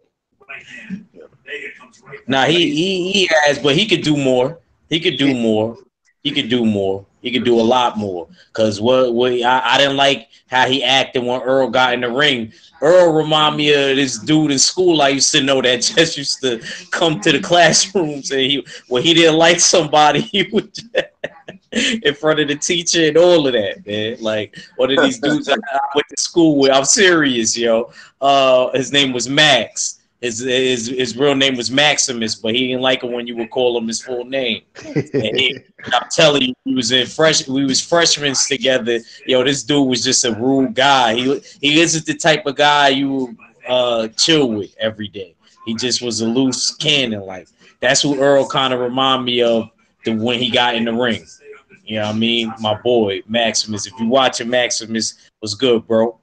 Nah, he has, but he could do more. He could do more. He could do more. He could do a lot more. Cause I didn't like how he acted when Earl got in the ring. Earl remind me of this dude in school I used to know that just used to come to the classrooms and when he didn't like somebody, he would in front of the teacher and all of that, man. Like one of these dudes I went to school with. I'm serious, yo. His name was Max. His real name was Maximus, but he didn't like it when you would call him his full name. And I'm telling you, we was freshmen together. Yo, this dude was just a rude guy. He isn't the type of guy you chill with every day. He just was a loose cannon. Like that's who Earl kind of remind me of when he got in the ring. You know what I mean? My boy Maximus. If you watching Maximus, was good, bro.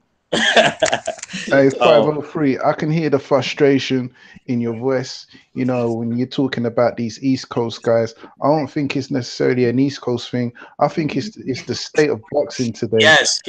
Hey, 503, I can hear the frustration in your voice, you know, when you're talking about these East Coast guys. I don't think it's necessarily an East Coast thing. I think it's the state of boxing today.
Yes.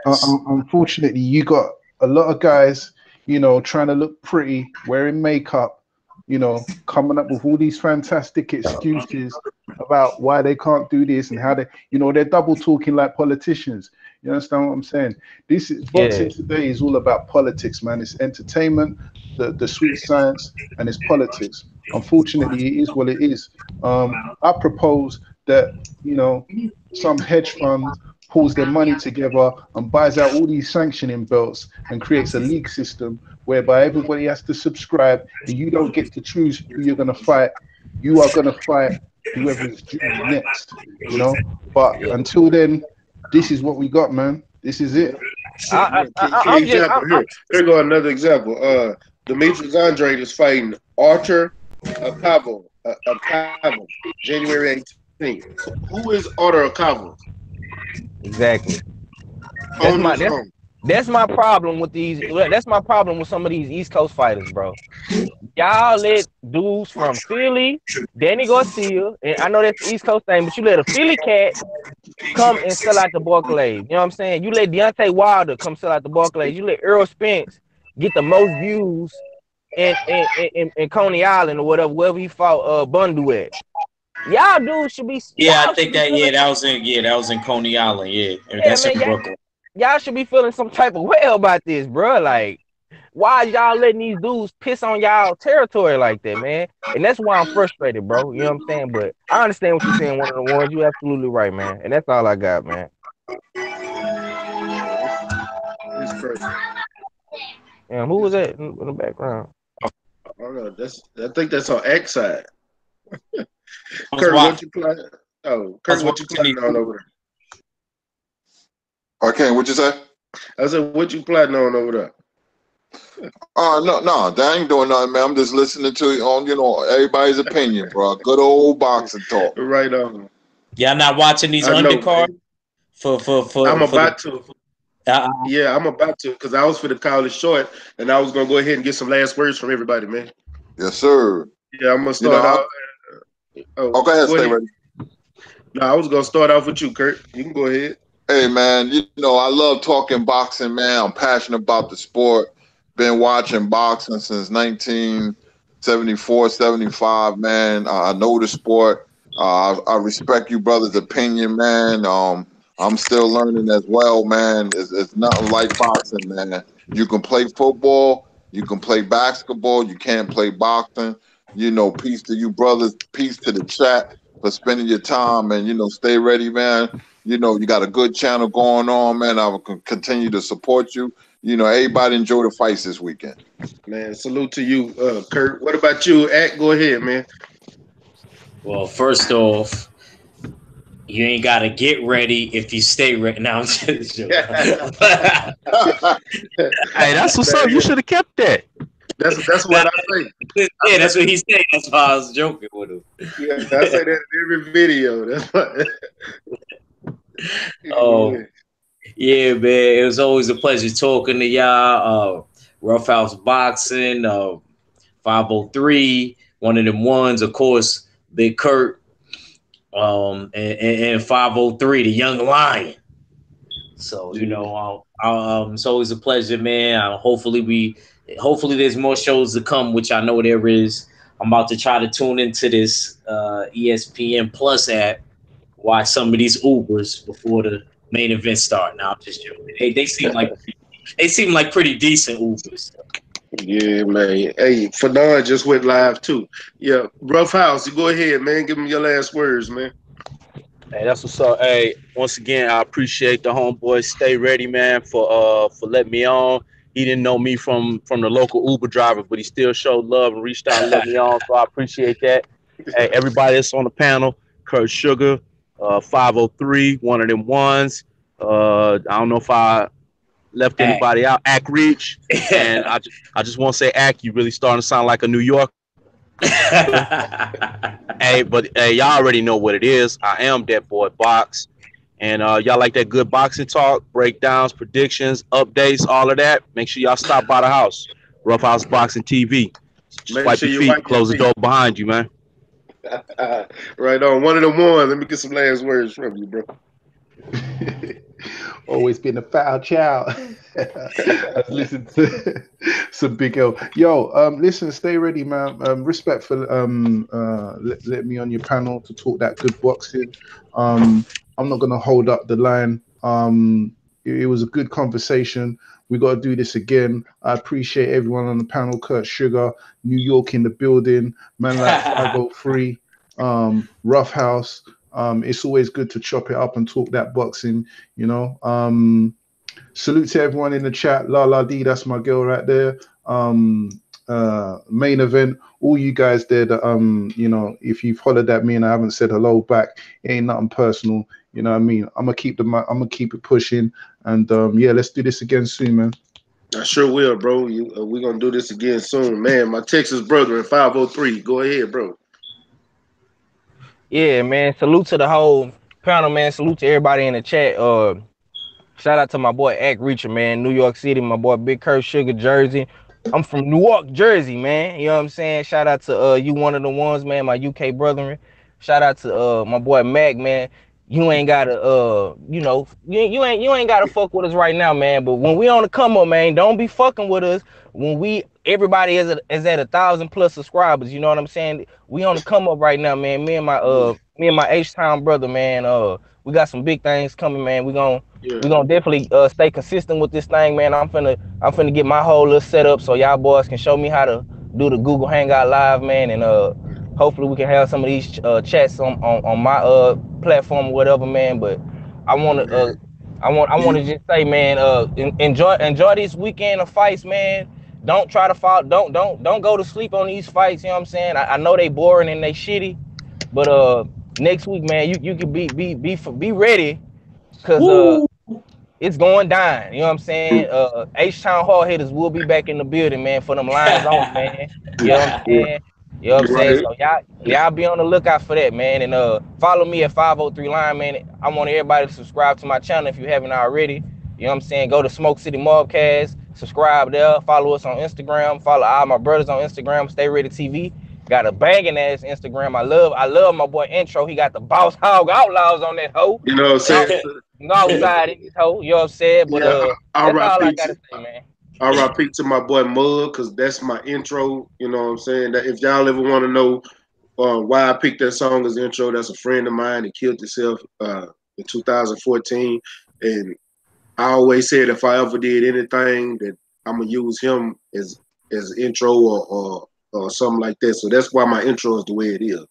Unfortunately, you got a lot of guys, you know, trying to look pretty, wearing makeup, you know, coming up with all these fantastic excuses about why they can't do this and how they, you know, they're double talking like politicians. You understand what I'm saying? This is boxing today is all about politics, man. It's entertainment, the sweet science, and it's politics. Unfortunately, it is what it is. I propose that, you know, some hedge fund pulls their money together and buys out all these sanctioning belts and creates a league system whereby everybody has to subscribe and you don't get to choose who you're going to fight. You are going to fight whoever is due next, you know? But until then, this is what we got, man. This is it.
Here go another example. Demetrius Andrade is fighting Artur Acavo, January 18th. Who is Artur Acavo?
Exactly. That's my problem with these. That's my problem with some of these East Coast fighters, bro. Y'all let dudes from Philly, Danny Garcia, and I know that's the East Coast thing, but you let a Philly cat come and sell out the Barclays. You know what I'm saying? You let Deontay Wilder come sell out the Barclays. You let Errol Spence get the most views in Coney Island or wherever he fought Bundu at. Y'all dudes should be.
Yeah, I think that was in Coney Island. Yeah, that's in Brooklyn.
Y'all should be feeling some type of way about this, bro. Like, why y'all letting these dudes piss on y'all territory like that, man? And that's why I'm frustrated, bro. You know what I'm saying? But I understand what you're saying, one of the ones. You're absolutely right, man. And that's all I got, man.
It's crazy.
And who was that in the background?
I don't know. I think that's on X side. Kurt, what you planning? What you planning on over there?
Okay, what you say?
I said, what you planning on over there?
No, they ain't doing nothing, man. I'm just listening to on, you know, everybody's opinion, bro. Good old boxing talk.
Right on.
Y'all not watching these undercards?
I'm about to. Yeah, I'm about to because I was for the call it short, and I was gonna go ahead and get some last words from everybody, man.
Yes, sir.
Yeah, I'm gonna start out.
Go ahead, stay ready.
No, I was gonna start off with you, Kurt. You can go ahead.
Hey, man, you know, I love talking boxing, man. I'm passionate about the sport. Been watching boxing since 1974, 75, man. I know the sport. I respect you brothers' opinion, man. I'm still learning as well, man. It's nothing like boxing, man. You can play football. You can play basketball. You can't play boxing. You know, peace to you, brothers. Peace to the chat for spending your time. And, you know, stay ready, man. You know, you got a good channel going on, man. I will continue to support you. You know, everybody enjoy the fights this weekend.
Man, salute to you, Kurt. What about you, Ack? Go ahead, man.
Well, first off, you ain't gotta get ready if you stay ready. Now I'm just joking.
Hey, that's what's up. You should have kept that.
That's what I say.
Yeah, that's what he said. That's why I was joking with him.
Yeah, I say that in every video. That's what.
Oh, yeah, man. It was always a pleasure talking to y'all. RoughHouse Boxing, 503, one of them ones, of course, Big Kurt, and 503, the Young Lion. So, you know, it's always a pleasure, man. Hopefully there's more shows to come, which I know there is. I'm about to try to tune into this ESPN Plus app, watch some of these Ubers before the main event start. Now I'm just joking. They seem like pretty decent Ubers.
Yeah, man. Hey, Fanon just went live too. Yeah, RoughHouse, you go ahead, man. Give me your last words, man.
Hey, that's what's up. Hey, once again, I appreciate the homeboy Stay Ready, man, for letting me on. He didn't know me from the local Uber driver, but he still showed love and reached out and let me on. So I appreciate that. Hey, everybody that's on the panel, Kurt Sugar, 503, one of them ones. I don't know if I left anybody out. ACK Reach, and I just want to say, ACK, you really starting to sound like a New Yorker. Hey, but y'all already know what it is. I am that boy Box, and y'all like that good boxing talk, breakdowns, predictions, updates, all of that. Make sure y'all stop by the house, RoughHouse Boxing TV. Just wipe your feet, close the door behind you, man.
Right on. One of them ones. Let me get some last words from you, bro.
Always been a foul child. I've listened to some big L. Yo, listen, stay ready, man. Respect for let me on your panel to talk that good boxing. I'm not gonna hold up the line. It was a good conversation. We got to do this again. I appreciate everyone on the panel. Kurt Sugar, New York in the building, man like 503, RoughHouse. It's always good to chop it up and talk that boxing, you know. Salute to everyone in the chat. La La D, that's my girl right there. Main event, all you guys there that you know, if you've hollered at me and I haven't said hello back, it ain't nothing personal. You know what I mean? I'm gonna keep it pushing, and yeah, let's do this again soon, man.
I sure will, bro. We're gonna do this again soon, man. My Texas brother in 503. Go ahead, bro.
Yeah, man. Salute to the whole panel, man. Salute to everybody in the chat. Shout out to my boy Ack Reacher, man. New York City, my boy Big Kurt Sugar, Jersey. I'm from Newark, Jersey, man. You know what I'm saying? Shout out to you, one of the ones, man, my UK brethren. Shout out to my boy Macc, man. You ain't gotta you know, you ain't gotta fuck with us right now, man. But when we on the come up, man, don't be fucking with us when everybody is at 1,000+ subscribers. You know what I'm saying? We on the come up right now, man. Me and my H-Town brother, man. We got some big things coming, man. We're gonna definitely stay consistent with this thing, man. I'm finna get my whole little setup so y'all boys can show me how to do the Google Hangout Live, man, and hopefully we can have some of these chats on my platform or whatever, man. But I want to just say, man, enjoy this weekend of fights, man. Don't try to fall. Don't go to sleep on these fights. You know what I'm saying? I know they boring and they shitty, but next week, man, you can be ready, cause it's going down. You know what I'm saying? H-Town hard hitters will be back in the building, man, for them lines on, man. You know what I'm saying? You know what I'm saying? So y'all be on the lookout for that, man. And follow me at 503 Line, man. I want everybody to subscribe to my channel if you haven't already. You know what I'm saying? Go to Smoke City Mobcast, subscribe there, follow us on Instagram, follow all my brothers on Instagram, Stay Ready TV. Got a banging ass Instagram. I love my boy Intro. He got the Boss Hog Outlaws on that hoe.
You know what I'm saying?
Outside in this hoe, you know what I'm saying? But that's all I gotta say, man.
R.I.P. to my boy Mud, because that's my intro. You know what I'm saying? That if y'all ever want to know why I picked that song as intro, that's a friend of mine that killed himself in 2014. And I always said if I ever did anything that I'm gonna use him as as an intro or something like that. So that's why my intro is the way it is.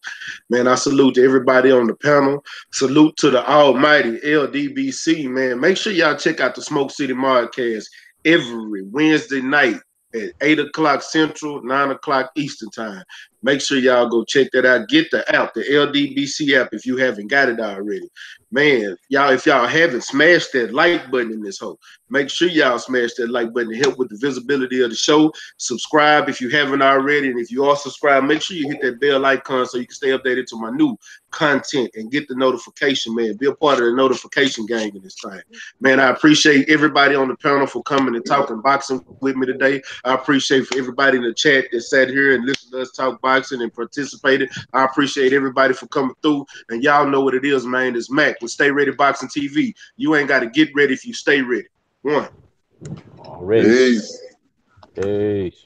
Man, I salute to everybody on the panel. Salute to the almighty LDBC, man. Make sure y'all check out the Smoke City Modcast every Wednesday night at 8 o'clock Central, 9 o'clock Eastern time. Make sure y'all go check that out. Get the app, the LDBC app, if you haven't got it already. Man, y'all, if y'all haven't, smash that like button in this hole. Make sure y'all smash that like button to help with the visibility of the show. Subscribe if you haven't already. And if you are subscribed, make sure you hit that bell icon so you can stay updated to my new content and get the notification, man. Be a part of the notification gang in this time. Man, I appreciate everybody on the panel for coming and talking boxing with me today. I appreciate for everybody in the chat that sat here and listened to us talk boxing and participated. I appreciate everybody for coming through. And y'all know what it is, man. It's Mac with Stay Ready Boxing TV. You ain't got to get ready if you stay ready. One.
Already.
Peace.
Peace.